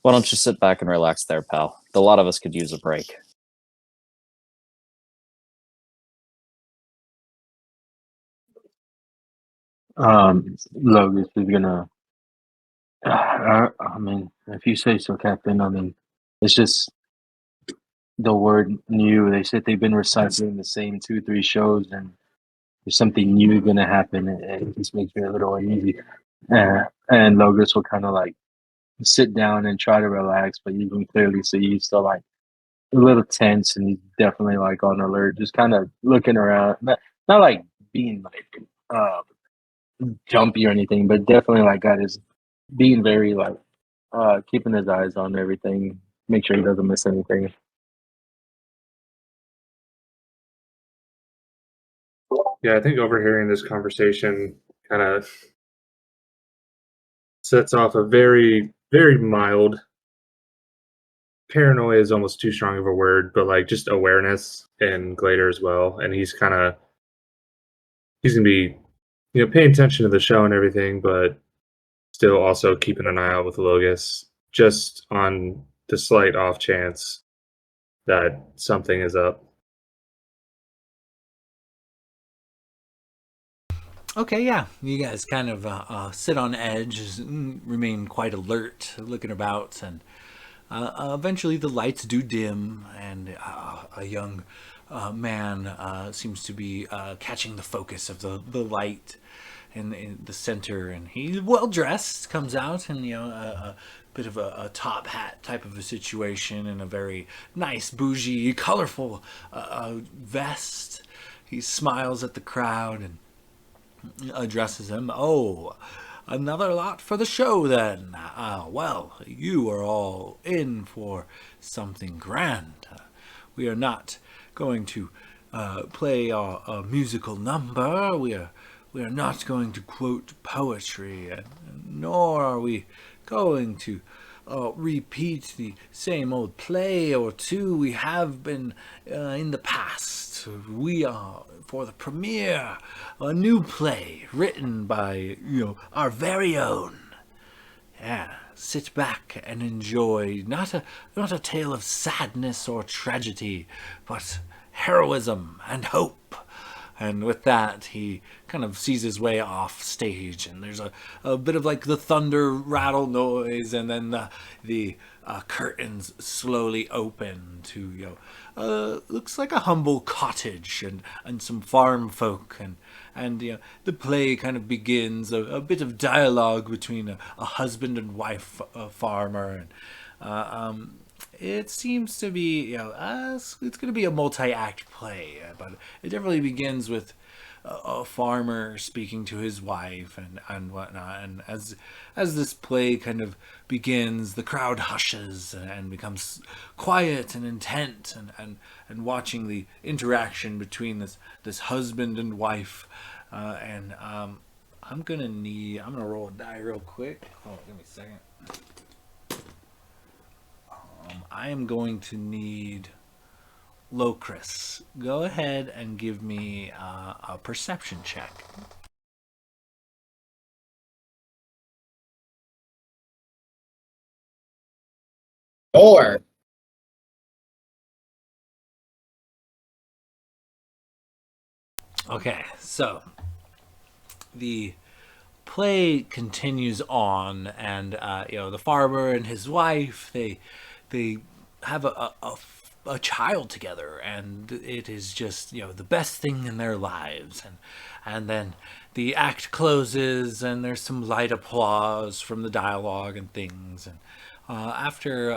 why don't you sit back and relax there, pal? A lot of us could use a break." Logus is gonna. I mean, if you say so, Captain. I mean, it's just the word new. They said they've been recycling the same 2, 3 shows, and there's something new gonna happen. It just makes me a little uneasy. And Logus will kind of like sit down and try to relax, but you can clearly see he's still like a little tense, and he's definitely like on alert, just kind of looking around, not like being like uh, jumpy or anything, but definitely like got his being very like keeping his eyes on everything, make sure he doesn't miss anything. Yeah, I think overhearing this conversation kind of sets off a very, very mild paranoia is almost too strong of a word, but like just awareness in Glader as well. And he's gonna be, paying attention to the show and everything, but still also keeping an eye out with Logus, just on the slight off chance that something is up. Okay, yeah. You guys kind of sit on edge, remain quite alert, looking about, and eventually the lights do dim, and a young man seems to be catching the focus of the light in the center, and he's well dressed, comes out, and a bit of a top hat type of a situation, and a very nice, bougie, colorful vest. He smiles at the crowd and addresses him. Oh, another lot for the show then. Well, you are all in for something grand. We are not going to play a musical number. We are not going to quote poetry, nor are we going to repeat the same old play or two we have been in the past. We are for the premiere, a new play written by our very own. Yeah, sit back and enjoy not a tale of sadness or tragedy, but heroism and hope. And with that, he kind of sees his way off stage, and there's a bit of like the thunder rattle noise, and then the curtains slowly open to looks like a humble cottage and some farm folk, and the play kind of begins a bit of dialogue between a husband and wife farmer, and it seems to be, it's going to be a multi-act play, but it definitely begins with a farmer speaking to his wife and whatnot. And as this play kind of begins, the crowd hushes and becomes quiet and intent, and watching the interaction between this husband and wife. I'm gonna roll a die real quick. Oh, give me a second. I am going to need Locris. Go ahead and give me a perception check. Or Okay, so the play continues on, and the farmer and his wife, they have a child together, and it is just the best thing in their lives. And then the act closes, and there's some light applause from the dialogue and things, and after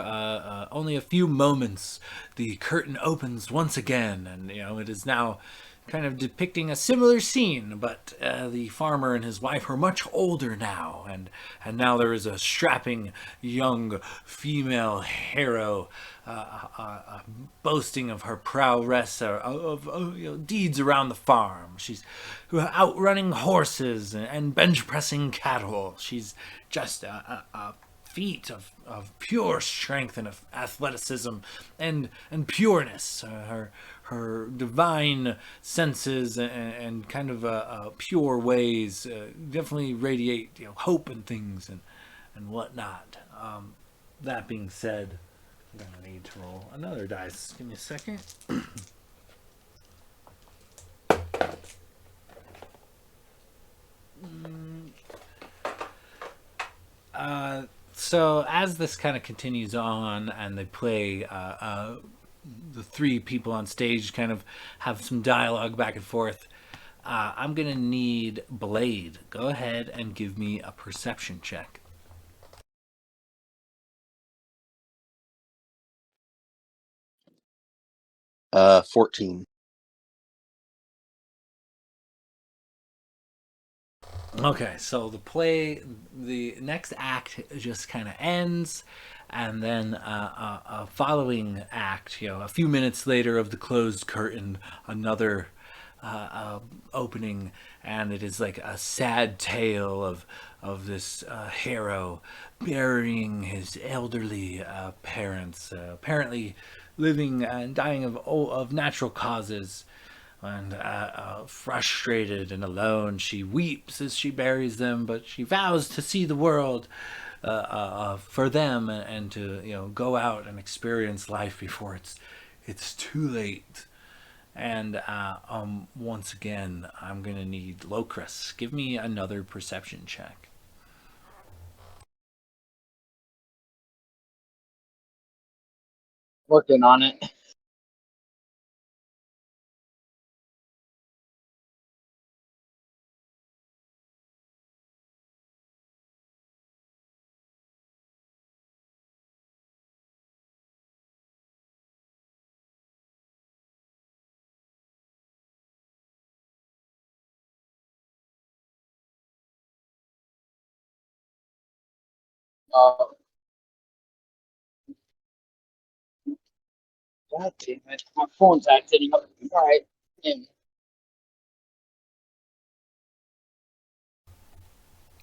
only a few moments, the curtain opens once again, and it is now kind of depicting a similar scene, but the farmer and his wife are much older now, and now there is a strapping young female hero boasting of her prowess of deeds around the farm. She's outrunning horses and bench pressing cattle. She's just a feat of pure strength and of athleticism and pureness. Her divine senses and kind of pure ways definitely radiate hope and things and whatnot. That being said, I'm gonna need to roll another dice. Give me a second. So as this kind of continues on, and they play, the three people on stage kind of have some dialogue back and forth. I'm gonna need Blade. Go ahead and give me a perception check. Uh, 14. Okay, so the next act just kind of ends, and then a following act, a few minutes later of the closed curtain, another opening, and it is like a sad tale of this hero burying his elderly parents, apparently living and dying of natural causes. And frustrated and alone, she weeps as she buries them, but she vows to see the world for them, and to go out and experience life before it's too late. And once again, I'm gonna need Locris. Give me another perception check. Working on it. Uh, God damn it. My phone's acting up. All right. Yeah,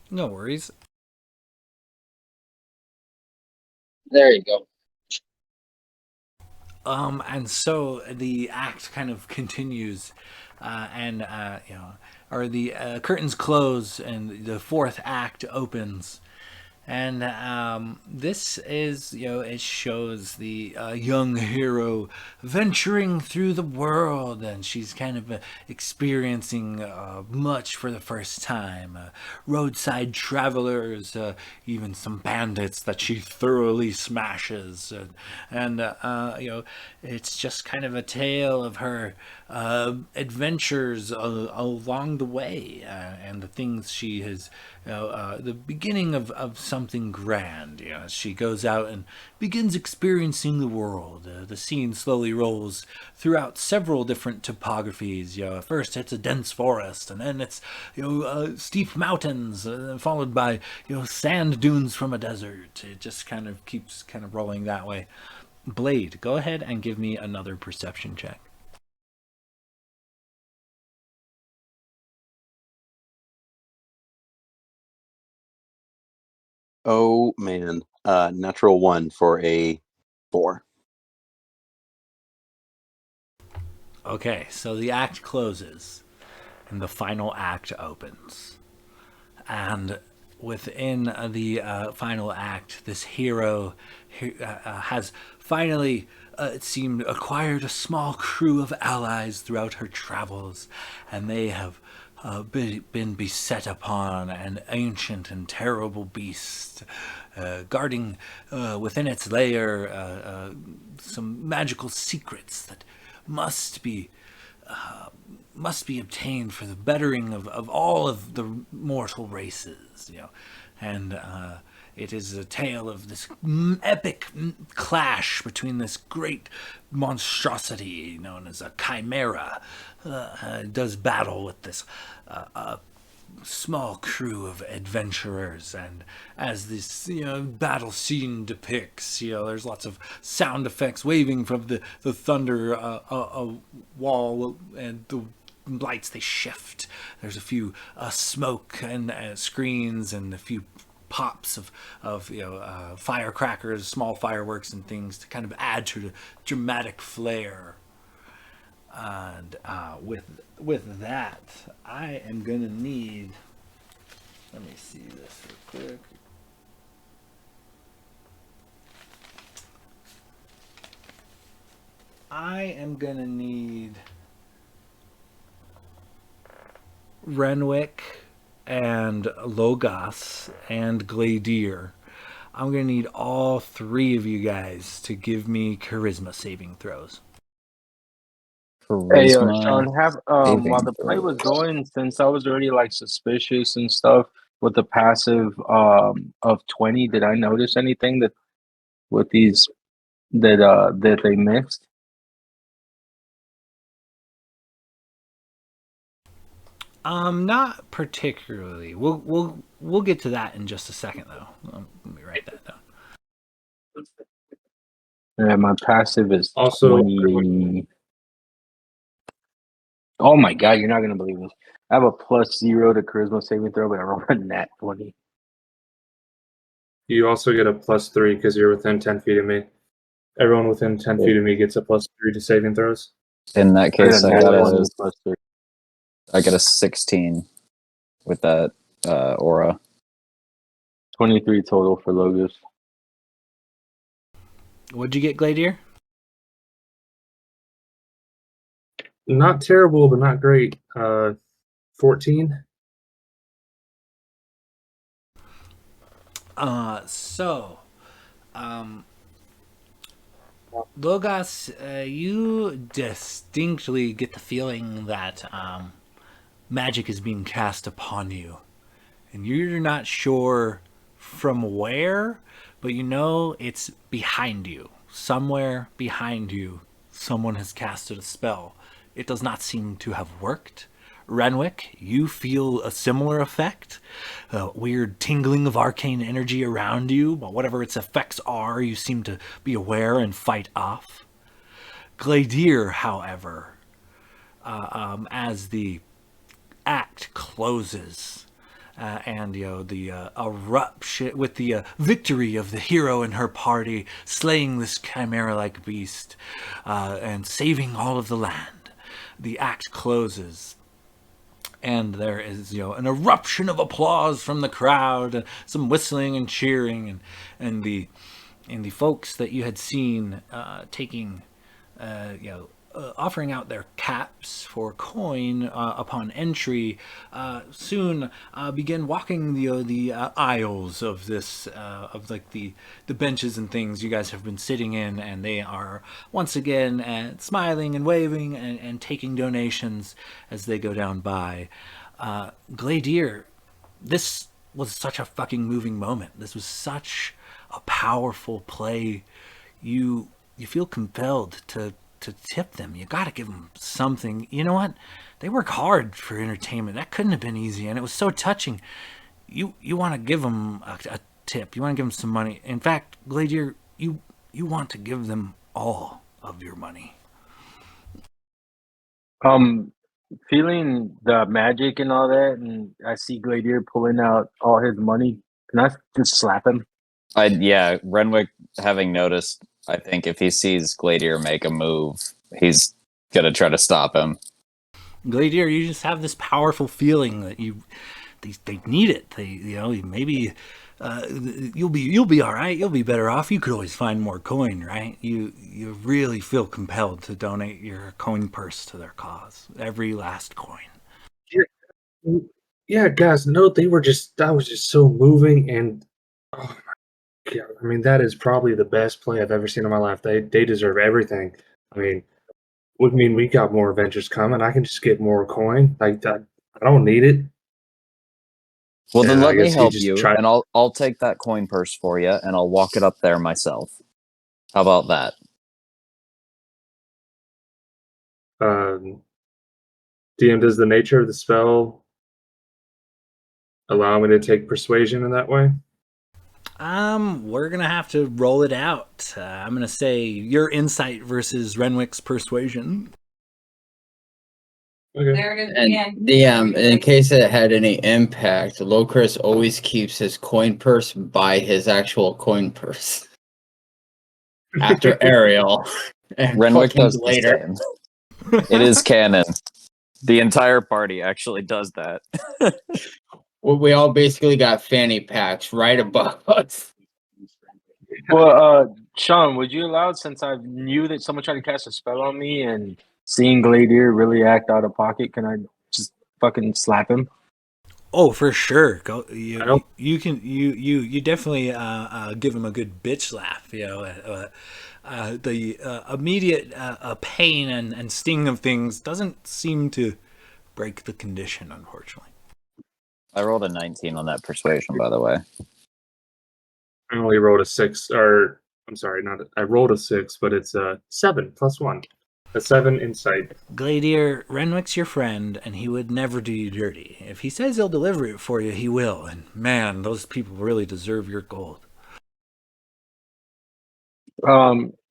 No worries. there you go. And so the act kind of continues, and or the curtains close, and the fourth act opens. And this is, it shows the young hero venturing through the world, and she's kind of experiencing much for the first time. Roadside travelers, even some bandits that she thoroughly smashes. It's just kind of a tale of her adventures along the way, and the things she has, the beginning of something grand. She goes out and begins experiencing the world. The scene slowly rolls throughout several different topographies. At first it's a dense forest, and then it's steep mountains, followed by sand dunes from a desert. It just kind of keeps kind of rolling that way. Blade, go ahead and give me another perception check. Oh man, natural one for a 4. Okay, so the act closes and the final act opens. And within the final act, this hero has finally, it seemed, acquired a small crew of allies throughout her travels, and they have been beset upon an ancient and terrible beast, guarding within its lair some magical secrets that must be obtained for the bettering of all of the mortal races. And it is a tale of this epic clash between this great monstrosity known as a chimera. Does battle with this small crew of adventurers, and as this battle scene depicts, there's lots of sound effects waving from the thunder wall, and the lights, they shift. There's a few smoke and screens, and a few pops of firecrackers, small fireworks and things to kind of add to the dramatic flair. And with that, I am gonna need. Let me see this real quick. I am gonna need Renwick and Logos and Gladier. I'm gonna need all three of you guys to give me charisma saving throws. Hey, Charisma Sean, have while saving the play throw. was going, since I was already like suspicious and stuff with the passive of 20, did I notice anything that with these that they missed? Not particularly. We'll get to that in just a second, though. Let me write that down. Yeah, my passive is Also, 20. Oh my god, you're not gonna believe this. I have a +0 to charisma saving throw, but I rolled a nat 20. You also get a +3 because you're within 10 feet of me. Everyone within 10 feet of me gets a +3 to saving throws. In that I got case, a nat 20 +3. I got a 16 with that aura. 23 total for Logos. What'd you get, Gladier? Not terrible, but not great. 14. Logos, you distinctly get the feeling that magic is being cast upon you. And you're not sure from where, but you know it's behind you. Somewhere behind you, someone has casted a spell. It does not seem to have worked. Renwick, you feel a similar effect, a weird tingling of arcane energy around you, but whatever its effects are, you seem to be aware and fight off. Gladier, however, as the act closes, and the eruption with the victory of the hero and her party, slaying this chimera-like beast and saving all of the land, the act closes. And there is, an eruption of applause from the crowd, some whistling and cheering, and the folks that you had seen taking, offering out their caps for coin upon entry, soon begin walking the aisles of this, of like the benches and things you guys have been sitting in, and they are once again smiling and waving and taking donations as they go down by. Gladier, this was such a fucking moving moment. This was such a powerful play. You feel compelled to tip them. You got to give them something. You know what? They work hard for entertainment. That couldn't have been easy, and it was so touching. You want to give them a tip. You want to give them some money. In fact, Gladier, you want to give them all of your money. Feeling the magic and all that, and I see Gladier pulling out all his money. Can I just slap him? Renwick, having noticed, I think if he sees Gladier make a move, he's gonna try to stop him. Gladier, you just have this powerful feeling that they need it. They maybe you'll be all right. You'll be better off. You could always find more coin, right? You really feel compelled to donate your coin purse to their cause. Every last coin. Yeah, guys, no, that was just so moving, and oh my god, I mean, that is probably the best play I've ever seen in my life. They deserve everything. I mean, we got more adventures coming. I can just get more coin. I don't need it. Well, then And I let me guess he help just you, tried. and I'll take that coin purse for you, and I'll walk it up there myself. How about that? DM, does the nature of the spell allow me to take persuasion in that way? We're gonna have to roll it out. I'm gonna say your insight versus Renwick's persuasion. Okay. And DM, in case it had any impact, Locris always keeps his coin purse by his actual coin purse. After Ariel. And Renwick fucking does later. the same. It is canon. The entire party actually does that. We all basically got fanny packs right above us. Well, Sean, would you allow, since I knew that someone tried to cast a spell on me and seeing Gladier really act out of pocket, can I just fucking slap him? Oh, for sure. Go. I don't- You can. You definitely give him a good bitch laugh. The immediate pain and sting of things doesn't seem to break the condition, unfortunately. I rolled a 19 on that persuasion, by the way. I only rolled a 6, or I'm sorry, I rolled a 6, but it's a 7 plus 1. A 7 insight. Gladier, Renwick's your friend, and he would never do you dirty. If he says he'll deliver it for you, he will. And man, those people really deserve your gold.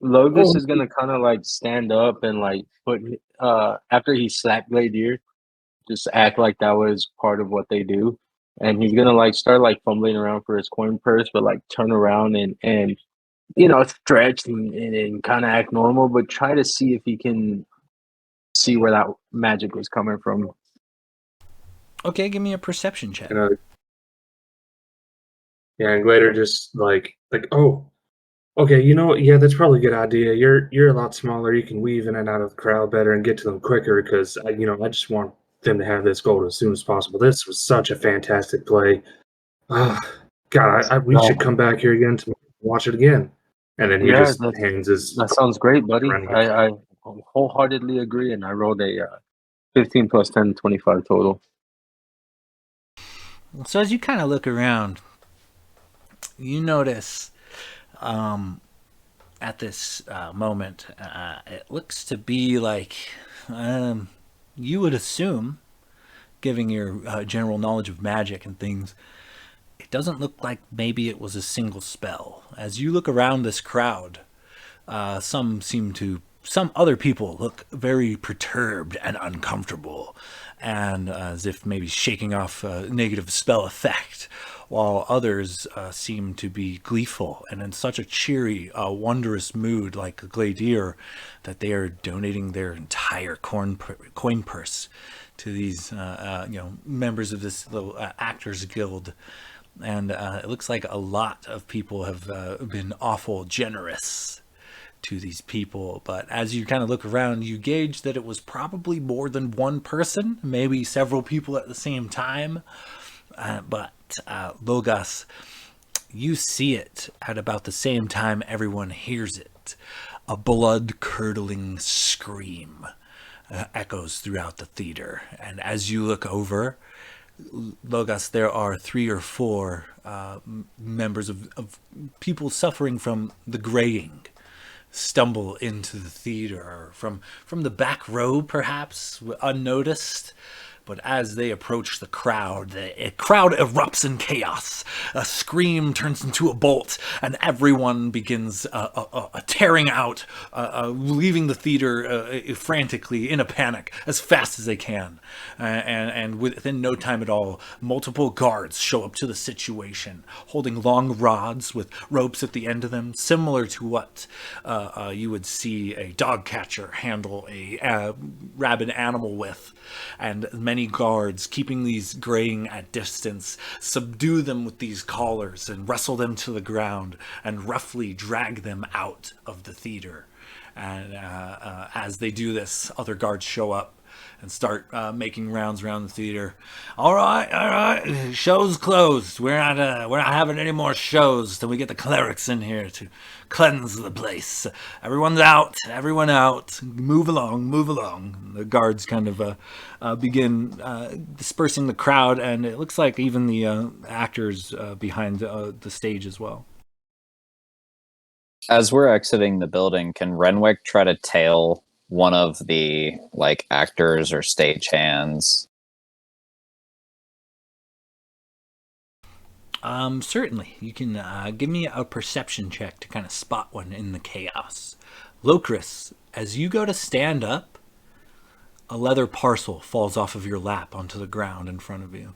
Logus Oh. is gonna kind of like stand up and like put after he slapped Gladier, just act like that was part of what they do, and he's gonna like start like fumbling around for his coin purse, but like turn around and stretch and kind of act normal, but try to see if he can see where that magic was coming from. Okay, give me a perception check. You know, yeah, and Glader just like, oh, okay, you know what? Yeah, that's probably a good idea. You're a lot smaller. You can weave in and out of the crowd better and get to them quicker because I just want them to have this gold as soon as possible. This was such a fantastic play. Ah, God, we should come back here again to watch it again. And then he Yeah, just hands his that sounds great, buddy. friend. I wholeheartedly agree, and I rolled a 15 plus 10, 25 total. So as you kind of look around, you notice at this moment, it looks to be like you would assume, giving your general knowledge of magic and things, it doesn't look like maybe it was a single spell. As you look around this crowd, some other people look very perturbed and uncomfortable, and as if maybe shaking off a negative spell effect, while others seem to be gleeful and in such a cheery, wondrous mood, like a Gladier, that they are donating their entire coin purse to these members of this little actors guild. And it looks like a lot of people have been awful generous to these people. But as you kind of look around, you gauge that it was probably more than one person, maybe several people at the same time. But Logos, you see it at about the same time everyone hears it. A blood-curdling scream echoes throughout the theater. And as you look over, Logos, there are 3 or 4 members of people suffering from the graying stumble into the theater from the back row, perhaps unnoticed. But as they approach the crowd erupts in chaos. A scream turns into a bolt, and everyone begins tearing out, leaving the theater frantically in a panic as fast as they can. And within no time at all, multiple guards show up to the situation, holding long rods with ropes at the end of them, similar to what you would see a dog catcher handle a rabid animal with. And many guards, keeping these graying at distance, subdue them with these collars and wrestle them to the ground and roughly drag them out of the theater. And as they do this, other guards show up and start making rounds around the theater. All right, show's closed. We're not having any more shows till we get the clerics in here to cleanse the place. Everyone out. Move along. The guards kind of begin dispersing the crowd, and it looks like even the actors behind the stage as well. As we're exiting the building, can Renwick try to tail one of the actors or stagehands? Certainly. You can give me a perception check to kind of spot one in the chaos. Locris, as you go to stand up, a leather parcel falls off of your lap onto the ground in front of you.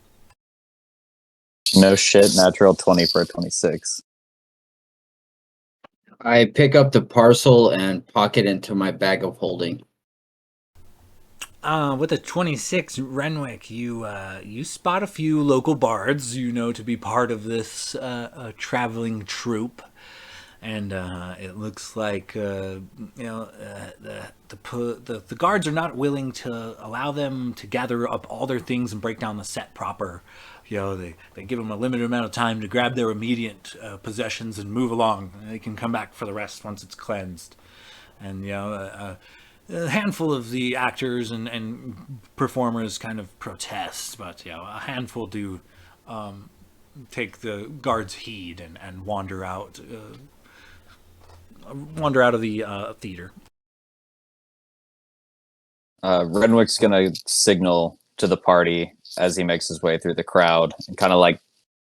No shit, natural 20 for a 26. I pick up the parcel and pocket into my bag of holding. With a 26, Renwick, you spot a few local bards you know to be part of this traveling troupe, and it looks like the guards are not willing to allow them to gather up all their things and break down the set proper. They give them a limited amount of time to grab their immediate possessions and move along. They can come back for the rest once it's cleansed. And a handful of the actors and performers kind of protest, but a handful do take the guards' heed and wander out of the theater. Renwick's gonna signal to the party as he makes his way through the crowd and kind of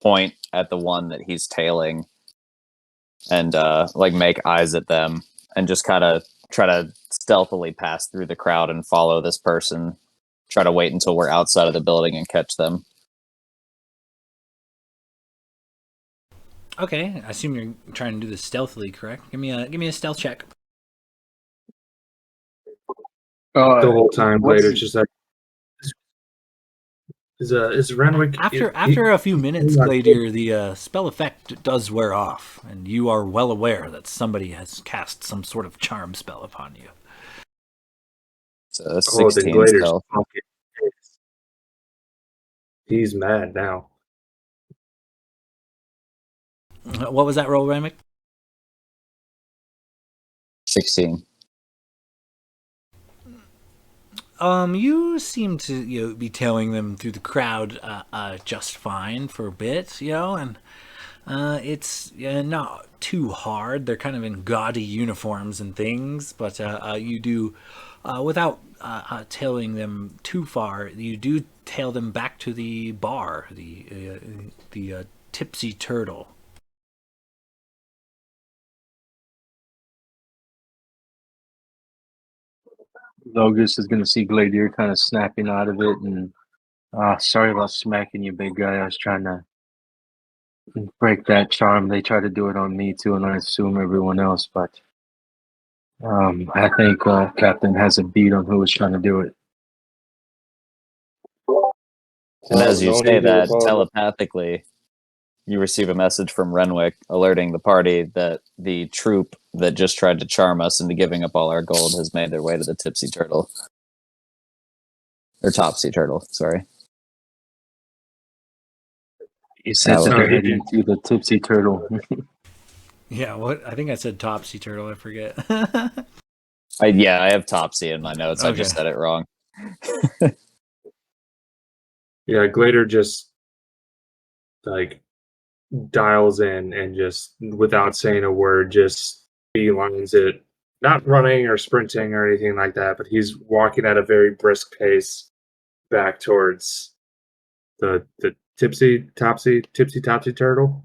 point at the one that he's tailing and make eyes at them and just kind of try to stealthily pass through the crowd and follow this person. Try to wait until we're outside of the building and catch them. Okay, I assume you're trying to do this stealthily, correct? Give me a stealth check. The whole time, what's- Glader's just like, is Renwick After a few minutes, Gladier, the spell effect does wear off, and you are well aware that somebody has cast some sort of charm spell upon you. So then 16 Glader's stealth. fucking pissed. He's mad now. What was that roll, Remick? 16. You seem to be tailing them through the crowd just fine for a bit, and it's not too hard. They're kind of in gaudy uniforms and things, but you do, without tailing them too far, you do tail them back to the bar, the Tipsy Turtle. Logus is going to see Gladier kind of snapping out of it, and sorry about smacking you, big guy. I was trying to break that charm. They try to do it on me too, and I assume everyone else. But I think Captain has a beat on who was trying to do it. And as you No say need to that, apologize. telepathically, you receive a message from Renwick alerting the party that the troop that just tried to charm us into giving up all our gold has made their way to the Tipsy Turtle. Or Topsy Turtle, sorry. You said Oh, that they're okay. heading to the Tipsy Turtle. Yeah, what? I think I said Topsy Turtle. I forget. I have Topsy in my notes. I just Okay. said it wrong. Yeah, Glader just like dials in and just without saying a word, just beelines it. Not running or sprinting or anything like that, but he's walking at a very brisk pace back towards the tipsy topsy turtle.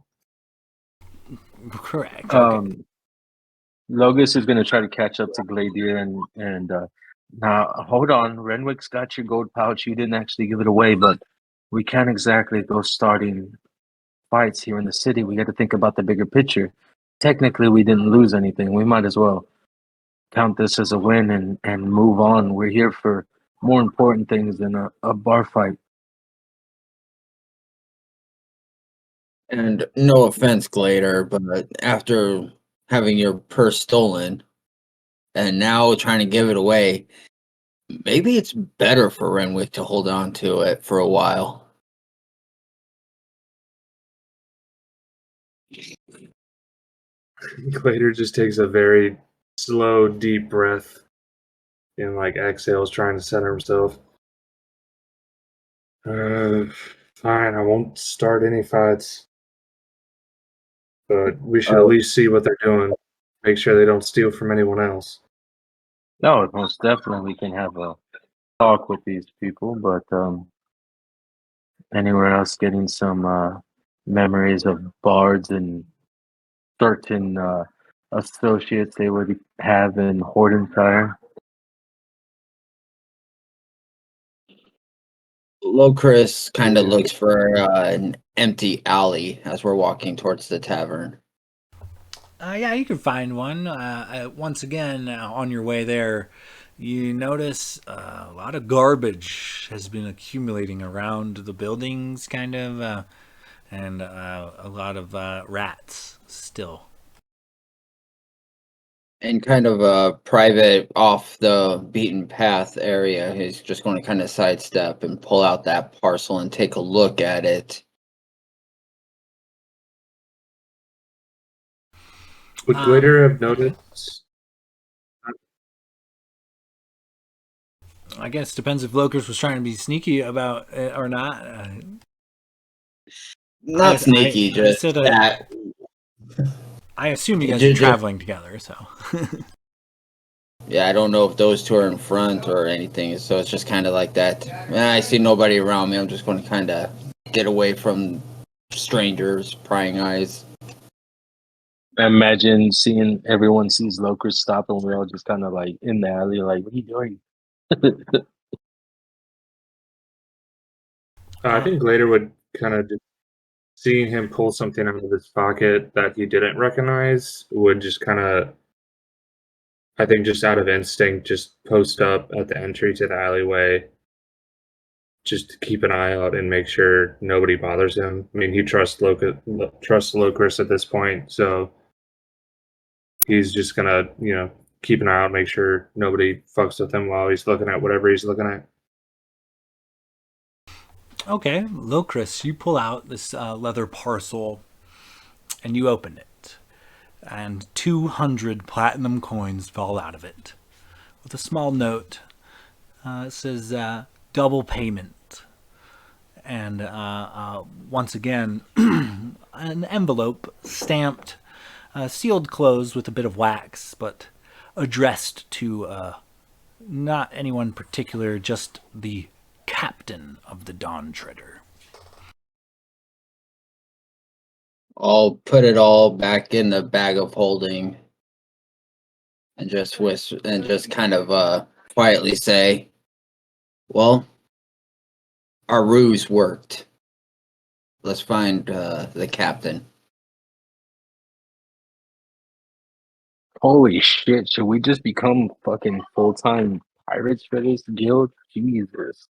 Correct. Okay. Logus is going to try to catch up to Gladier and now hold on. Renwick's got your gold pouch. You didn't actually give it away, but we can't exactly go starting fights here in the city. We got to think about the bigger picture. Technically, we didn't lose anything. We might as well count this as a win and move on. We're here for more important things than a bar fight. And no offense, Glader, but after having your purse stolen and now trying to give it away, maybe it's better for Renwick to hold on to it for a while. Glader just takes a very slow, deep breath and like exhales, trying to center himself. Fine, I won't start any fights. But we should at least see what they're doing. Make sure they don't steal from anyone else. No, most definitely we can have a talk with these people, but anywhere else getting some memories of bards and certain associates they would have in Hordenshire. Locris kind of looks for an empty alley as we're walking towards the tavern. Yeah, you can find one. Once again, on your way there, you notice a lot of garbage has been accumulating around the buildings, kind of, and a lot of rats still. In kind of a private, off the beaten path area, he's just going to kind of sidestep and pull out that parcel and take a look at it. Would Glader have noticed? I guess depends if Locus was trying to be sneaky about it or not. Not sneaky, just that. I assume you guys are traveling together, so. Yeah, I don't know if those two are in front or anything, so it's just kind of like that. I see nobody around me. I'm just going to kind of get away from strangers, prying eyes. Imagine seeing everyone sees Locust stop and we're all just kind of like in the alley, like, what are you doing? I think Glader would kind of just seeing him pull something out of his pocket that he didn't recognize would just kind of, I think, just out of instinct, just post up at the entry to the alleyway, just to keep an eye out and make sure nobody bothers him. I mean, he trusts Locris at this point, so he's just gonna, keep an eye out, make sure nobody fucks with him while he's looking at whatever he's looking at. Okay, Locris, you pull out this leather parcel and you open it, and 200 platinum coins fall out of it with a small note. It says double payment. And once again, an envelope stamped, sealed closed with a bit of wax, but addressed to not anyone particular, just the captain of the Dawn Treader. I'll put it all back in the bag of holding and just kind of quietly say, well, our ruse worked. Let's find the captain. Holy shit, should we just become fucking full-time pirates for this guild? Jesus.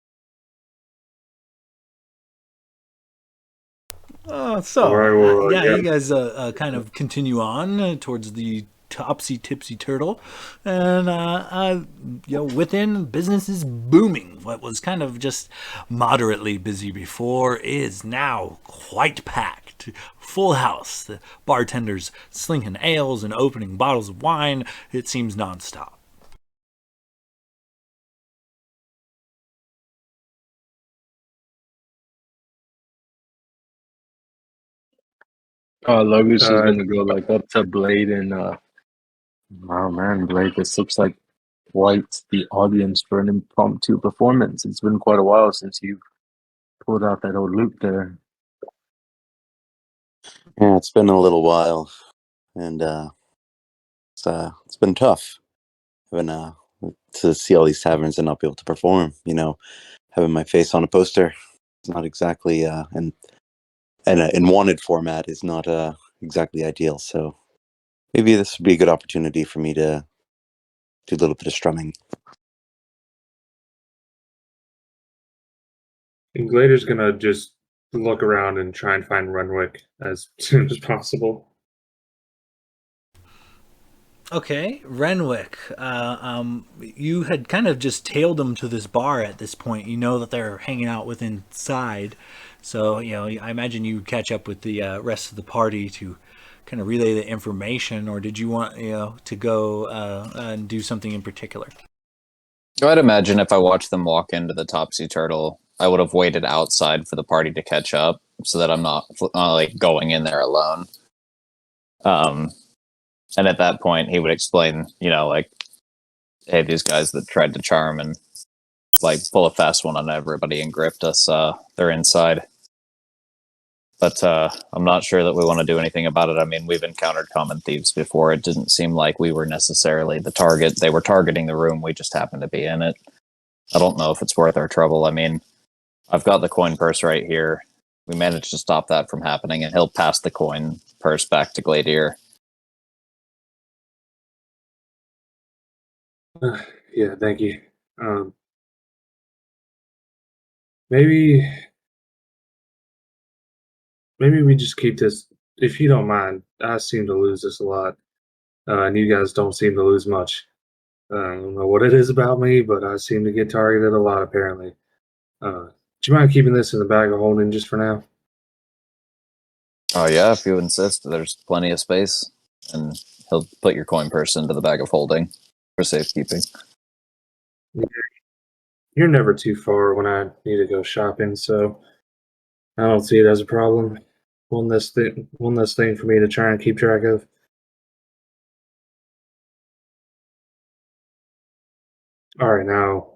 All right, well, Yeah, yeah. you guys kind of continue on towards the Topsy Tipsy Turtle, and within, business is booming. What was kind of just moderately busy before is now quite packed, full house. The bartenders slinging ales and opening bottles of wine. It seems nonstop. Logus is Uh, gonna go like up to Blade and oh man, Blade, this looks like quite the audience for an impromptu performance. It's been quite a while since you pulled out that old loop there. Yeah, it's been a little while, and it's been tough having to see all these taverns and not be able to perform. Having my face on a poster is not exactly and in wanted format is not exactly ideal. So maybe this would be a good opportunity for me to do a little bit of strumming. and Glader's gonna just look around and try and find Renwick as soon as possible. Okay, Renwick. You had kind of just tailed them to this bar at this point. You know that they're hanging out with inside, so I imagine you catch up with the rest of the party to kind of relay the information, or did you want to go and do something in particular? I'd imagine if I watched them walk into the Topsy Turtle, I would have waited outside for the party to catch up, so that I'm not like going in there alone. And at that point, he would explain, like, hey, these guys that tried to charm and like pull a fast one on everybody and grift us, they're inside. But I'm not sure that we want to do anything about it. I mean, we've encountered common thieves before. It didn't seem like we were necessarily the target. They were targeting the room. We just happened to be in it. I don't know if it's worth our trouble. I mean, I've got the coin purse right here. We managed to stop that from happening, and he'll pass the coin purse back to Gladier. Yeah, thank you. Maybe we just keep this. If you don't mind, I seem to lose this a lot, and you guys don't seem to lose much. I don't know what it is about me, but I seem to get targeted a lot, apparently. Do you mind keeping this in the bag of holding just for now? Oh yeah, if you insist, there's plenty of space, and he'll put your coin purse into the bag of holding for safekeeping. You're never too far when I need to go shopping, so I don't see it as a problem. One less thing for me to try and keep track of. All right, now.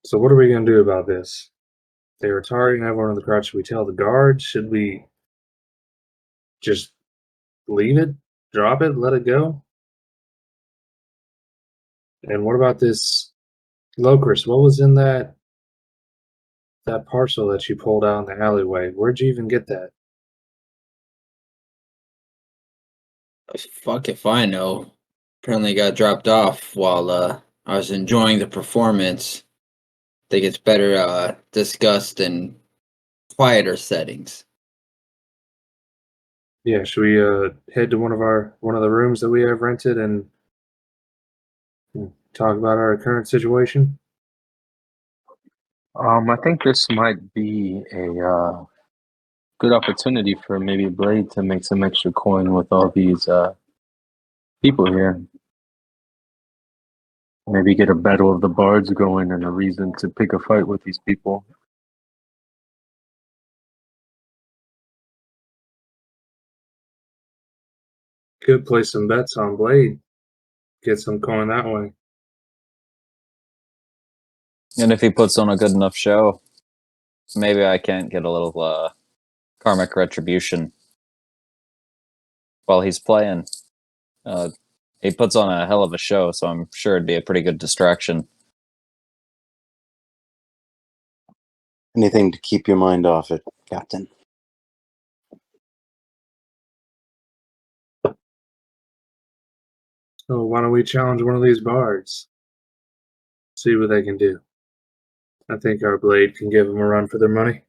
So what are we gonna do about this? They were targeting everyone in the crowd. Should we tell the guards? Should we just leave it, drop it, let it go? And what about this Locris? What was in that parcel that you pulled out in the alleyway? Where'd you even get that? Fuck if I know. Apparently got dropped off while I was enjoying the performance. Think it's better discussed in quieter settings. Yeah, should we head to one of the rooms that we have rented and talk about our current situation? I think this might be a good opportunity for maybe Blade to make some extra coin with all these people here. Maybe get a battle of the bards going and a reason to pick a fight with these people. Could place some bets on Blade, get some coin that way. And if he puts on a good enough show, maybe I can't get a little karmic retribution while he's playing. He puts on a hell of a show, so I'm sure it'd be a pretty good distraction. Anything to keep your mind off it, Captain. So why don't we challenge one of these bards? See what they can do. I think our Blade can give them a run for their money.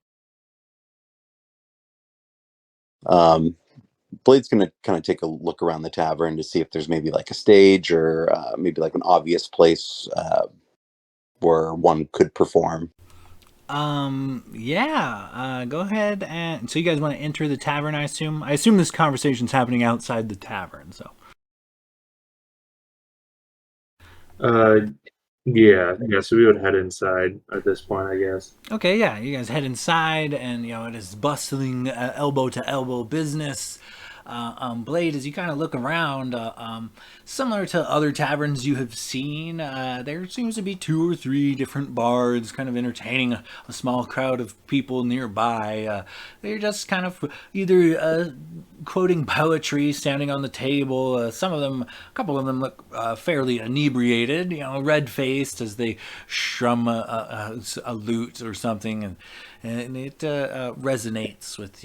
Blade's going to kind of take a look around the tavern to see if there's maybe like a stage or maybe like an obvious place where one could perform. Yeah. Go ahead and so you guys want to enter the tavern? I assume. I assume this conversation's happening outside the tavern. So. Yeah. So we would head inside at this point, I guess. Okay, yeah, you guys head inside, and it is bustling, elbow to elbow business. Blade, as you kind of look around, similar to other taverns you have seen, there seems to be 2 or 3 different bards kind of entertaining a small crowd of people nearby. They're just kind of either quoting poetry, standing on the table. A couple of them look fairly inebriated, red-faced as they strum a lute or something, and it resonates with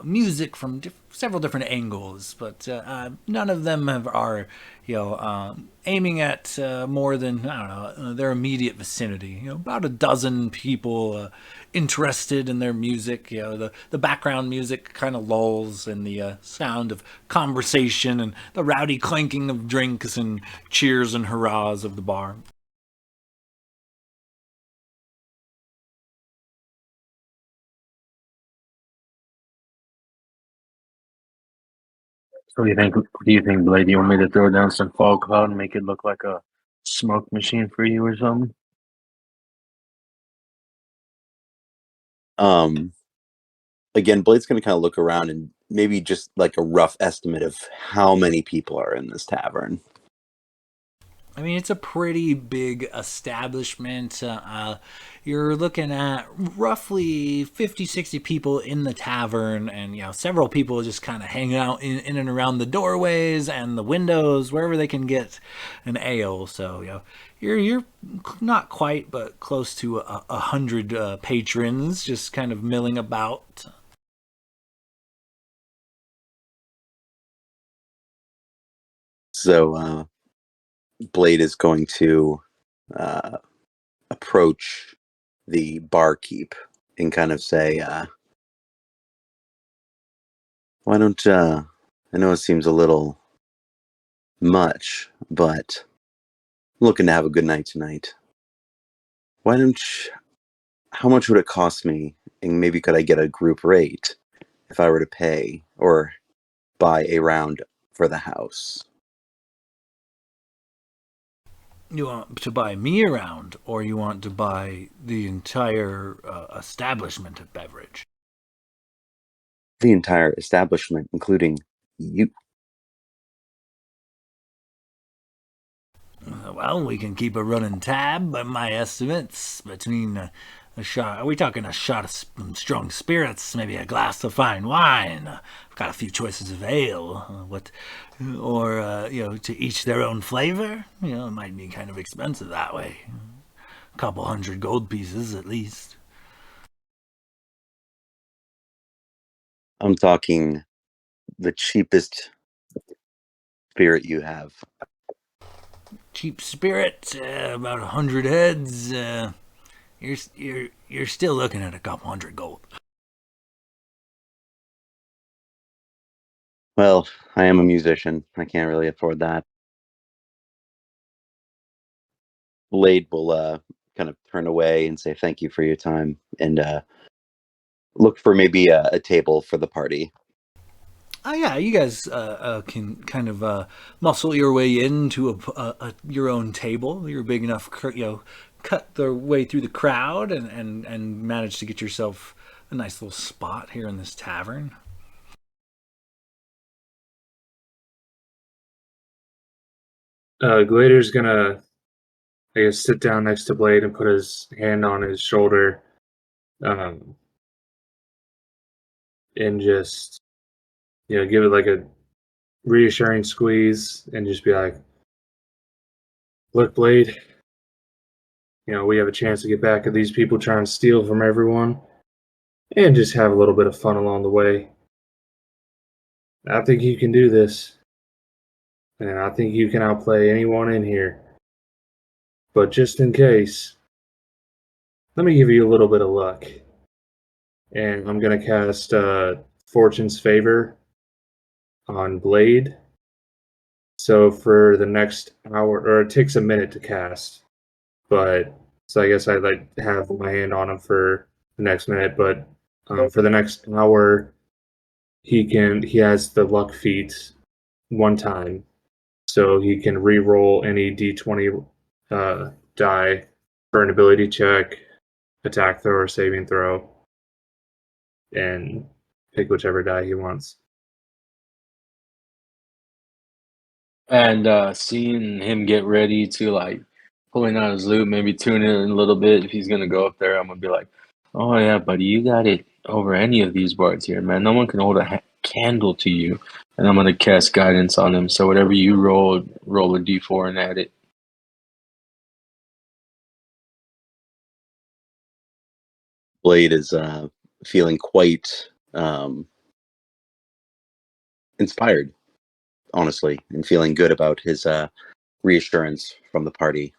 music from several different angles, but none of them are aiming at more than I don't know their immediate vicinity. About a dozen people interested in their music. The background music kind of lulls, and the sound of conversation and the rowdy clanking of drinks and cheers and hurrahs of the bar. So do you think, Blade, you want me to throw down some fog cloud and make it look like a smoke machine for you or something? Again, Blade's going to kind of look around and maybe just like a rough estimate of how many people are in this tavern. I mean, it's a pretty big establishment. You're looking at roughly 50, 60 people in the tavern, and several people just kind of hanging out in and around the doorways and the windows, wherever they can get an ale. So you're not quite, but close to 100 patrons just kind of milling about. So Blade is going to approach the barkeep and kind of say, why don't, I know it seems a little much, but I'm looking to have a good night tonight. Why don't how much would it cost me? And maybe could I get a group rate if I were to pay or buy a round for the house? You want to buy me around, or you want to buy the entire establishment of beverage? The entire establishment, including you. Well, we can keep a running tab. By my estimates, between A shot? Are we talking a shot of strong spirits? Maybe a glass of fine wine? I've got a few choices of ale. Or to each their own flavor. It might be kind of expensive that way. A couple hundred gold pieces at least. I'm talking the cheapest spirit you have. Cheap spirit, about 100 heads. You're still looking at a couple hundred gold. Well, I am a musician. I can't really afford that. Blade will kind of turn away and say thank you for your time and look for maybe a table for the party. Yeah, you guys can kind of muscle your way into your own table. You're big enough, cut the way through the crowd and manage to get yourself a nice little spot here in this tavern. Glader's gonna, I guess, sit down next to Blade and put his hand on his shoulder, and just give it like a reassuring squeeze, and just be like, "Look, Blade, we have a chance to get back at these people trying to steal from everyone, and just have a little bit of fun along the way. I think you can do this, and I think you can outplay anyone in here. But just in case, let me give you a little bit of luck. And I'm going to cast Fortune's Favor on Blade. So for the next hour, or it takes a minute to cast, but so I guess I have my hand on him for the next minute. But for the next hour, he has the luck feat one time, so he can re-roll any d20 die for an ability check, attack throw, or saving throw, and pick whichever die he wants. And seeing him get ready to pulling out his loot, maybe tune in a little bit. If he's gonna go up there, I'm gonna be like, "Oh yeah, buddy, you got it over any of these bards here, man. No one can hold a candle to you." And I'm gonna cast guidance on him. So whatever you roll a d4 and add it. Blade is feeling quite inspired, honestly, and feeling good about his reassurance from the party.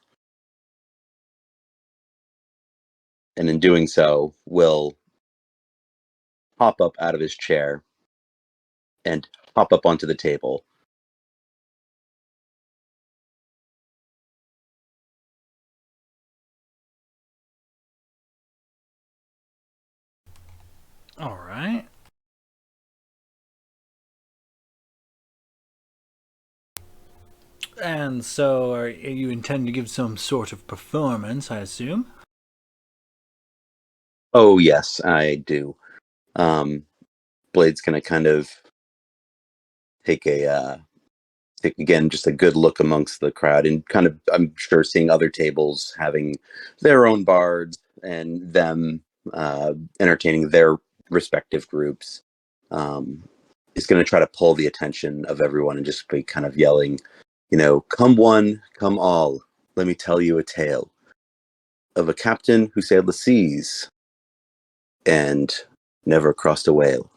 And in doing so, will hop up out of his chair and hop up onto the table. All right. And so, you intend to give some sort of performance, I assume? Oh, yes, I do. Blade's going to kind of take again, just a good look amongst the crowd and kind of, I'm sure, seeing other tables having their own bards and them entertaining their respective groups. Is going to try to pull the attention of everyone and just be kind of yelling, come one, come all. Let me tell you a tale of a captain who sailed the seas and never crossed a whale.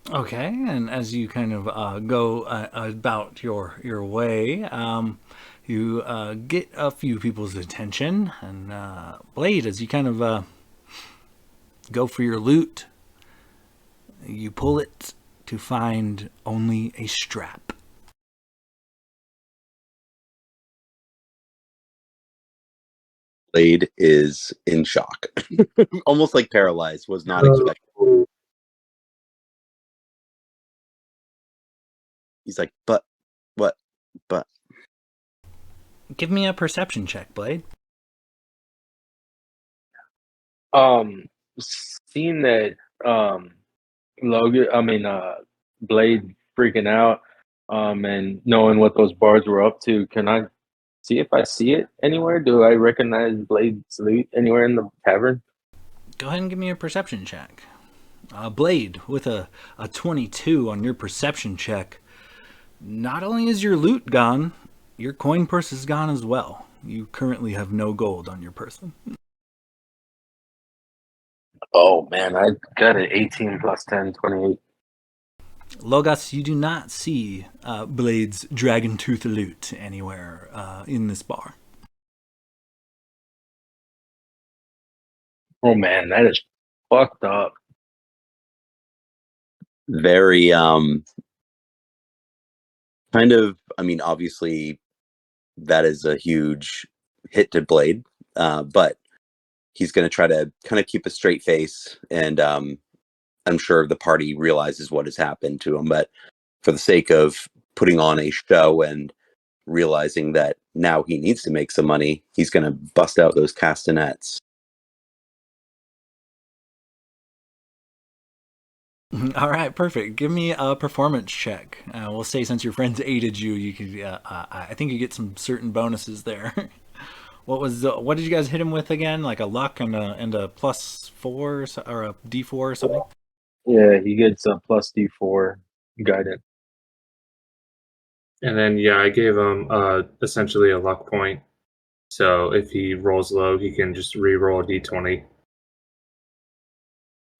Okay, and as you kind of go about your way, you get a few people's attention, and Blade, as you kind of go for your loot, you pull it to find only a strap. Blade is in shock, almost like paralyzed, was not expecting. He's like, but, what, but. Give me a perception check, Blade. Seeing that Blade freaking out, and knowing what those bards were up to, can I see if I see it anywhere. Do I recognize Blade's loot anywhere in the cavern? Go ahead and give me a perception check. Blade, with a 22 on your perception check, not only is your loot gone, your coin purse is gone as well. You currently have no gold on your person. Oh man, I got an 18 plus 10, 28. Logos, you do not see Blade's dragon tooth loot anywhere in this bar. Oh man, that is fucked up. Very kind of, I mean, obviously that is a huge hit to Blade, but he's going to try to kind of keep a straight face, and I'm sure the party realizes what has happened to him, but for the sake of putting on a show and realizing that now he needs to make some money, he's going to bust out those castanets. All right, perfect. Give me a performance check. We'll say since your friends aided you, you could. I think you get some certain bonuses there. What did you guys hit him with again? Like a luck and a +4 or a D4 or something? Yeah, he gets a plus D4 guidance. And then I gave him essentially a luck point. So if he rolls low, he can just re-roll a d20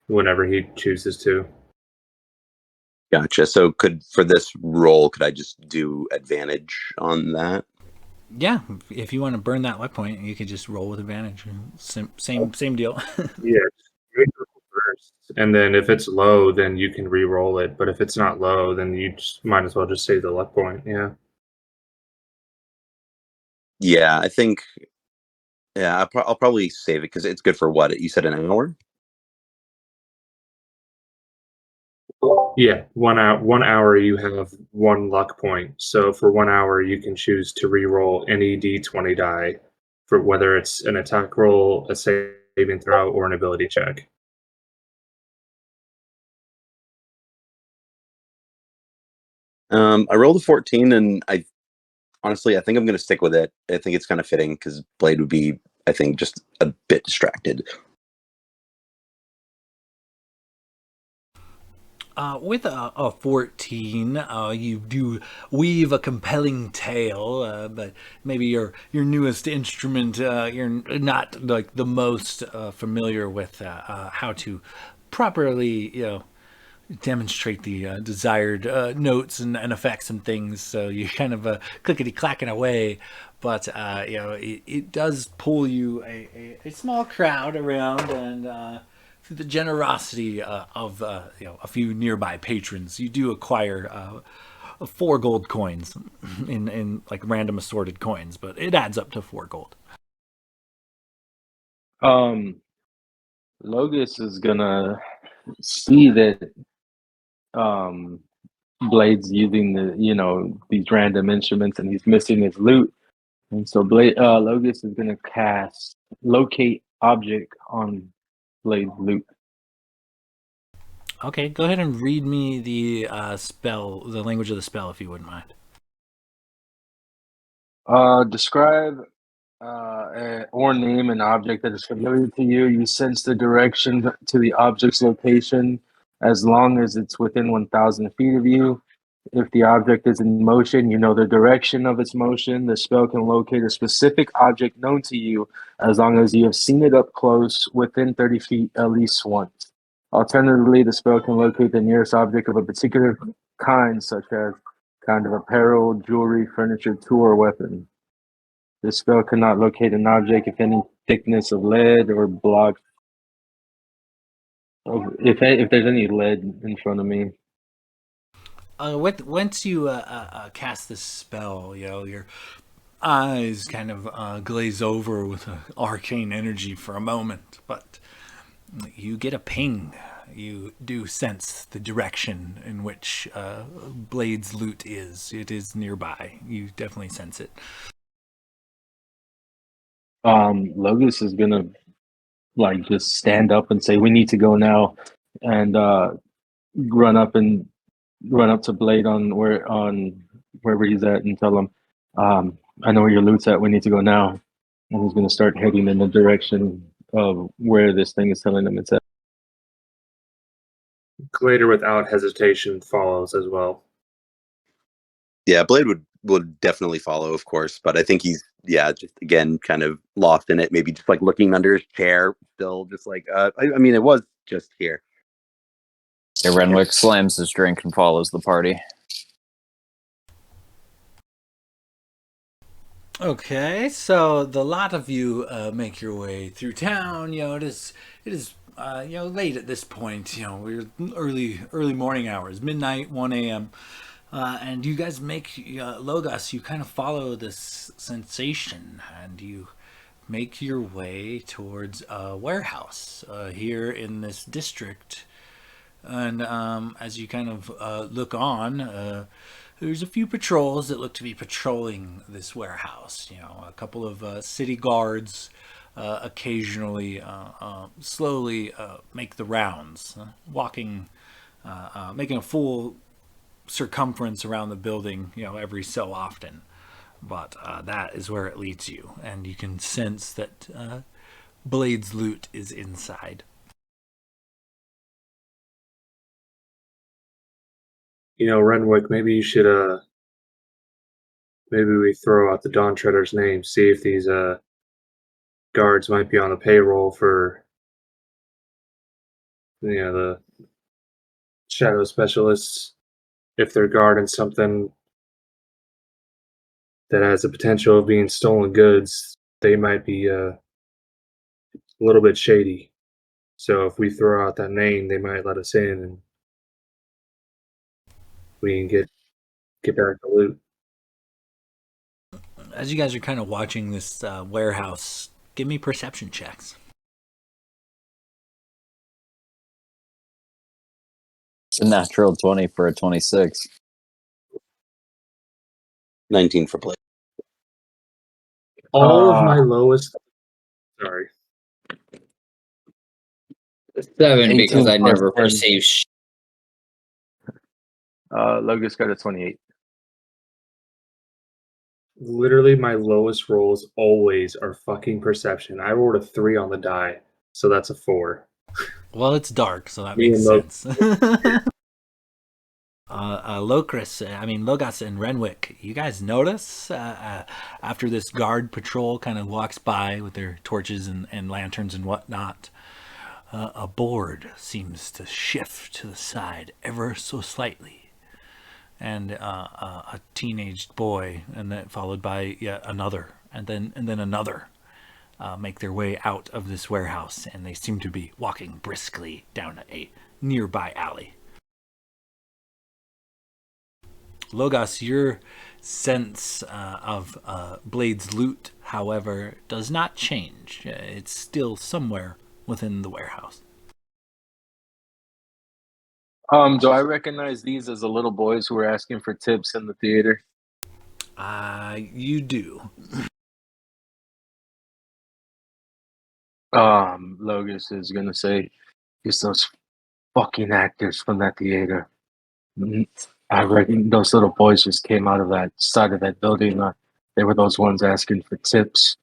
whenever he chooses to. Gotcha. So for this roll, could I just do advantage on that? Yeah, if you want to burn that luck point, you could just roll with advantage. Same deal. Yeah, you roll first, and then if it's low, then you can re-roll it. But if it's not low, then you might as well just save the luck point. Yeah. Yeah, I think. Yeah, I'll probably save it because it's good for what you said, an hour. Yeah, 1 hour. 1 hour, you have one luck point. So for 1 hour, you can choose to re-roll any d20 die, for whether it's an attack roll, a saving throw, or an ability check. I rolled a 14, and honestly, I think I'm going to stick with it. I think it's kind of fitting because Blade would be, I think, just a bit distracted. With a 14, you do weave a compelling tale, but maybe your newest instrument, you're not like the most familiar with how to properly, demonstrate the desired notes and effects and things. So you kind of clickety clacking away, but it does pull you a small crowd around, and through the generosity of a few nearby patrons, you do acquire 4 gold coins in like random assorted coins, but it adds up to 4 gold. Logus is gonna see that Blade's using these random instruments and he's missing his loot, and so Logus is gonna cast locate object on Blade's loot. Okay, go ahead and read me the spell, the language of the spell, if you wouldn't mind. Describe or name an object that is familiar to you. You sense the direction to the object's location as long as it's within 1,000 feet of you. If the object is in motion, you know the direction of its motion. The spell can locate a specific object known to you as long as you have seen it up close within 30 feet at least once. Alternatively, the spell can locate the nearest object of a particular kind, such as kind of apparel, jewelry, furniture, tool, or weapon. This spell cannot locate an object if any thickness of lead or block. If there's any lead in front of me. Once you cast this spell, your eyes kind of glaze over with arcane energy for a moment, but you get a ping. You do sense the direction in which Blade's loot is. It is nearby. You definitely sense it. Logus is gonna just stand up and say, "We need to go now," and run up to Blade on wherever he's at and tell him, I know where your loot's at. We need to go now. And he's going to start heading in the direction of where this thing is telling him it's at. Glader, without hesitation, follows as well. Yeah, Blade would definitely follow, of course, but I think he's just again kind of lost in it. Maybe just like looking under his chair, still just like I mean, it was just here. Yeah, Renwick slams his drink and follows the party. Okay, so the lot of you make your way through town. It is late at this point. We're early morning hours, midnight, 1 a.m. And you guys make Logos. You kind of follow this sensation, and you make your way towards a warehouse here in this district. And as you kind of look on, there's a few patrols that look to be patrolling this warehouse. A couple of city guards occasionally, slowly make the rounds, walking, making a full circumference around the building, every so often. But that is where it leads you, and you can sense that Blade's loot is inside. Renwick, maybe you should maybe we throw out the Dawn Treader's name, see if these guards might be on the payroll for the shadow specialists. If they're guarding something that has the potential of being stolen goods, they might be a little bit shady. So if we throw out that name, they might let us in, and we can get back the loot. As you guys are kind of watching this warehouse, give me perception checks. It's a natural 20 for a 26. 19 for Blade. All of my lowest. Sorry. 7 because I never 10. perceive Logos got a 28. Literally, my lowest rolls always are fucking perception. I rolled a 3 on the die, so that's a 4. Well, it's dark, so that Me makes and sense. Logos and Renwick, you guys notice after this guard patrol kind of walks by with their torches and lanterns and whatnot, a board seems to shift to the side ever so slightly, and a teenaged boy, and then followed by yet another, and then another, make their way out of this warehouse, and they seem to be walking briskly down a nearby alley. Logos, your sense of Blade's loot, however, does not change. It's still somewhere within the warehouse. Do I recognize these as the little boys who were asking for tips in the theater? You do. Logos is gonna say, it's those fucking actors from that theater. I reckon those little boys just came out of that side of that building. They were those ones asking for tips.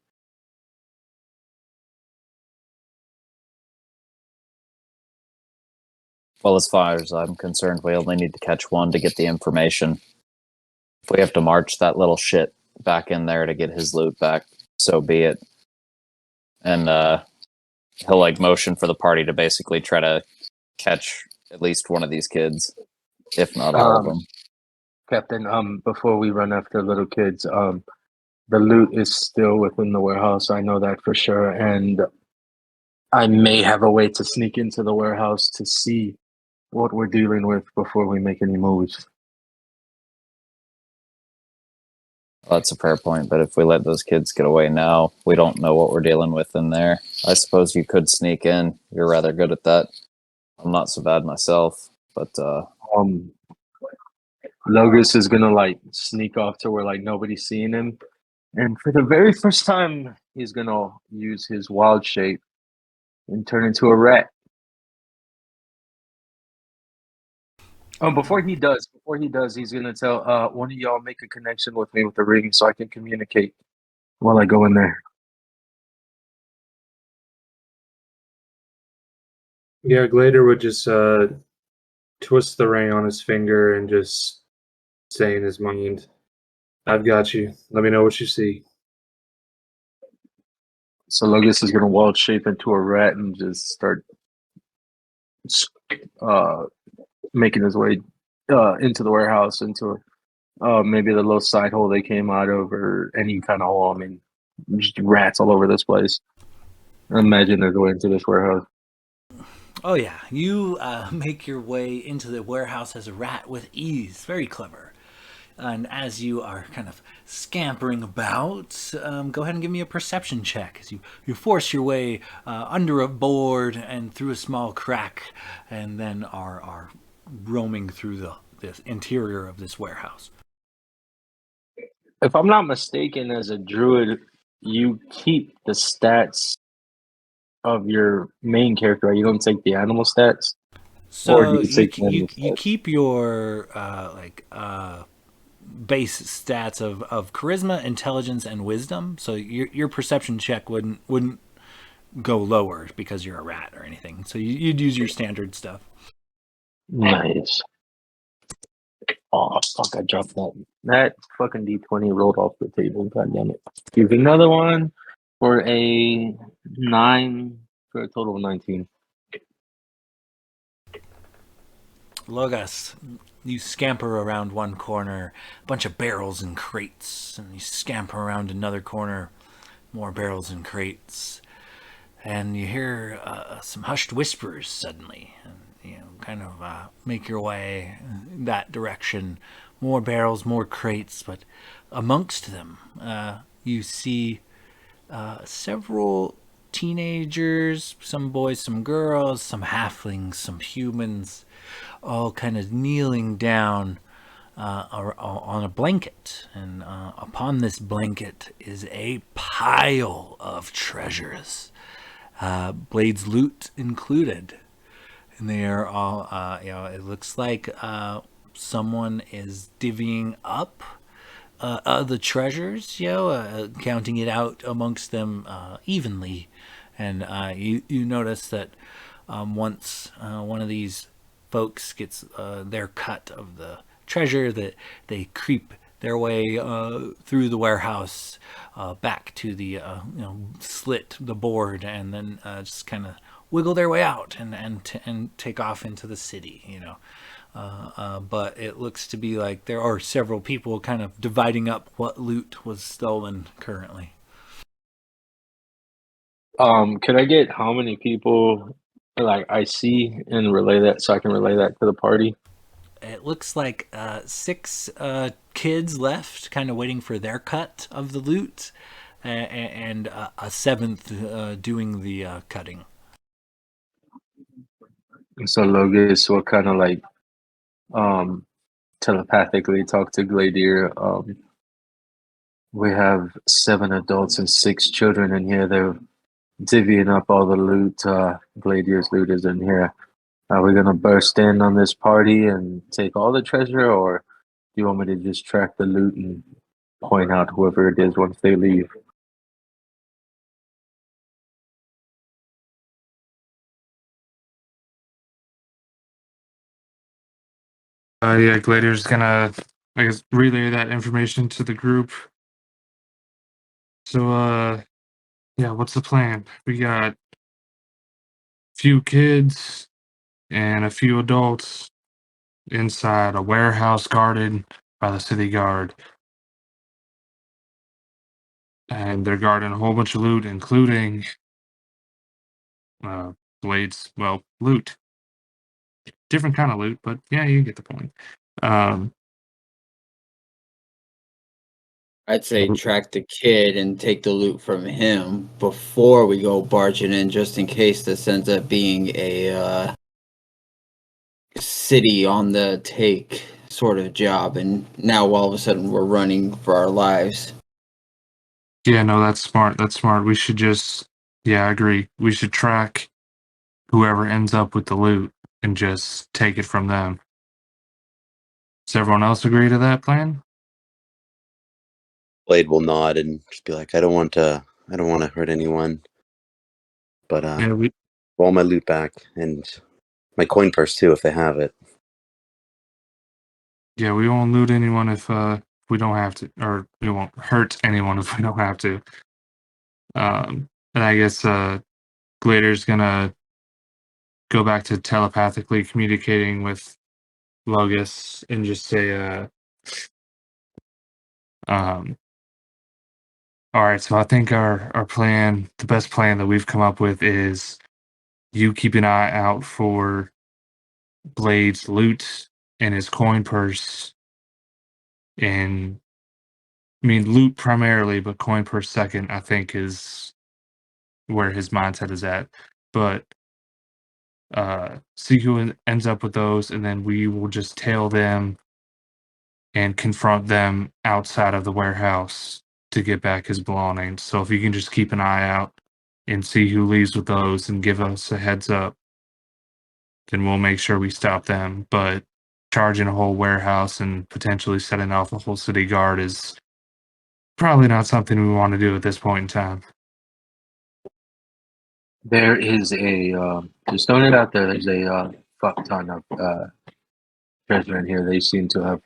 Well, as far as I'm concerned, we only need to catch one to get the information. If we have to march that little shit back in there to get his loot back, so be it. And he'll motion for the party to basically try to catch at least one of these kids, if not all of them. Captain, before we run after little kids, the loot is still within the warehouse. I know that for sure, and I may have a way to sneak into the warehouse to see what we're dealing with before we make any moves. Well, that's a fair point, but if we let those kids get away now, we don't know what we're dealing with in there. I suppose you could sneak in. You're rather good at that. I'm not so bad myself, but Logos is gonna sneak off to where nobody's seeing him, and for the very first time, he's gonna use his wild shape and turn into a rat. Before he does, he's gonna tell one of y'all make a connection with me with the ring so I can communicate while I go in there. Yeah, Glader would just twist the ring on his finger and just say in his mind, "I've got you. Let me know what you see." So Logus is gonna wild shape into a rat and just start uh making his way into the warehouse, into maybe the little side hole they came out of, or any kind of hole. I mean, just rats all over this place. Imagine they're going into this warehouse. Oh yeah, you make your way into the warehouse as a rat with ease. Very clever. And as you are kind of scampering about, go ahead and give me a perception check as you force your way under a board and through a small crack, and then are roaming through the interior of this warehouse. If I'm not mistaken, as a druid, you keep the stats of your main character, right? You don't take the animal stats, or do So you you take the you animal you stats? keep your base stats of charisma, intelligence, and wisdom. So your perception check wouldn't go lower because you're a rat or anything. So you'd use your standard stuff. Nice. Oh fuck! I dropped that. That fucking D20 rolled off the table. God damn it! Give another one for a 9 for a total of 19. Logos, you scamper around one corner, a bunch of barrels and crates, and you scamper around another corner, more barrels and crates, and you hear some hushed whispers suddenly, and kind of make your way in that direction. More barrels, more crates, but amongst them, you see several teenagers, some boys, some girls, some halflings, some humans, all kind of kneeling down on a blanket. And upon this blanket is a pile of treasures, Blade's loot included. And they are all, it looks like someone is divvying up the treasures, counting it out amongst them evenly. And you notice that once one of these folks gets their cut of the treasure, that they creep their way through the warehouse back to the slit the board, and then just kind of wiggle their way out and take off into the city. But it looks to be like there are several people kind of dividing up what loot was stolen currently. Could I get how many people like I see and relay that so I can relay that to the party? It looks like 6 kids left, kind of waiting for their cut of the loot, and a 7th doing the cutting. So Logus will kind of like telepathically talk to Gladier. We have 7 adults and 6 children in here. They're divvying up all the loot. Gladier's loot is in here. Are we gonna burst in on this party and take all the treasure, or do you want me to just track the loot and point out whoever it is once they leave? Yeah, Gladiator's gonna, I guess, relay that information to the group. So, yeah, what's the plan? We got a few kids and a few adults inside a warehouse guarded by the city guard. And they're guarding a whole bunch of loot, including Blade's, well, loot. Different kind of loot, but yeah, you get the point. I'd say track the kid and take the loot from him before we go barging in, just in case this ends up being a city on the take sort of job, and now all of a sudden we're running for our lives. Yeah, no, that's smart. That's smart. We should just, yeah, I agree. We should track whoever ends up with the loot and just take it from them. Does everyone else agree to that plan? Blade will nod and just be like, I don't want to hurt anyone, but Yeah, all my loot back and my coin purse too, if they have it. we won't loot anyone if we don't have to, or we won't hurt anyone if we don't have to. And I guess Glader's gonna go back to telepathically communicating with Logus and just say, all right, so I think our plan, the best plan that we've come up with is you keep an eye out for Blade's loot and his coin purse. And I mean, loot primarily, but coin purse second, I think, is where his mindset is at. But see who ends up with those, and then we will just tail them and confront them outside of the warehouse to get back his belongings. So if you can just keep an eye out and see who leaves with those and give us a heads up, then we'll make sure we stop them. But charging a whole warehouse and potentially setting off a whole city guard is probably not something we want to do at this point in time. There is just throwing it out there. There's a fuck ton of treasure in here. They seem to have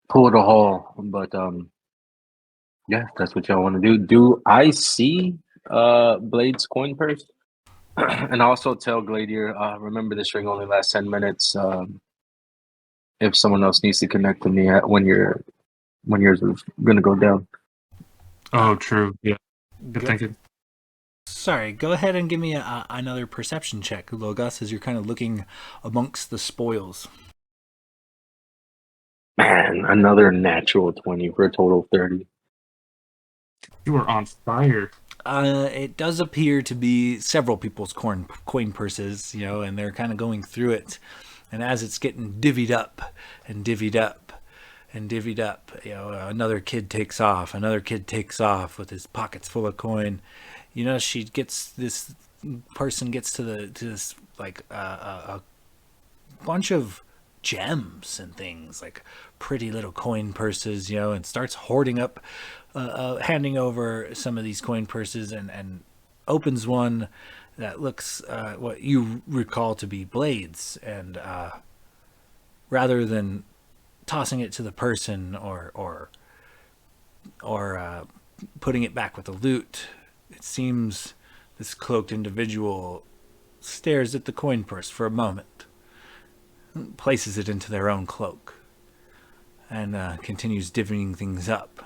pulled a haul, but yeah, if that's what y'all want to do. Do I see Blade's coin purse? And also tell Gladier, remember this ring only lasts 10 minutes. If someone else needs to connect to me when yours is gonna go down. Oh, true. Yeah. Good Go- thinking. Sorry, go ahead and give me another perception check, Logos, as you're kind of looking amongst the spoils. Man, another natural 20 for a total of 30. You are on fire. It does appear to be several people's coin purses, and they're kind of going through it. And as it's getting divvied up and divvied up and divvied up, another kid takes off. Another kid takes off with his pockets full of coin. This person gets to this like a bunch of gems and things, like pretty little coin purses, and starts hoarding up, handing over some of these coin purses, and opens one that looks what you recall to be Blades, and rather than tossing it to the person or putting it back with the loot, it seems this cloaked individual stares at the coin purse for a moment, places it into their own cloak, and continues divvying things up.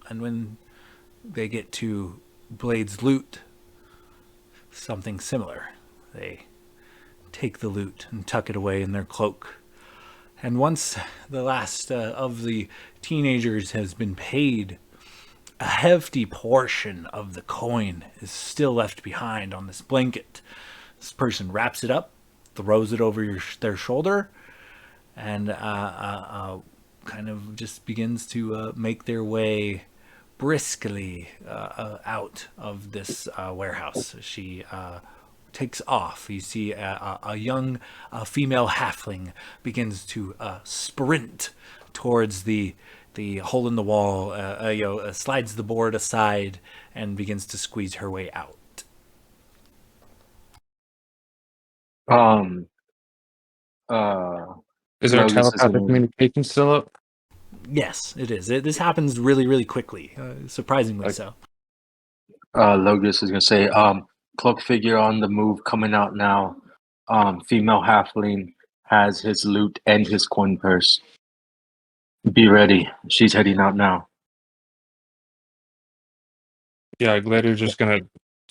And when they get to Blade's loot, something similar. They take the loot and tuck it away in their cloak. And once the last of the teenagers has been paid, a hefty portion of the coin is still left behind on this blanket. This person wraps it up, throws it over their shoulder, and kind of just begins to make their way briskly out of this warehouse. She takes off. You see a young female halfling begins to sprint towards the hole in the wall, slides the board aside and begins to squeeze her way out. Is our Logus is telepathic gonna- communication still up? Yes, it is. This happens really, really quickly, surprisingly so. Logus is gonna say, cloak figure on the move, coming out now. Female halfling has his loot and his coin purse. Be ready. She's heading out now. Yeah, Glader's just gonna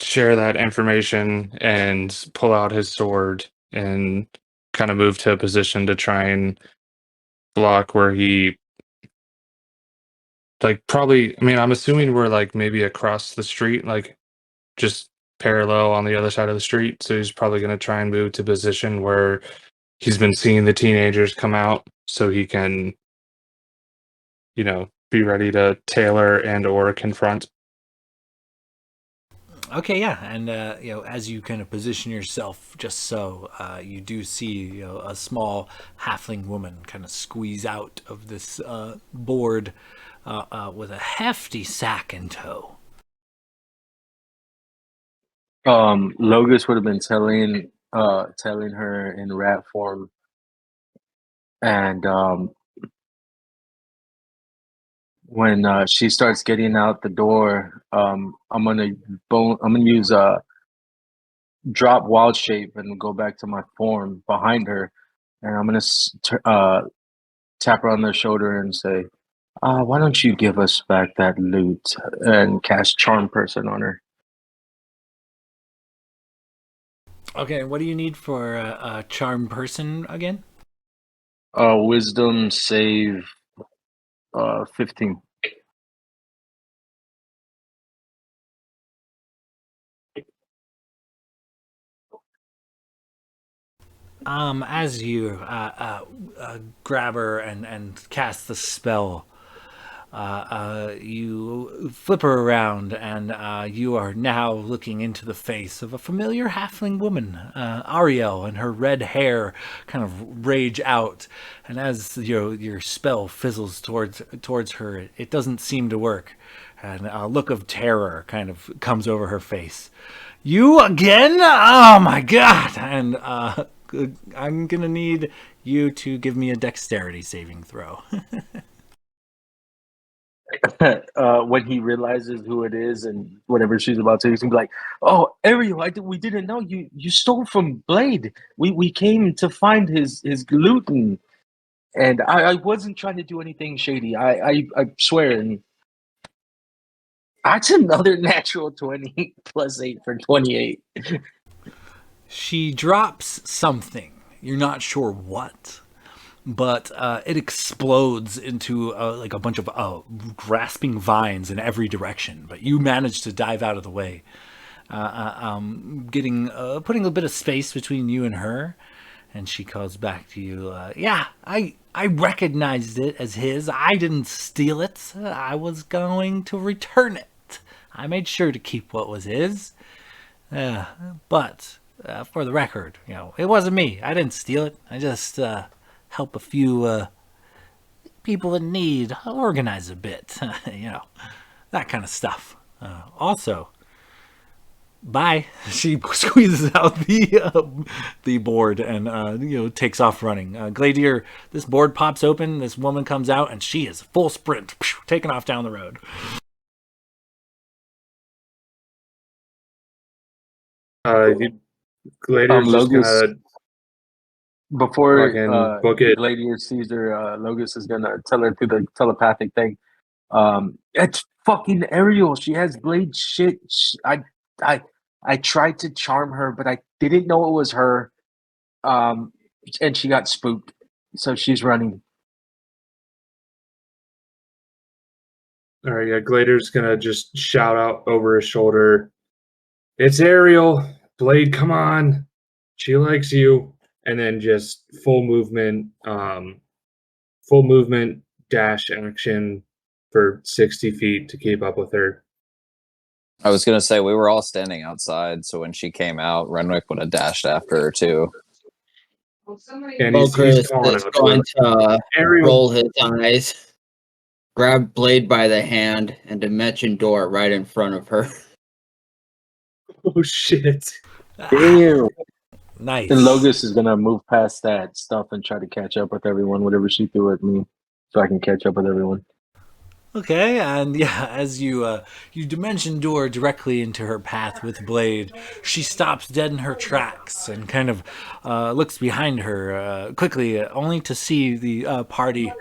share that information and pull out his sword and kind of move to a position to try and block where he, like, probably, I mean, I'm assuming we're like maybe across the street, like just parallel on the other side of the street. So he's probably gonna try and move to a position where he's been seeing the teenagers come out so he can, be ready to tailor and or confront. Okay, yeah, and as you kind of position yourself, just so you do see a small halfling woman kind of squeeze out of this board with a hefty sack in tow. Logus would have been telling her in rat form, and when she starts getting out the door, I'm gonna use drop wild shape and go back to my form behind her, and I'm gonna tap her on the shoulder and say, "Why don't you give us back that loot?" and cast charm person on her. Okay, what do you need for a charm person again? Wisdom save 15. As you grab her and cast the spell, you flip her around, and you are now looking into the face of a familiar halfling woman, Ariel, and her red hair kind of rage out. And as your spell fizzles towards her, it doesn't seem to work, and a look of terror kind of comes over her face. You again? Oh my god! And I'm gonna need you to give me a dexterity saving throw. When he realizes who it is and whatever she's about to, he's gonna be like, "Oh, Ariel, we didn't know you stole from Blade. We came to find his loot, and I wasn't trying to do anything shady. I swear." And that's another natural 20 plus 8 for 28. She drops something. You're not sure what, but it explodes into like a bunch of grasping vines in every direction. But you manage to dive out of the way, getting putting a bit of space between you and her. And she calls back to you. Yeah, I recognized it as his. I didn't steal it. I was going to return it. I made sure to keep what was his. But for the record, it wasn't me. I didn't steal it. I just help a few people in need organize a bit. That kind of stuff. Also, bye. She squeezes out the board and takes off running. Gladier, this board pops open. This woman comes out and she is full sprint, taking off down the road. Gladia's just Logus, gonna before fucking book it. Gladiator sees her, Logus is gonna tell her through the telepathic thing. It's fucking Ariel. She has blade shit. I, I tried to charm her, but I didn't know it was her. Um, and she got spooked, so she's running. All right, yeah, Gladiator's gonna just shout out over his shoulder, "It's Ariel! Blade, come on! She likes you!" And then just full movement dash action for 60 feet to keep up with her. I was gonna say we were all standing outside, so when she came out, Renwick would have dashed after her too. And he's Chris calling is out going to her, to Ariel. roll his eyes, grab Blade by the hand, and dimension door right in front of her. Oh shit! Damn. Nice. And Logus is gonna move past that stuff and try to catch up with everyone, whatever she threw at me, so I can catch up with everyone. Okay, and yeah, as you dimension door directly into her path with Blade, she stops dead in her tracks and kind of looks behind her quickly, only to see the party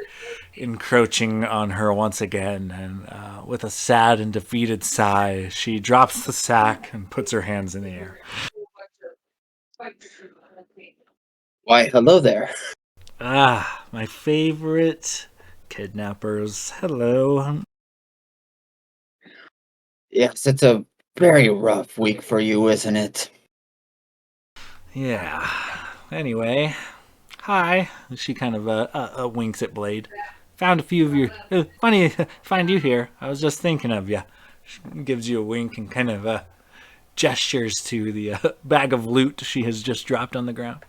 encroaching on her once again. And with a sad and defeated sigh, she drops the sack and puts her hands in the air. Why, hello there. Ah, my favorite kidnappers. Hello. Yes, it's a very rough week for you, isn't it? Yeah. Anyway, hi. She kind of winks at Blade. Found a few of your. Funny find you here. I was just thinking of you. She gives you a wink and kind of gestures to the bag of loot she has just dropped on the ground.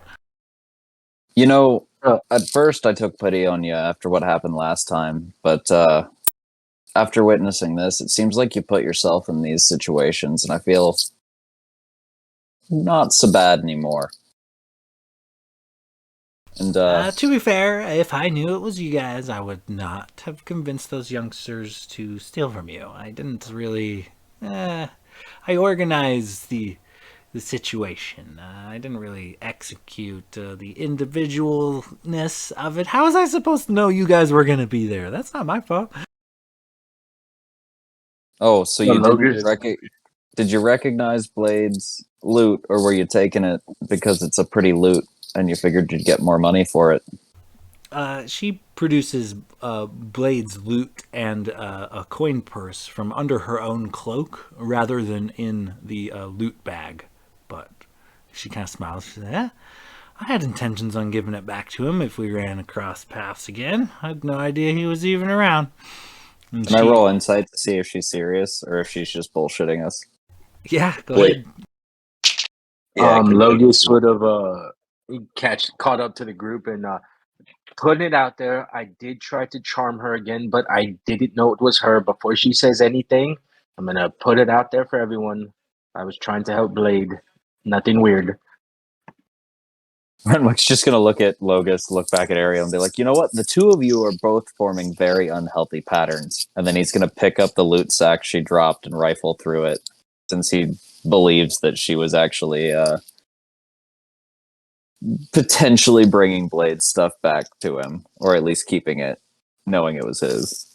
You know, Uh, at first I took pity on you after what happened last time, but after witnessing this, it seems like you put yourself in these situations, and I feel not so bad anymore. And To be fair, if I knew it was you guys, I would not have convinced those youngsters to steal from you. I didn't really. I organized the situation. I didn't really execute the individualness of it. How was I supposed to know you guys were gonna be there? That's not my fault. oh, so Yeah, you Logan. did you recognize Blade's loot, or were you taking it because it's a pretty loot and you figured you'd get more money for it? She produces Blade's loot and a coin purse from under her own cloak rather than in the loot bag. But she kind of smiles. She says, I had intentions on giving it back to him if we ran across paths again. I had no idea he was even around. And Can I roll insight to see if she's serious or if she's just bullshitting us? Yeah, go Blade. ahead. Yeah, Logan would have caught up to the group and putting it out there. I did try to charm her again, but I didn't know it was her. Before she says anything, I'm gonna put it out there for everyone. I was trying to help Blade. Nothing weird. Renwick's just gonna look at Logus, look back at Ariel, and be like, you know what? The two of you are both forming very unhealthy patterns. And then he's gonna pick up the loot sack she dropped and rifle through it, since he believes that she was actually potentially bringing Blade's stuff back to him, or at least keeping it, knowing it was his.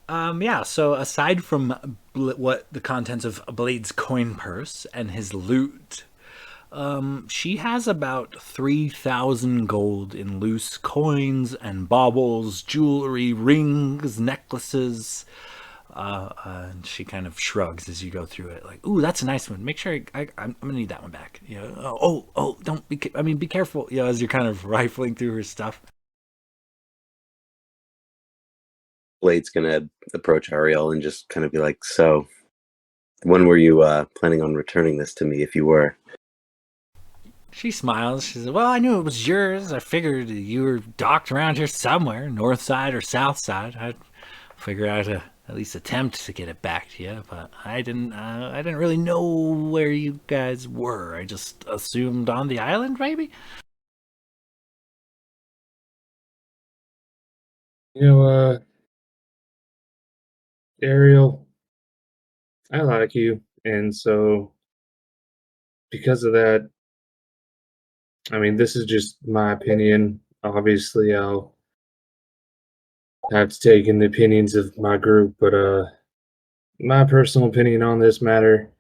Yeah, so aside from what the contents of Blade's coin purse and his loot, she has about 3,000 gold in loose coins and baubles, jewelry, rings, necklaces. And she kind of shrugs as you go through it, like, "Ooh, that's a nice one. Make sure I'm gonna need that one back." You know, don't be. I mean, be careful. You know, as you're kind of rifling through her stuff. Blade's gonna approach Ariel and just kind of be like, "So, when were you planning on returning this to me? If you were." She smiles. She says, "Well, I knew it was yours. I figured you were docked around here somewhere, north side or south side. I'd figure out to at least attempt to get it back to you, but I didn't. I didn't really know where you guys were. I just assumed on the island, maybe." You know, Ariel, I like you, and so because of that, I mean, this is just my opinion. Obviously, I'll have to take in the opinions of my group, but my personal opinion on this matter,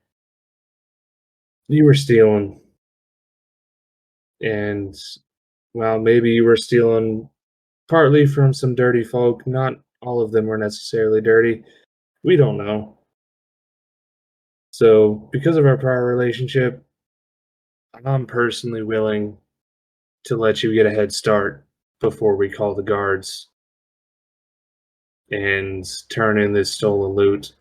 you were stealing, and well, maybe you were stealing partly from some dirty folk. Not all of them were necessarily dirty. We don't know. So, because of our prior relationship, I'm personally willing to let you get a head start before we call the guards and turn in this stolen loot.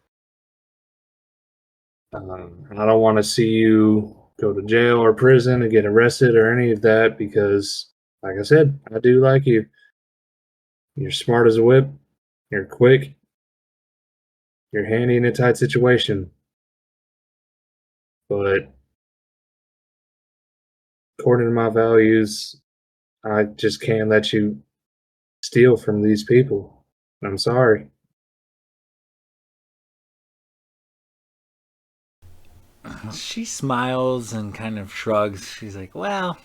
I don't want to see you go to jail or prison and get arrested or any of that because, like I said, I do like you. You're smart as a whip. You're quick. You're handy in a tight situation. But according to my values, I just can't let you steal from these people. I'm sorry. She smiles and kind of shrugs. She's like, "Well,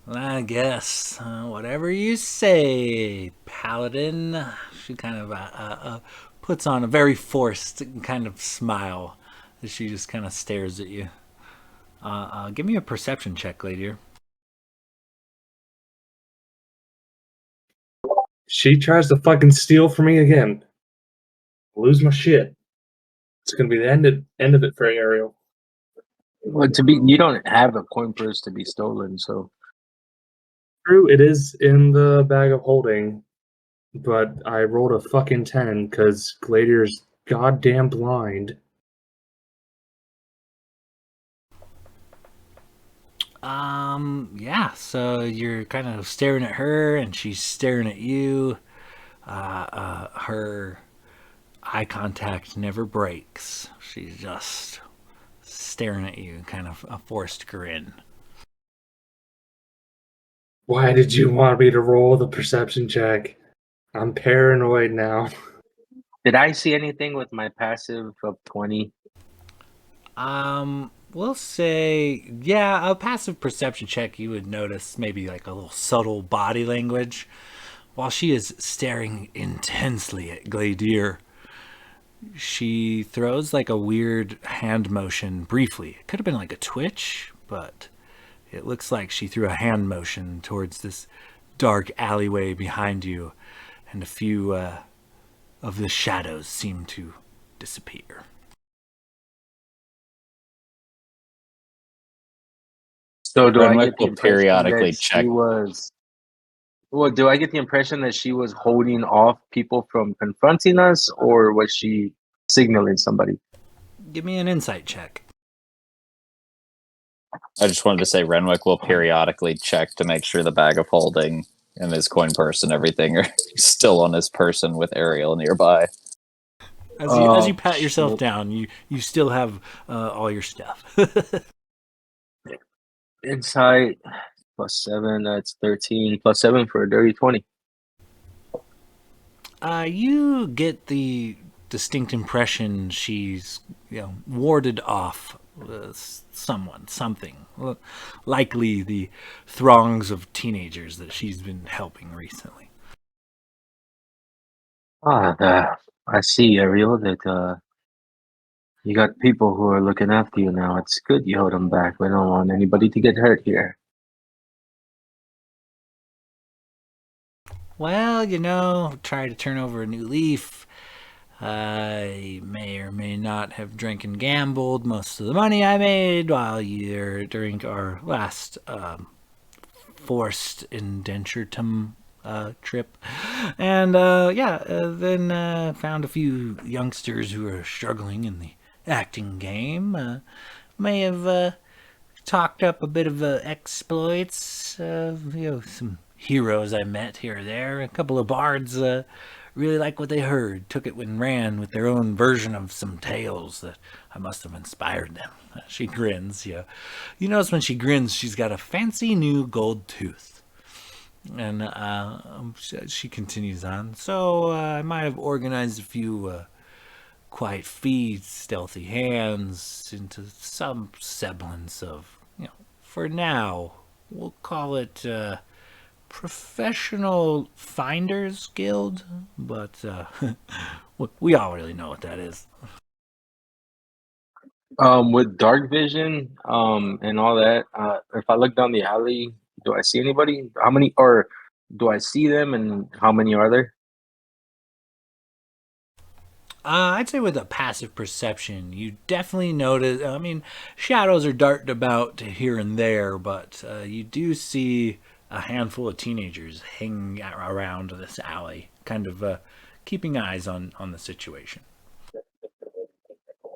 I guess whatever you say, Paladin." She kind of puts on a very forced kind of smile as she just kind of stares at you. Give me a perception check, lady. She tries to fucking steal from me again. Lose my shit. It's gonna be the end of it for Ariel. Well, you don't have a coin purse to be stolen, so True, it is in the bag of holding, but I rolled a fucking 10 because Gladier's goddamn blind. Yeah, so you're kind of staring at her and she's staring at you. Her eye contact never breaks. She's just staring at you, kind of a forced grin. Why did you want me to roll the perception check? I'm paranoid now. Did I see anything with my passive of 20? We'll say, yeah, a passive perception check, you would notice maybe like a little subtle body language. While she is staring intensely at Gladier, she throws like a weird hand motion briefly. It could have been like a twitch, but it looks like she threw a hand motion towards this dark alleyway behind you, and a few of the shadows seem to disappear. So do I Renwick get the will impression periodically that check. she was? Well, do I get the impression that she was holding off people from confronting us, or was she signaling somebody? Give me an insight check. I just wanted to say Renwick will periodically check to make sure the bag of holding and his coin purse and everything are still on his person with Ariel nearby. As you pat Shit. yourself down, you still have all your stuff. Insight +7, that's 13. +7 for a dirty 20. You get the distinct impression she's, warded off something. Likely the throngs of teenagers that she's been helping recently. I see, Ariel, that you got people who are looking after you now. It's good you hold them back. We don't want anybody to get hurt here. Well, try to turn over a new leaf. I may or may not have drank and gambled most of the money I made during our last forced indenturtum trip. And then found a few youngsters who are struggling in the acting game. May have talked up a bit of exploits, some heroes I met here or there. A couple of bards really liked what they heard, took it and ran with their own version of some tales that I must have inspired them. She grins, You notice when she grins, she's got a fancy new gold tooth. And she continues on. So I might have organized a few quiet feet, stealthy hands into some semblance of, for now, we'll call it Professional Finders Guild, but we all really know what that is. With dark vision, and all that, if I look down the alley, do I see anybody? How many, or do I see them, and how many are there? I'd say with a passive perception, you definitely notice. I mean, shadows are darting about here and there, but you do see a handful of teenagers hanging around this alley, kind of keeping eyes on the situation.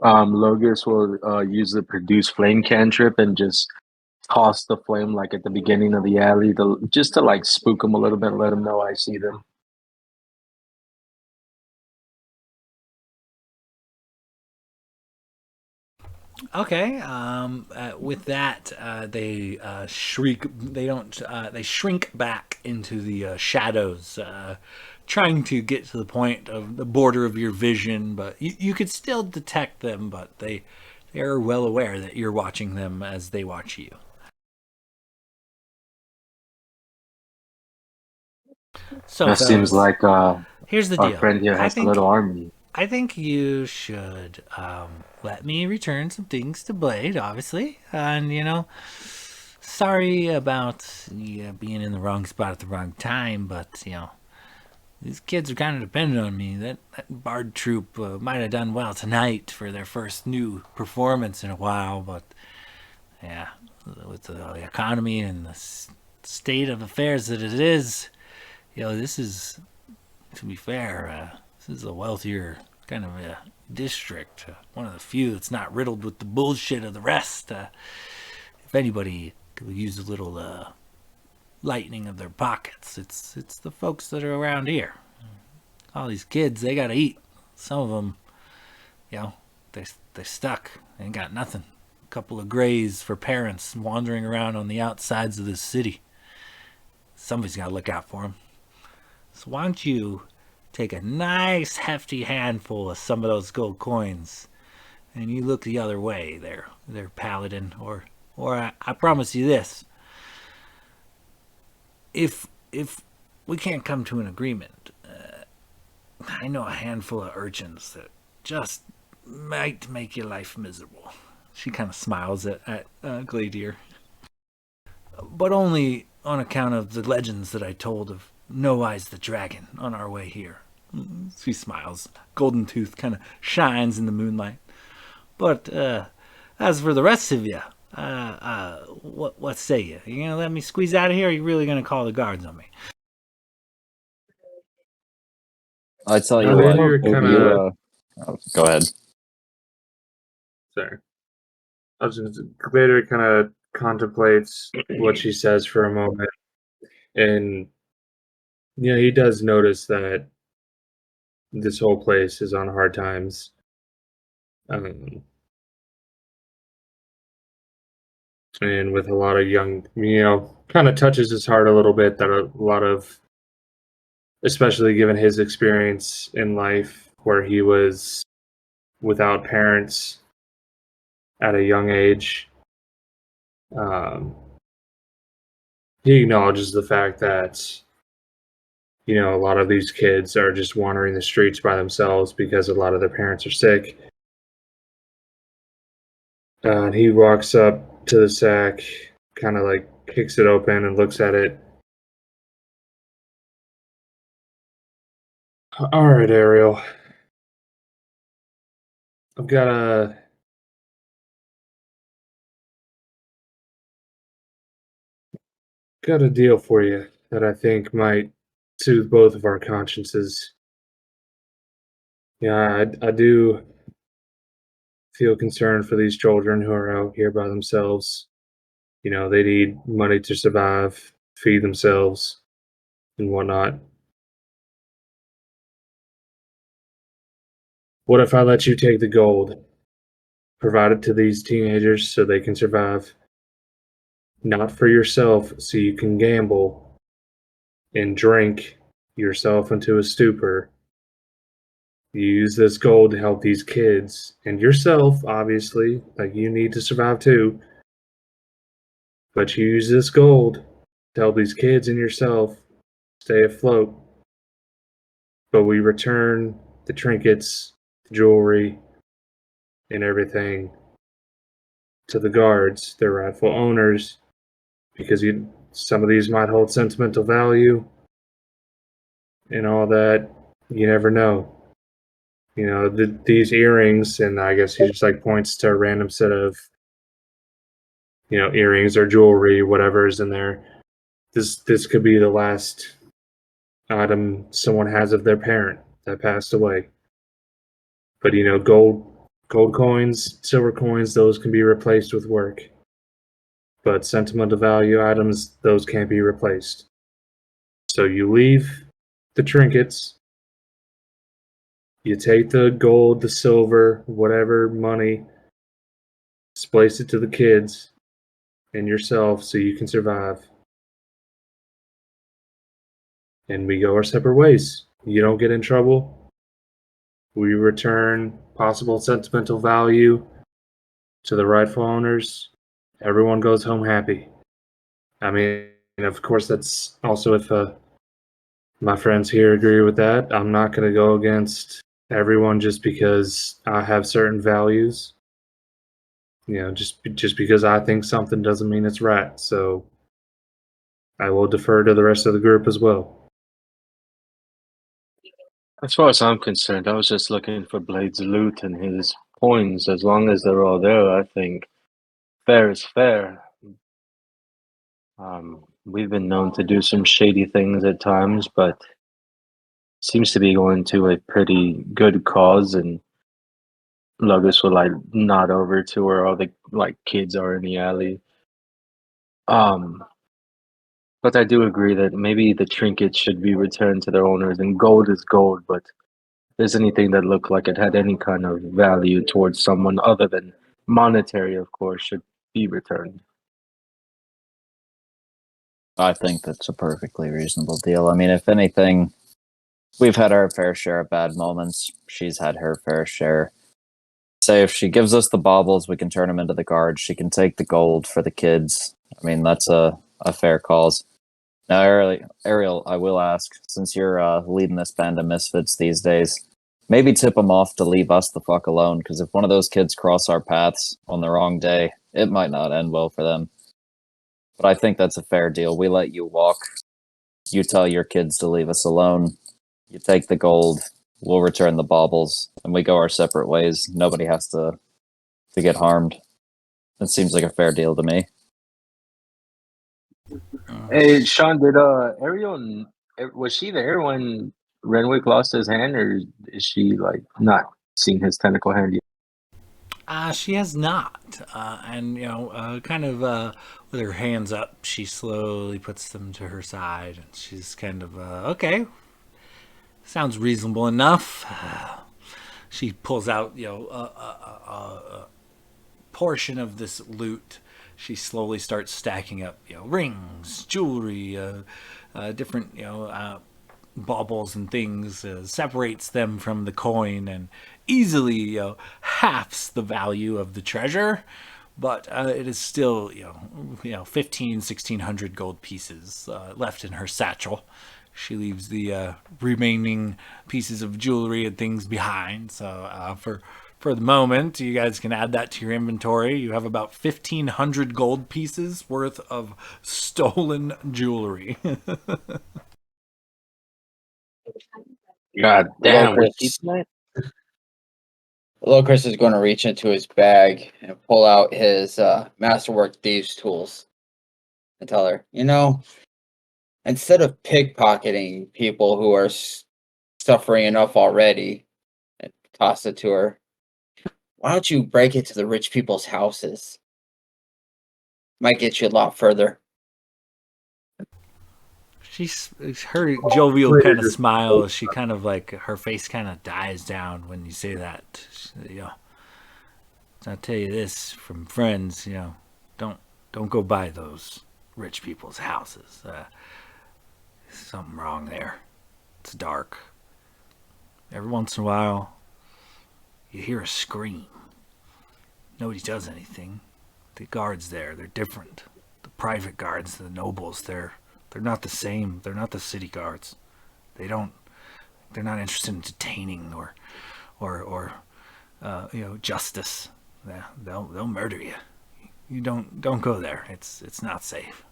Logus will use the produce flame cantrip and just toss the flame like at the beginning of the alley, just to like spook them a little bit, let them know I see them. Okay. With that, they shriek. They don't. They shrink back into the shadows, trying to get to the point of the border of your vision. But you could still detect them. But they are well aware that you're watching them as they watch you. So That seems fellas, like here's the our deal. friend here has a little army. I think you should let me return some things to Blade, obviously. And, sorry about being in the wrong spot at the wrong time, but, these kids are kind of dependent on me. That Bard troupe might have done well tonight for their first new performance in a while, but, yeah, with the economy and the state of affairs that it is, this is, to be fair, this is a wealthier kind of a district, one of the few that's not riddled with the bullshit of the rest. If anybody could use a little lightening of their pockets. It's the folks that are around here. All these kids, they gotta eat. Some of them, they're stuck. They ain't got nothing. A couple of grays for parents wandering around on the outsides of this city. Somebody's gotta look out for them. So why don't you take a nice hefty handful of some of those gold coins, and you look the other way there, paladin, or I promise you this: if we can't come to an agreement, I know a handful of urchins that just might make your life miserable. She kind of smiles at Gladier, but only on account of the legends that I told of No Eyes the Dragon on our way here. She smiles. Golden tooth kind of shines in the moonlight. But as for the rest of you, what say you? You gonna let me squeeze out of here, or are you really gonna call the guards on me? I tell you I what, think you're kinda- go ahead. Sorry. I was just Vader kind of contemplates what she says for a moment, and he does notice that this whole place is on hard times. And with a lot of young, kind of touches his heart a little bit that a lot of, especially given his experience in life where he was without parents at a young age, he acknowledges the fact that a lot of these kids are just wandering the streets by themselves because a lot of their parents are sick. And he walks up to the sack, kind of like kicks it open and looks at it. All right, Ariel. I've got a deal for you that I think might soothe both of our consciences. Yeah, I do feel concerned for these children who are out here by themselves. They need money to survive, feed themselves, and whatnot. What if I let you take the gold, provide it to these teenagers so they can survive? Not for yourself, so you can gamble and drink yourself into a stupor. You use this gold to help these kids and yourself, obviously, like you need to survive too. But you use this gold to help these kids and yourself stay afloat. But we return the trinkets, the jewelry, and everything to the guards, their rightful owners, because some of these might hold sentimental value and all that. You never know. These earrings, and I guess he just like points to a random set of earrings or jewelry, whatever is in there. This could be the last item someone has of their parent that passed away. But gold coins, silver coins, those can be replaced with work. But sentimental value items, those can't be replaced. So you leave the trinkets, you take the gold, the silver, whatever money, place it to the kids and yourself so you can survive. And we go our separate ways. You don't get in trouble. We return possible sentimental value to the rightful owners. Everyone goes home happy. I mean, of course, that's also if my friends here agree with that. I'm not going to go against everyone just because I have certain values. Just because I think something doesn't mean it's right. So I will defer to the rest of the group as well. As far as I'm concerned, I was just looking for Blade's loot and his coins. As long as they're all there, I think fair is fair. We've been known to do some shady things at times, but seems to be going to a pretty good cause. And Lugus will like nod over to where all the like kids are in the alley. But I do agree that maybe the trinkets should be returned to their owners, and gold is gold. But if there's anything that looked like it had any kind of value towards someone other than monetary, of course, should be returned. I think that's a perfectly reasonable deal. I mean, if anything, we've had our fair share of bad moments. She's had her fair share. Say if she gives us the baubles, we can turn them into the guards. She can take the gold for the kids. I mean, that's a fair cause. Now, Ariel, I will ask, since you're leading this band of misfits these days, maybe tip them off to leave us the fuck alone, because if one of those kids cross our paths on the wrong day, it might not end well for them. But I think that's a fair deal. We let you walk. You tell your kids to leave us alone. You take the gold. We'll return the baubles, and we go our separate ways. Nobody has to get harmed. It seems like a fair deal to me. Hey, Sean, did Ariel was she there when Renwick lost his hand, or is she like not seeing his tentacle hand yet? She has not. And, kind of with her hands up, she slowly puts them to her side. And she's kind of, okay, sounds reasonable enough. She pulls out, a portion of this loot. She slowly starts stacking up, rings, jewelry, different, baubles and things, separates them from the coin and easily halves the value of the treasure, but it is still 1,500 gold pieces left in her satchel. She leaves the remaining pieces of jewelry and things behind, so for the moment, you guys can add that to your inventory. You have about 1,500 gold pieces worth of stolen jewelry. God damn, we keep Locris, Locris is going to reach into his bag and pull out his masterwork thieves tools and tell her, instead of pickpocketing people who are suffering enough already, and toss it to her, why don't you break it to the rich people's houses? Might get you a lot further. She's her jovial kind of smile. She kind of like her face kind of dies down when you say that. I'll tell you this from friends. Don't go by those rich people's houses. Something wrong there. It's dark. Every once in a while, you hear a scream. Nobody does anything. The guards they're different. The private guards, the nobles, they're not the same. They're not the city guards. They're not interested in detaining or justice. They'll murder you. You don't go there. It's not safe.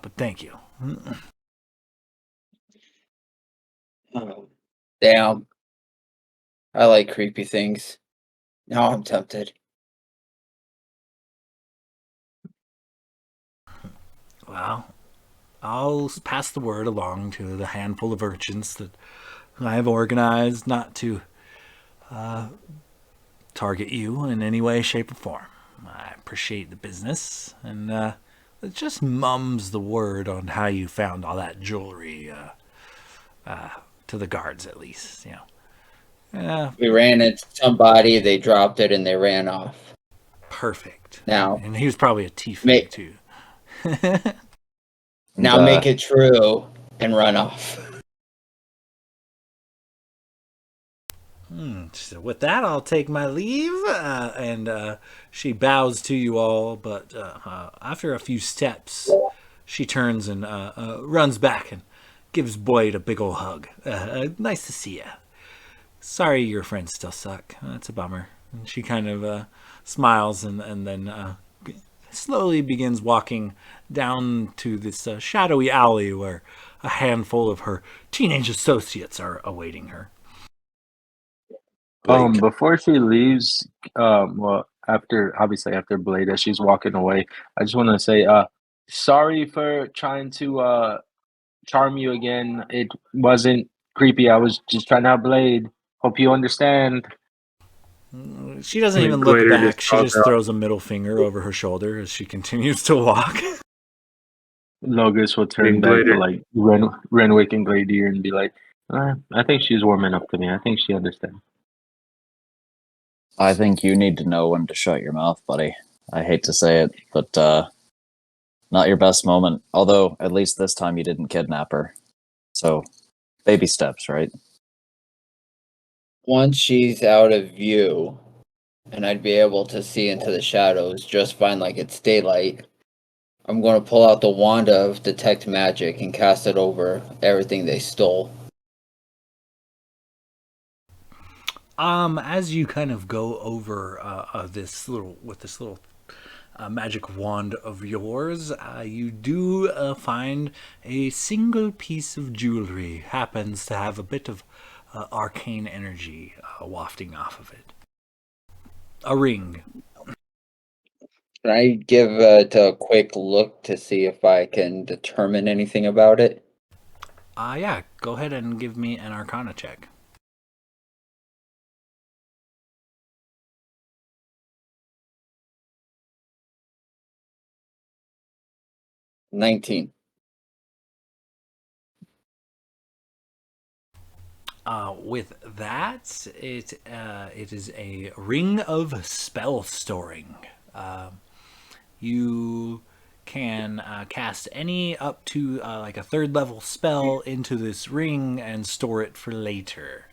But thank you. Oh, damn. I like creepy things. Now I'm tempted. Well, I'll pass the word along to the handful of urchins that I have organized not to target you in any way, shape, or form. I appreciate the business, and it just mums the word on how you found all that jewelry to the guards, at least. We ran into somebody, they dropped it, and they ran off. Perfect. Now, And he was probably a tiefling, too. now And, make it true and run off. So with that, I'll take my leave, and she bows to you all. But after a few steps, she turns and runs back and gives Boyd a big ol' hug. Nice to see you. Sorry your friends still suck. That's a bummer. And she kind of smiles and then slowly begins walking down to this shadowy alley where a handful of her teenage associates are awaiting her. Blake. Before she leaves, well, after Blade, as she's walking away, I just want to say, sorry for trying to charm you again. It wasn't creepy. I was just trying out Blade. Hope you understand. She doesn't I mean, even look Glader back. just She calls just her out. throws a middle finger over her shoulder as she continues to walk. Logus will turn And back to Glader, like Renwick and Gladier and be like, I think she's warming up to me. I think she understands. I think you need to know when to shut your mouth, buddy. I hate to say it, but not your best moment. Although, at least this time you didn't kidnap her. So, baby steps, right? Once she's out of view, and I'd be able to see into the shadows just fine like it's daylight, I'm going to pull out the wand of detect magic and cast it over everything they stole. As you kind of go over this little magic wand of yours, you do find a single piece of jewelry happens to have a bit of arcane energy wafting off of it. A ring. Can I give it a quick look to see if I can determine anything about it? Yeah, go ahead and give me an Arcana check. $19. With that, it is a ring of spell storing. You can cast any up to like a third level spell into this ring and store it for later.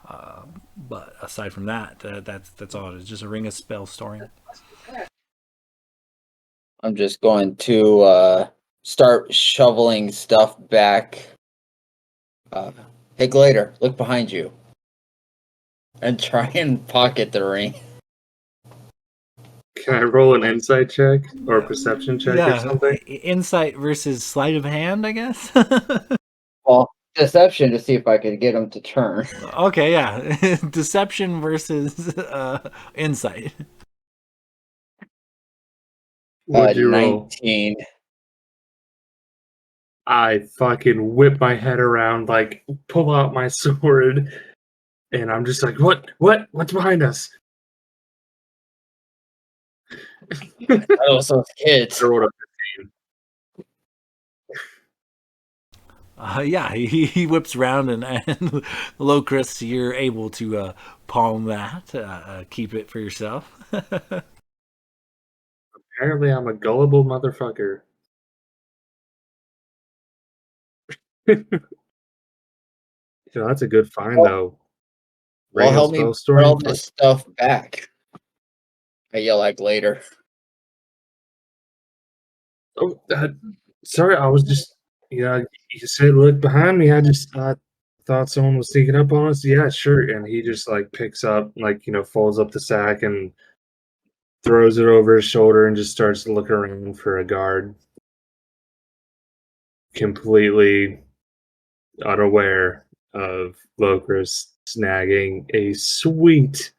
But aside from that, that's all it is. Just a ring of spell storing. I'm just going to start shoveling stuff back. Hey, Glader, look behind you. And try and pocket the ring. can I roll an insight check or a perception check or Yeah, something? insight versus sleight of hand, I guess. Well, deception to see if I could get him to turn. Okay, yeah, deception versus insight. What'd you roll? 19. I fucking whip my head around, like pull out my sword, and I'm just like, what's behind us? Those kids. I rolled a Yeah, he whips around and Locris, you're able to palm that, keep it for yourself. Apparently, I'm a gullible motherfucker. That's a good find, though. Well, Ring of help me spell put storing. all this stuff back. I yell at later. Oh, sorry, I was just, you said look behind me. I just thought someone was sneaking up on us. Yeah, sure. And he just like picks up, like, folds up the sack and throws it over his shoulder and just starts to look around for a guard. Completely unaware of Locris snagging a sweet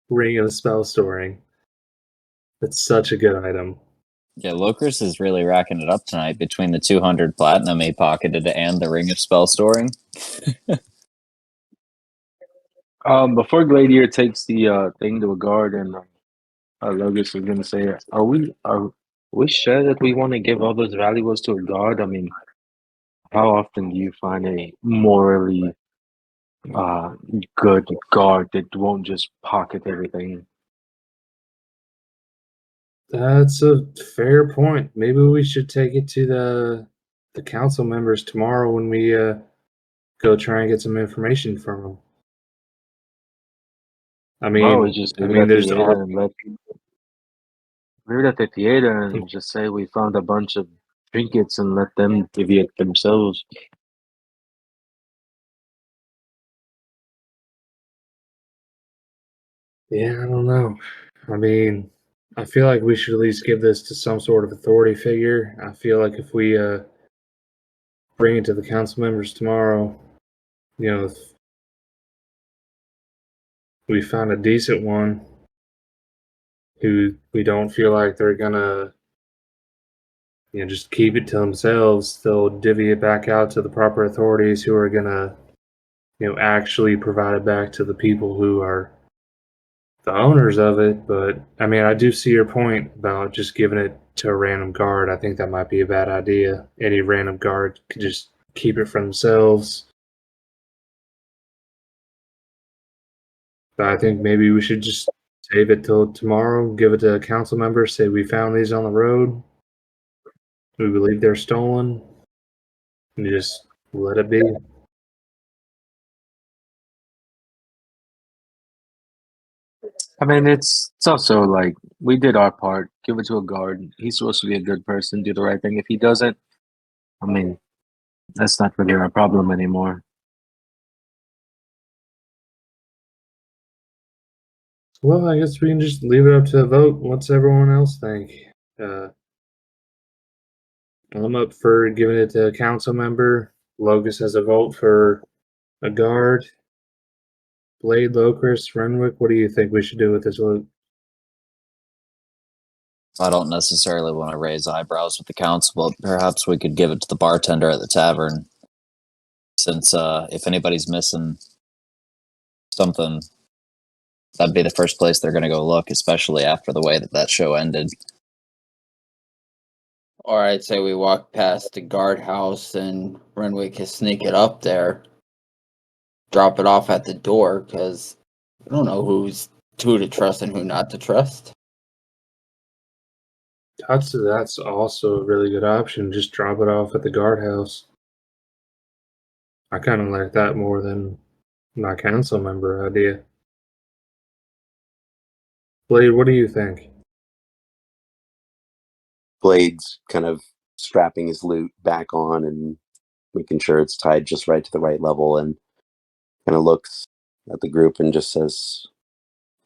ring of spell storing. That's such a good item. Yeah, Locris is really racking it up tonight between the 200 platinum he pocketed and the ring of spell storing. Before Gladiator takes the thing to a guard, and Logus is gonna say, "Are we sure that we want to give all those valuables to a guard? I mean, how often do you find a morally uh good guard that won't just pocket everything?" That's a fair point. Maybe we should take it to the council members tomorrow when we go try and get some information from them. I Well, we mean, just I leave it mean, at the there's all. theater and leave it at the theater and just say we found a bunch of trinkets and let them divvy it themselves. Yeah, I don't know. I mean, I feel like we should at least give this to some sort of authority figure. I feel like if we bring it to the council members tomorrow, if we found a decent one who we don't feel like they're gonna, just keep it to themselves, they'll divvy it back out to the proper authorities who are gonna, actually provide it back to the people who are, the owners of it, but I mean, I do see your point about just giving it to a random guard. I think that might be a bad idea. Any random guard could just keep it for themselves. But I think maybe we should just save it till tomorrow, give it to a council member, say we found these on the road, we believe they're stolen, and just let it be. I mean, it's also like we did our part. Give it to a guard. He's supposed to be a good person, do the right thing. If he doesn't, I mean, that's not really our problem anymore. Well, I guess we can just leave it up to the vote. What's everyone else think? I'm up for giving it to a council member. Logus has a vote for a guard. Blade, Locris, Renwick, what do you think we should do with this loot? I don't necessarily want to raise eyebrows with the council, but perhaps we could give it to the bartender at the tavern. Since if anybody's missing something, that'd be the first place they're going to go look, especially after the way that show ended. Or I'd say we walk past the guardhouse and Renwick can sneak it up there, drop it off at the door, because we don't know who to trust and who not to trust. That's also a really good option. Just drop it off at the guardhouse. I kind of like that more than my council member idea. Blade, what do you think? Blade's kind of strapping his loot back on and making sure it's tied just right to the right level, and kind of looks at the group and just says,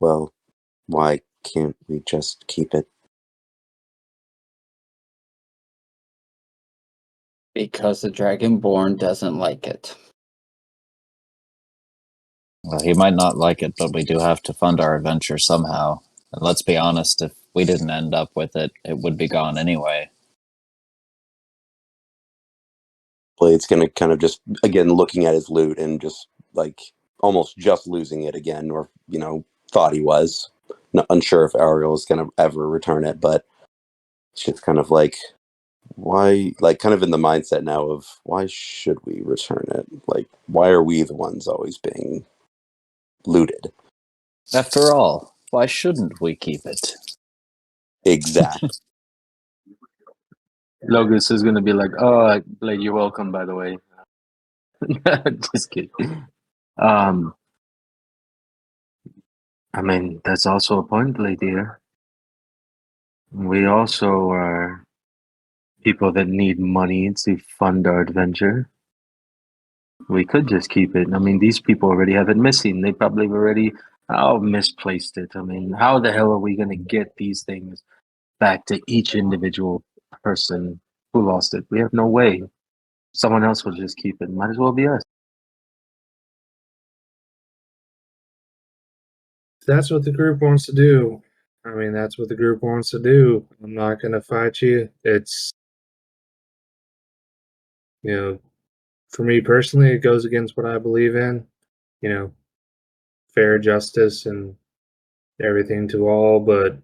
well, why can't we just keep it? Because the Dragonborn doesn't like it. Well, he might not like it, but we do have to fund our adventure somehow. And let's be honest, if we didn't end up with it, it would be gone anyway. Blade's gonna kind of just, again, looking at his loot and just like almost just losing it again, or, thought he was. Not unsure if Ariel is gonna ever return it, but it's just kind of like, why, like kind of in the mindset now of why should we return it? Like, why are we the ones always being looted? After all, why shouldn't we keep it? Exactly. Logus is gonna be like, "Oh, Blade, you're welcome." By the way, just kidding. I mean, that's also a point, Blade dear. We also are people that need money to fund our adventure. We could just keep it. I mean, these people already have it missing. They probably already misplaced it. I mean, how the hell are we going to get these things back to each individual person who lost it? We have no way. Someone else will just keep it. Might as well be us. That's what the group wants to do. I mean, that's what the group wants to do. I'm not going to fight you. It's, for me personally, it goes against what I believe in. Fair justice and everything to all, but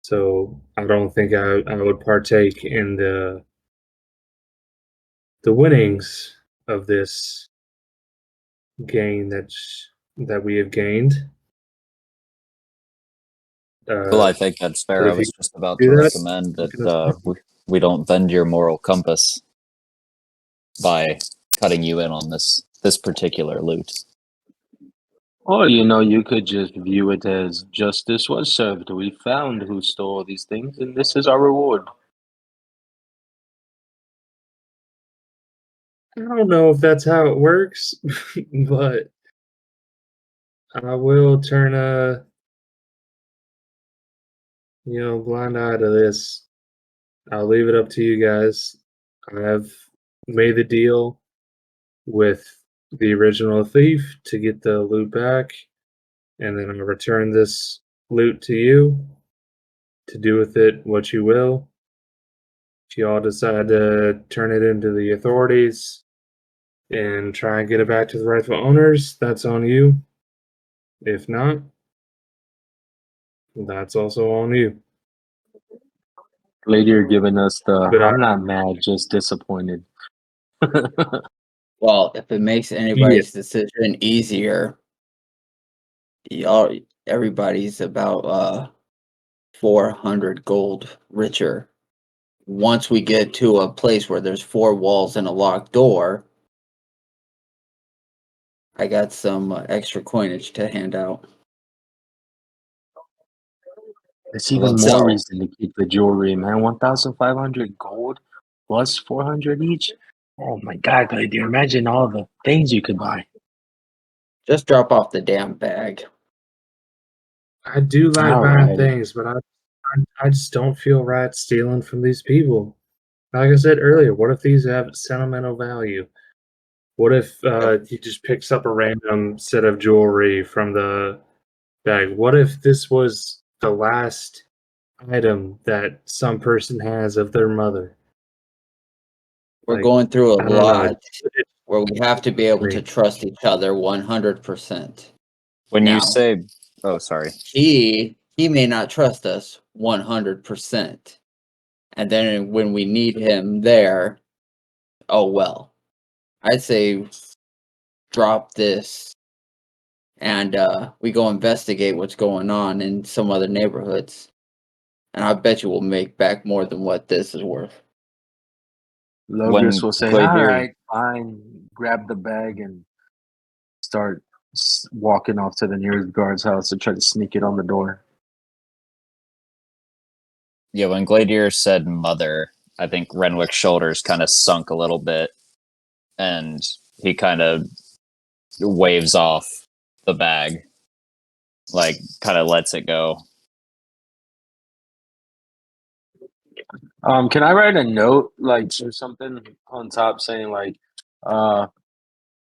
so I don't think I would partake in the winnings of this gain that we have gained. Well, I think that's But fair. I if you was just about do to that, recommend I'm that gonna stop. we don't bend your moral compass by cutting you in on this particular loot. Or, you could just view it as justice was served. We found who stole these things, and this is our reward. I don't know if that's how it works, but I will turn a blind eye to this. I'll leave it up to you guys. I have made the deal with the original thief to get the loot back, and then I'll return this loot to you to do with it what you will. If you all decide to turn it into the authorities and try and get it back to the rightful owners, that's on you. If not, that's also on you. Later giving us the But I'm not mad, just disappointed. Well, if it makes anybody's decision easier, y'all, everybody's about 400 gold richer. Once we get to a place where there's 4 walls and a locked door, I got some extra coinage to hand out. It's even Let's more sell. reason to keep the jewelry, man. 1,500 gold plus 400 each. Oh my God, Gladiator! Imagine all the things you could buy. Just drop off the damn bag. I do like All buying right. things, but I just don't feel right stealing from these people. Like I said earlier, what if these have sentimental value? What if he just picks up a random set of jewelry from the bag? What if this was the last item that some person has of their mother? We're Like, going through a I don't know. lot where we have to be able to Me. trust each other 100%. When you Now, say, oh, sorry. he may not trust us 100%. And then when we need him there, oh well. I'd say drop this and we go investigate what's going on in some other neighborhoods. And I bet you we'll make back more than what this is worth. Logos When will say, "All Gladir, right, fine." Grab the bag and start walking off to the nearest guard's house to try to sneak it on the door. yeah, when Gladir said mother, I think Renwick's shoulders kind of sunk a little bit, and he kind of waves off the bag, like kind of lets it go. Can I write a note, like, or something on top saying, like,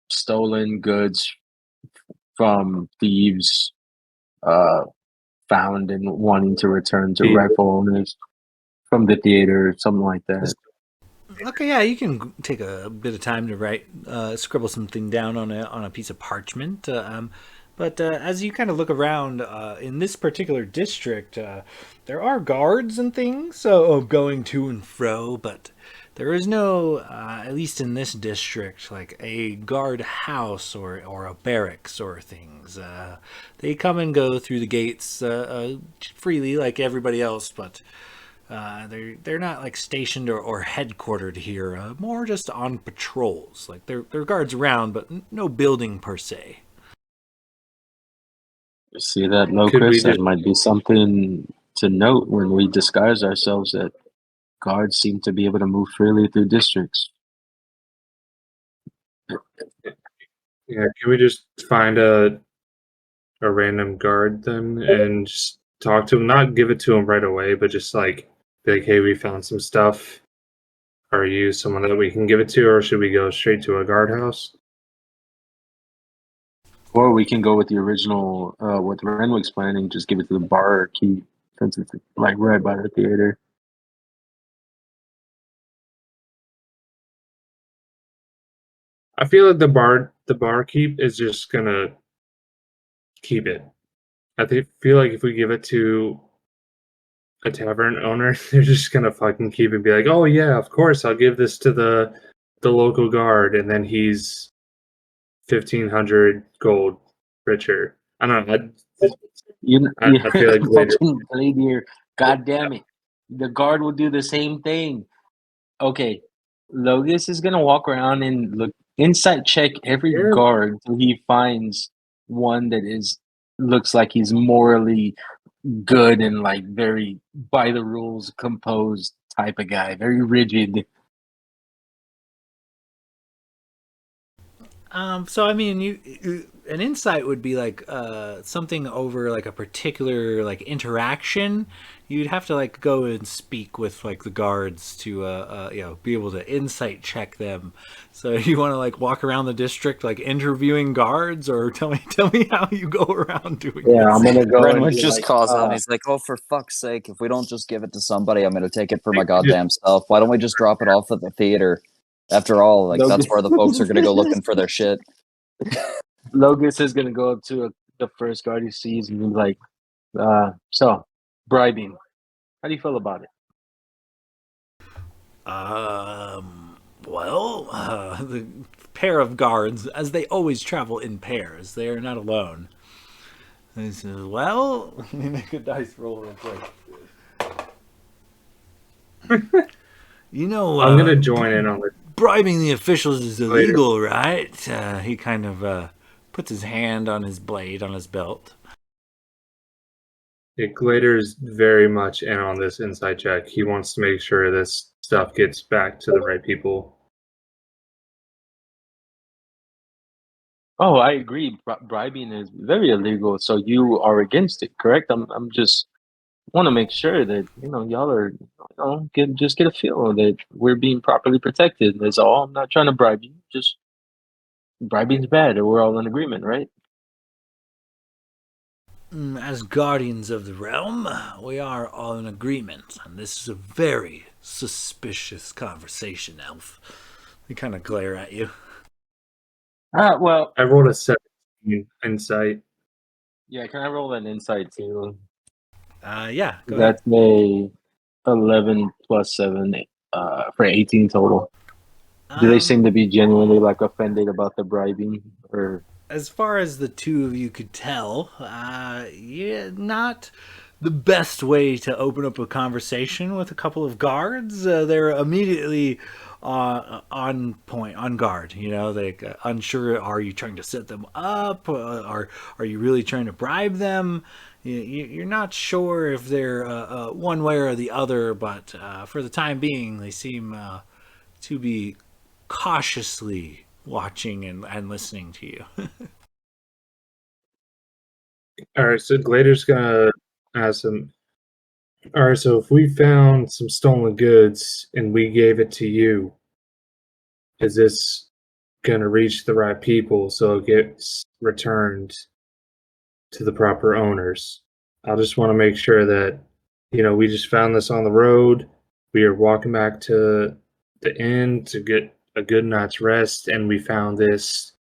stolen goods from thieves, found and wanting to return to Yeah. rightful owners from the theater, something like that. Okay, yeah, you can take a bit of time to write, scribble something down on a piece of parchment. But as you kind of look around in this particular district, there are guards and things going to and fro, but there is no, at least in this district, like a guard house or a barracks or things. They come and go through the gates freely, like everybody else, but they're not like stationed or headquartered here. More just on patrols. Like they're guards around, but no building per se. You see that, low, Could we Chris? That just might be something to note when we disguise ourselves, that guards seem to be able to move freely through districts. can we just find a random guard then and just talk to him? Not give it to him right away, but just like be like, hey, we found some stuff. Are you someone that we can give it to, or should we go straight to a guardhouse? Or we can go with the original, what Renwick's planning, just give it to the bar keep, since it's like right by the theater. I feel like the barkeep is just gonna keep it. Feel like if we give it to a tavern owner, they're just gonna fucking keep it and be like, oh yeah, of course I'll give this to the local guard, and then he's 1,500 gold richer. I don't know. I feel like later. Fucking Gladiator. God damn it. The guard will do the same thing. Okay. Logus is gonna walk around and look insight check every Yeah. guard till he finds one that looks like he's morally good and like very by the rules composed type of guy, very rigid. So I mean, an insight would be like something over like a particular like interaction. You'd have to like go and speak with like the guards to be able to insight check them. So you want to like walk around the district like interviewing guards, or tell me how you go around doing Yeah, this. I'm gonna go and Renwick be just like, calls out and he's like, oh, for fuck's sake, if we don't just give it to somebody, I'm going to take it for my goddamn self. Why don't we just drop it off at the theater? After all, like, that's where the folks are going to go looking for their shit. Logus is gonna go up to the first guard he sees and he's like, so bribing. How do you feel about it? Well, the pair of guards, as they always travel in pairs, they are not alone. He says, well, let me make a dice roll real quick. You know, I'm gonna join in on the bribing the officials is Later. illegal, right? He kind of puts his hand on his blade on his belt. Glader's very much in on this inside check. He wants to make sure this stuff gets back to the right people. Oh, I agree. Bribing is very illegal. So you are against it, correct? I'm just want to make sure that y'all are get a feel that we're being properly protected. That's all. I'm not trying to bribe you. Just bribing's bad, or we're all in agreement, right? As guardians of the realm, we are all in agreement, and this is a very suspicious conversation, Elf. They kind of glare at you. Well, I rolled a 17 insight. yeah. Can I roll an insight too? Yeah, go ahead. That's a 11 plus 7 for 18 total. Do they seem to be genuinely like offended about the bribing, or? As far as the two of you could tell, yeah, not the best way to open up a conversation with a couple of guards. They're immediately on point, on guard. You know, they unsure. Are you trying to set them up? Are you really trying to bribe them? You're not sure if they're one way or the other, but for the time being, they seem to be cautiously watching and listening to you. All right, so Glader's gonna ask him. All right, so if we found some stolen goods and we gave it to you, is this gonna reach the right people so it gets returned to the proper owners? I just want to make sure that we just found this on the road. We are walking back to the inn to get a good night's rest, and we found this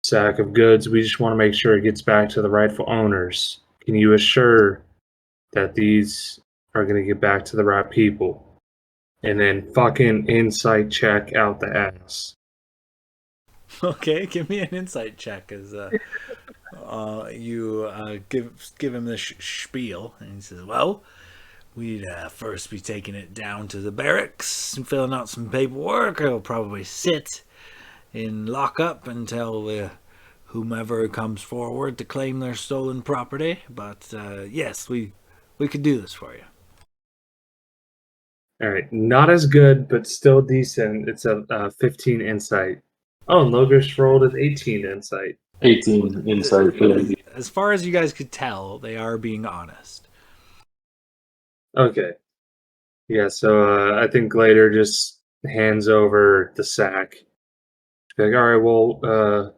sack of goods. We just want to make sure it gets back to the rightful owners. Can you assure that these are going to get back to the right people? And then fucking insight check out the ass. Okay, give me an insight check as you give him this spiel, and he says, "Well, we'd first be taking it down to the barracks and filling out some paperwork. It'll probably sit in lockup until whomever comes forward to claim their stolen property. But yes, we could do this for you." All right, not as good, but still decent. It's a 15 insight. Oh, Logos rolled an 18 insight. 18 insight. As far as you guys could tell, they are being honest. Okay. Yeah, so I think Glader just hands over the sack. Like, all right, well,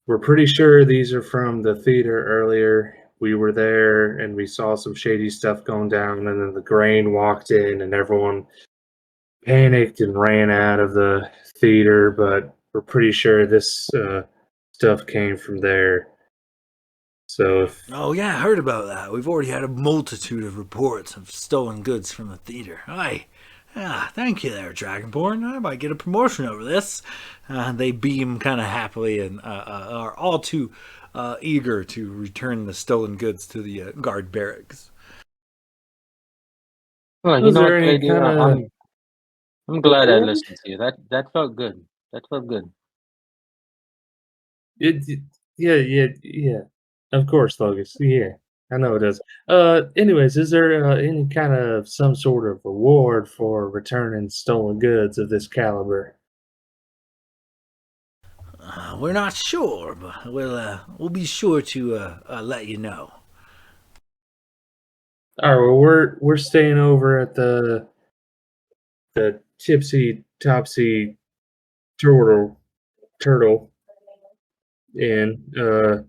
we're pretty sure these are from the theater earlier. We were there and we saw some shady stuff going down, and then the grain walked in and everyone panicked and ran out of the theater, but we're pretty sure this stuff came from there. So Oh yeah, I heard about that. We've already had a multitude of reports of stolen goods from the theater. Aye. Thank you there, Dragonborn. I might get a promotion over this. They beam kind of happily and are all too eager to return the stolen goods to the guard barracks. Well, you was know there what, any lady? kind of I'm glad I listened to you. That felt good. That felt good. yeah. Of course, Logus. Yeah, I know it does. Anyways, is there any kind of some sort of reward for returning stolen goods of this caliber? We're not sure, but we'll be sure to let you know. All right. Well, we're staying over at the Tipsy Topsy Turtle Inn.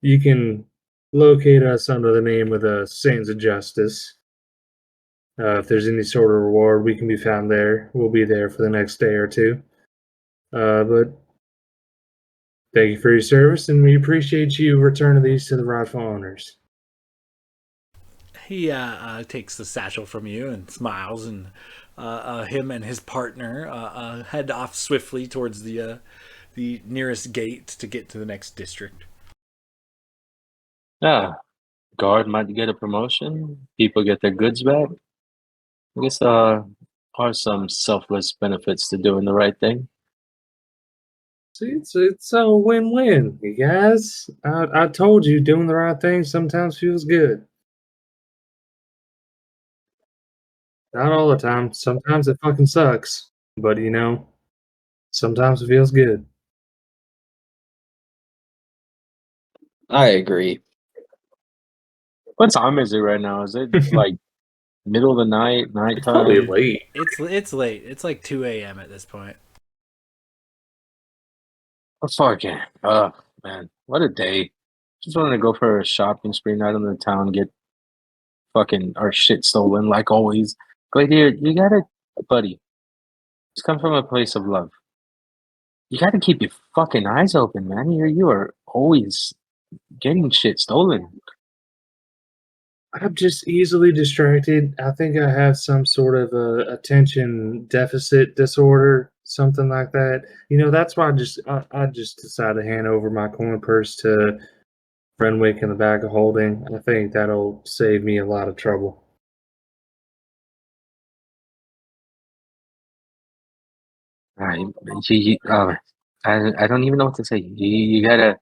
You can locate us under the name of the Sands of Justice. If there's any sort of reward, we can be found there. We'll be there for the next day or two. But Thank you for your service, and we appreciate you returning these to the rightful owners. He takes the satchel from you and smiles, and him and his partner head off swiftly towards the nearest gate to get to the next district. Yeah, guard might get a promotion. People get their goods back. I guess are some selfless benefits to doing the right thing. See, it's a win-win, you guys. I told you, doing the right thing sometimes feels good. Not all the time. Sometimes it fucking sucks. But sometimes it feels good. I agree. What time is it right now? Is it like middle of the night, It's probably nighttime? late. It's late. It's like 2 a.m. at this point. Oh, fucking, man, what a day. Just wanted to go for a shopping spree night in the town, get fucking our shit stolen like always. Gladiator, you gotta, buddy, just come from a place of love. You gotta keep your fucking eyes open, man. You are always getting shit stolen. I'm just easily distracted. I think I have some sort of a attention deficit disorder, something like that. That's why I just decided to hand over my coin purse to Renwick in the bag of holding. I think that'll save me a lot of trouble. Alright, I don't even know what to say. You gotta.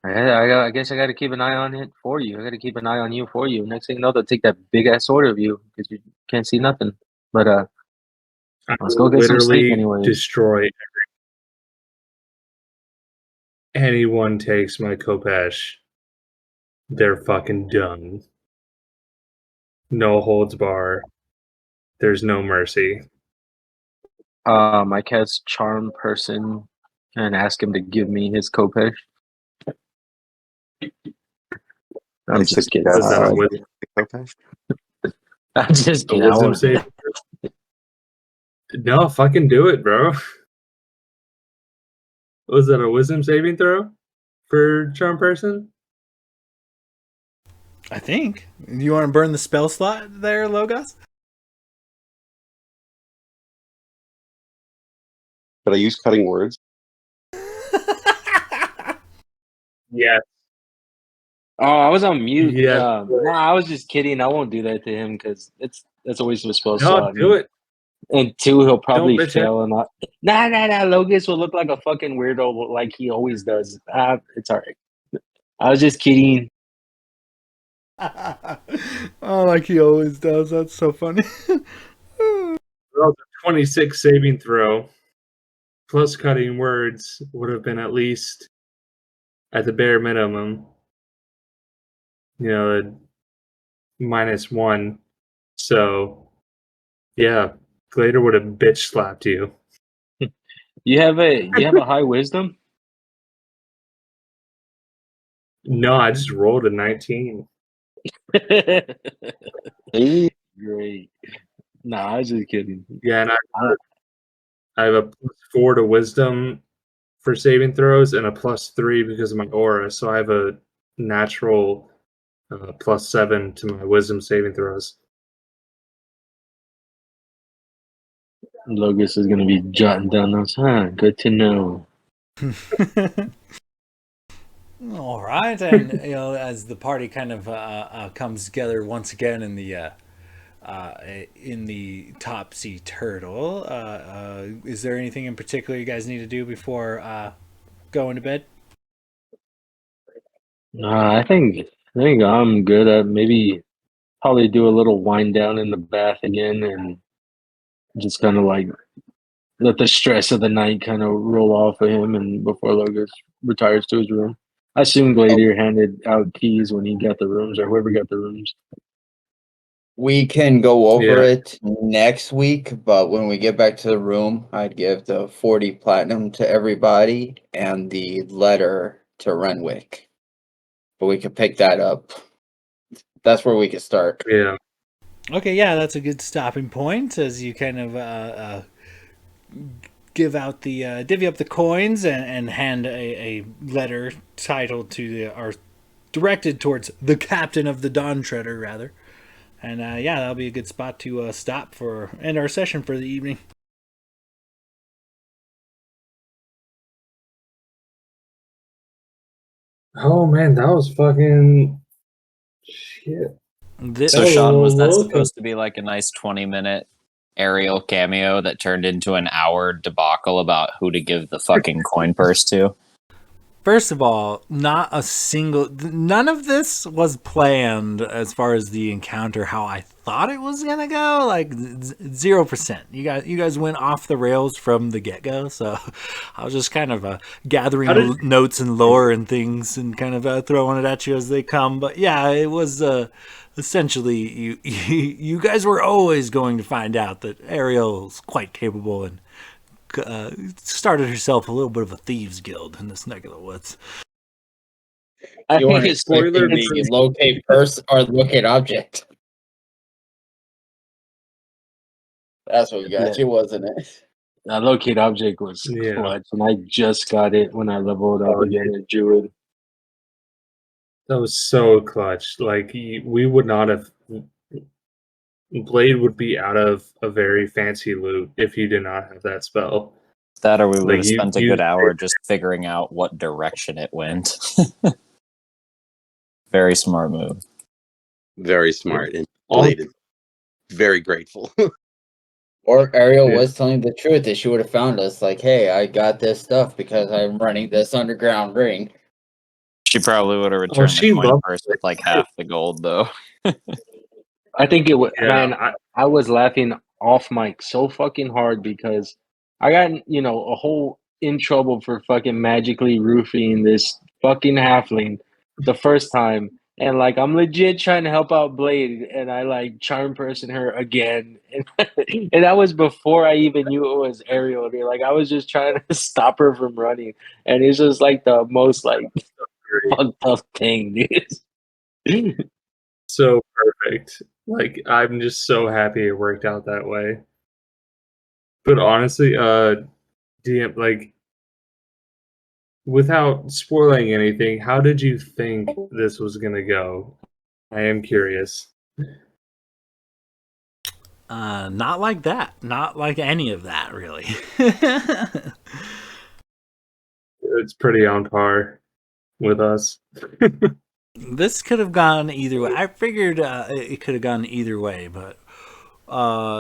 I guess I gotta keep an eye on it for you. I gotta keep an eye on you for you. Next thing you know, they'll take that big ass sword of you because you can't see nothing. But I let's go will get some sleep literally anyways. destroy anyone takes my Kopesh. They're fucking done. No holds bar. There's no mercy. I cast charm person and ask him to give me his Kopesh. I'm It's just kidding. Was that a Okay. I'm just kidding. I wisdom won't do save? No, fucking do it, bro. Was that a wisdom saving throw for charm person? I think. You want to burn the spell slot there, Logos? But I use cutting words. Yeah. Oh, I was on mute. Yeah. Nah, I was just kidding. I won't do that to him because that's a waste of a spell No, slot. do it. And two, he'll probably bitch fail. And nah. Logus will look like a fucking weirdo like he always does. It's all right. I was just kidding. Oh, like he always does. That's so funny. Well, the 26 saving throw plus cutting words would have been at least at the bare minimum, -1. So, yeah, Glader would have bitch slapped you. You have a high wisdom. No, I just rolled a 19. Hey, Great. Nah, I was just kidding. Yeah, and I have a +4 to wisdom for saving throws and a +3 because of my aura. So I have a natural +7 to my wisdom saving throws. Logus is gonna be jotting down those. Good to know. All right, and as the party kind of comes together once again in the Topsy Turtle, is there anything in particular you guys need to do before going to bed? I think I'm good at maybe probably do a little wind down in the bath again and just kind of like let the stress of the night kind of roll off of him and before Logus retires to his room. I assume Gladiator handed out keys when he got the rooms or whoever got the rooms. We can go over Yeah. it next week, but when we get back to the room, I'd give the 40 platinum to everybody and the letter to Renwick. But we could pick that up. That's where we could start. Yeah. Okay, yeah, that's a good stopping point as you kind of give out the divvy up the coins and hand a letter titled to or directed towards the captain of the Dawn Treader, rather. And yeah, that'll be a good spot to stop for end our session for the evening. Oh man, that was fucking shit. This, So That was a Sean, was that little supposed to be like a nice 20-minute aerial cameo that turned into an hour debacle about who to give the fucking coin purse to? First of all, none of this was planned as far as the encounter, how I thought it was gonna go. Like 0%. You guys went off the rails from the get go. So I was just kind of gathering notes and lore and things and kind of throwing it at you as they come. But yeah, it was essentially you guys were always going to find out that Ariel's quite capable and started herself a little bit of a thieves guild in this neck of the woods. You weren't it's expecting the locate purse or locate object. That's what got you, wasn't it? That locate object was clutch, and I just got it when I leveled up again in Druid. That was so clutch. Like we would not have. Blade would be out of a very fancy loot if you did not have that spell. That, or we would Like, have spent a good hour just figuring out what direction it went. Very smart move. Very smart. And Blade is very grateful. Or Ariel was telling the truth that she would have found us. Like, hey, I got this stuff because I'm running this underground ring. She probably would have returned the coin purse with like half the gold, though. I think it was, Yeah, man, I was laughing off mic so fucking hard because I got, a whole in trouble for fucking magically roofing this fucking halfling the first time. And like, I'm legit trying to help out Blade, and I like charm person her again. And that was before I even knew it was Ariel. Like, I was just trying to stop her from running. And it's just like the most like fucked up thing, dude. So perfect. Like, I'm just so happy it worked out that way. But honestly, DM, like, without spoiling anything, how did you think this was gonna go? I am curious. Not like that. Not like any of that, really. It's pretty on par with us. This could have gone either way. I figured it could have gone either way, but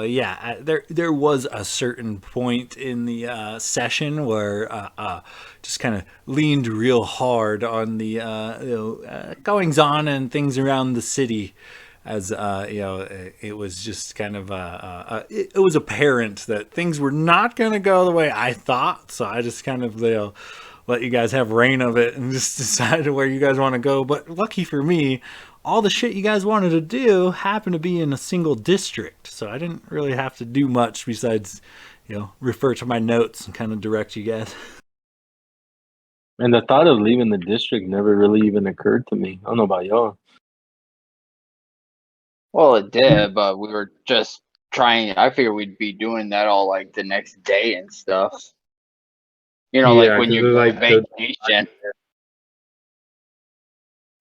yeah, there was a certain point in the session where just kind of leaned real hard on the goings on and things around the city, as it was just kind of it was apparent that things were not going to go the way I thought. So I just kind of let you guys have reign of it and just decide where you guys want to go. But lucky for me, all the shit you guys wanted to do happened to be in a single district, so I didn't really have to do much besides, refer to my notes and kind of direct you guys. And the thought of leaving the district never really even occurred to me. I don't know about y'all. Well, it did, but we were just trying. I figured we'd be doing that all like the next day and stuff. Like when you go on vacation.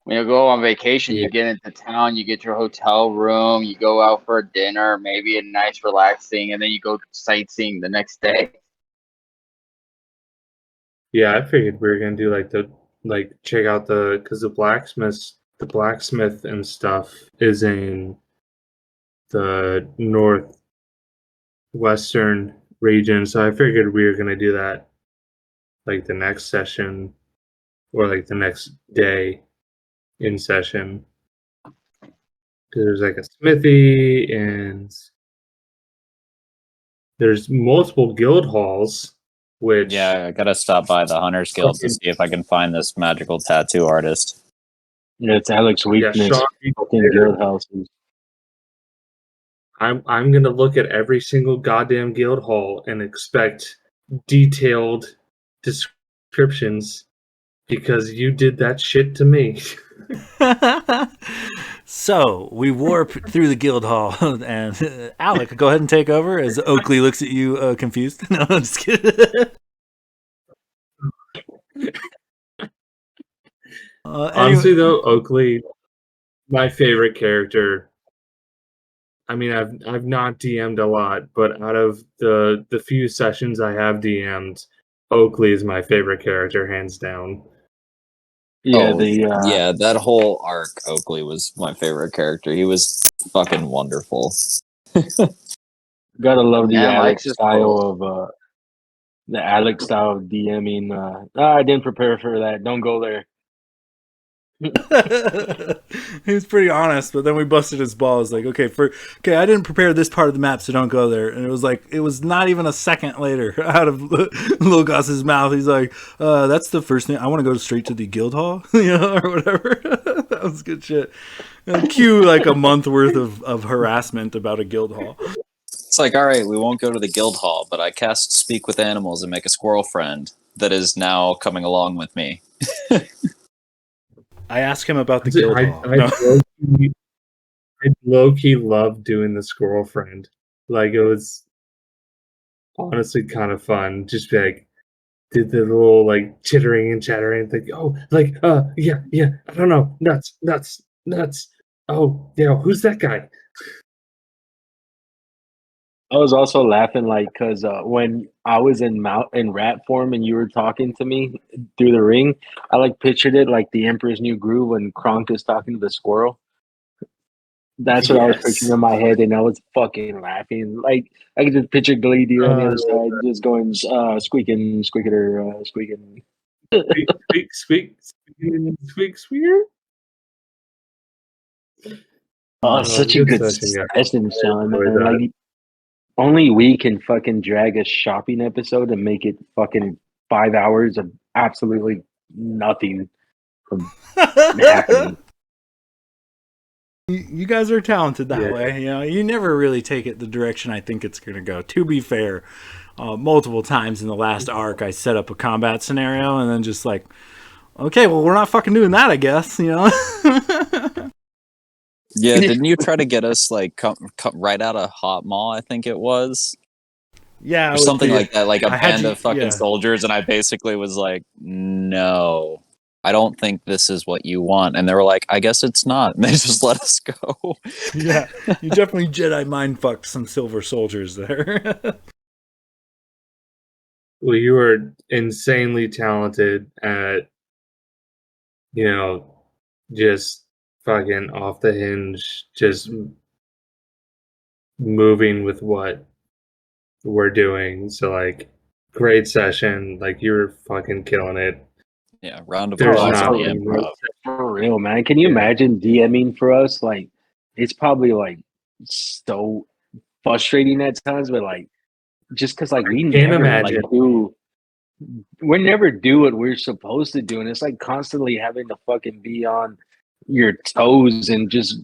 When you go on vacation, you get into town, you get your hotel room, you go out for a dinner, maybe a nice relaxing, and then you go sightseeing the next day. Yeah, I figured we were gonna do check out because the blacksmith and stuff is in the northwestern region, so I figured we were gonna do that like the next session or like the next day in session. Because there's like a smithy and there's multiple guild halls. Which I gotta stop by the Hunters Guild to see if I can find this magical tattoo artist. Yeah, it's Alex's weakness. Sean, fucking guild houses. I'm gonna look at every single goddamn guild hall and expect detailed descriptions because you did that shit to me. So we warp through the guild hall, and Alec, go ahead and take over as Oakley looks at you confused. No, I'm just kidding. Honestly, though, Oakley, my favorite character. I mean, I've not DM'd a lot, but out of the few sessions I have DM'd, Oakley is my favorite character, hands down. Yeah, Yeah, that whole arc, Oakley was my favorite character. He was fucking wonderful. gotta love the Yeah, Alex Mike's just style of DMing. I didn't prepare for that. Don't go there. He was pretty honest, but then we busted his balls. Like, okay, I didn't prepare this part of the map, so don't go there. And it was not even a second later out of Logos's mouth. He's like, "That's the first thing. I want to go straight to the guild hall, or whatever." That was good shit. And cue like a month worth of harassment about a guild hall. It's like, all right, we won't go to the guild hall, but I cast Speak with Animals and make a squirrel friend that is now coming along with me. I asked him about the guild hall. I low-key loved doing the squirrel friend. Like, it was honestly kind of fun. Just be like, did the little, like, chittering and chattering. Like, yeah, I don't know. Nuts. Oh, yeah, who's that guy? I was also laughing because when I was in rat form and you were talking to me through the ring, I pictured it like the Emperor's New Groove when Kronk is talking to the squirrel. That's what I was picturing in my head, and I was fucking laughing. Like I could just picture Gladeer on the other side, just going squeaking, squeaking. Squeak, squeak. Oh, such a good session, Sean. Man. Like only we can fucking drag a shopping episode and make it fucking 5 hours of absolutely nothing from happening. You guys are talented that Yeah. way. You never really take it the direction I think it's going to go. To be fair, multiple times in the last arc, I set up a combat scenario and then just like, okay, well, we're not fucking doing that, I guess, Yeah, didn't you try to get us like come right out of Hot Mall? I think it was, Yeah, or something like that, like a I had band you- of fucking yeah. soldiers, and I basically was like, "No, I don't think this is what you want." And they were like, "I guess it's not," and they just let us go. Yeah, you definitely Jedi mind fucked some silver soldiers there. Well, you were insanely talented at, just fucking off the hinge, just moving with what we're doing. So, like, great session. Like, you were fucking killing it. Yeah, round of There's applause not on the really improv. For real, man. Can you imagine DMing for us? Like, it's probably so frustrating at times, but just because we Can't never imagine. we never do what we're supposed to do, and it's constantly having to fucking be on your toes and just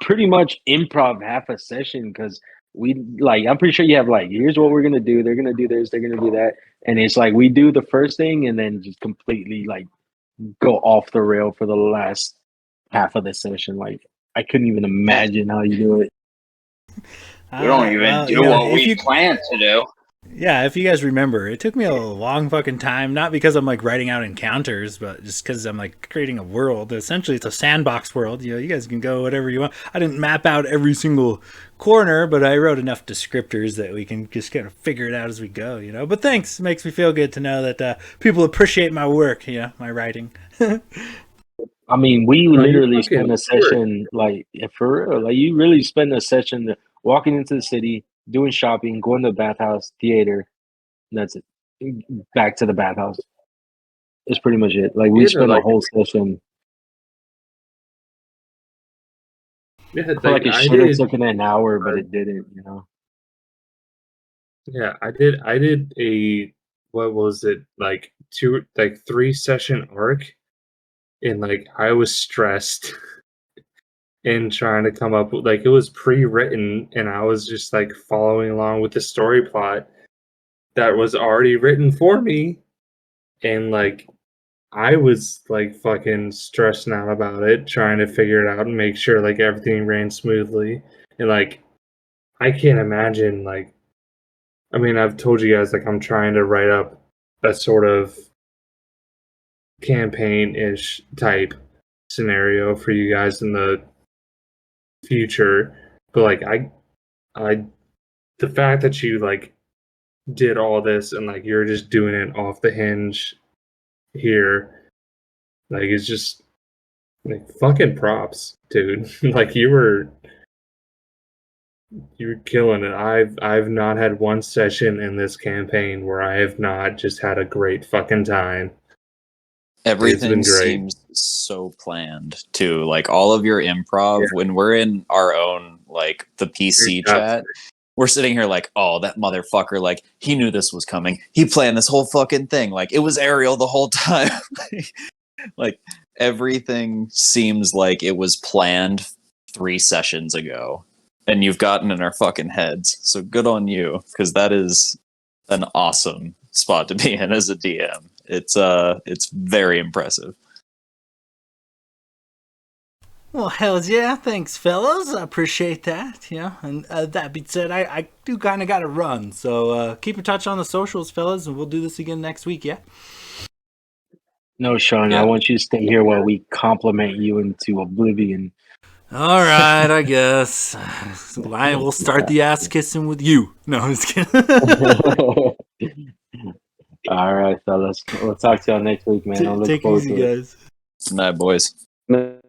pretty much improv half a session because I'm pretty sure you have here's what we're gonna do, they're gonna do this, they're gonna do that, and it's we do the first thing and then just completely go off the rail for the last half of the session. I couldn't even imagine how you do it. We don't even do what we plan to do. Yeah, if you guys remember, it took me a long fucking time, not because I'm writing out encounters, but just because I'm creating a world. Essentially, it's a sandbox world. You guys can go whatever you want. I didn't map out every single corner, but I wrote enough descriptors that we can just kind of figure it out as we go, But thanks. It makes me feel good to know that people appreciate my work, my writing. I mean, we literally spend a session for real. You really spend a session walking into the city, doing shopping, going to the bathhouse, theater. And that's it. Back to the bathhouse. That's pretty much it. We spend a whole session. Yeah, I feel like it should have taken an hour, but it didn't. Yeah, I did a, what was it, 3-session arc, and I was stressed in trying to come up with, it was pre-written, and I was just following along with the story plot that was already written for me, and I was like fucking stressing out about it, trying to figure it out and make sure like everything ran smoothly. And like I can't imagine like I mean, I've told you guys like I'm trying to write up a sort of campaign-ish type scenario for you guys in the future. But like I the fact that you like did all this and like you're just doing it off the hinge here, like it's just like fucking props, dude. Like you're killing it. I've not had one session in this campaign where I have not just had a great fucking time. It's Everything been great. seems so planned too. Like all of your improv, when we're in our own like the PC chat, we're sitting here like, oh, that motherfucker, like he knew this was coming. He planned this whole fucking thing. Like it was Ariel the whole time. Like everything seems like it was planned 3 sessions ago. And you've gotten in our fucking heads. So good on you, because that is an awesome spot to be in as a DM. It's very impressive. Well, hells yeah. Thanks, fellas. I appreciate that. Yeah, and that being said, I do kind of got to run. So keep in touch on the socials, fellas, and we'll do this again next week, yeah? No, Sean, Yeah. I want you to stay here while we compliment you into oblivion. All right, I guess. I will start the ass kissing with you. No, I'm just kidding. All right, fellas. We'll talk to y'all next week, man. I look Take it forward easy, to it. guys. Night, boys. Man.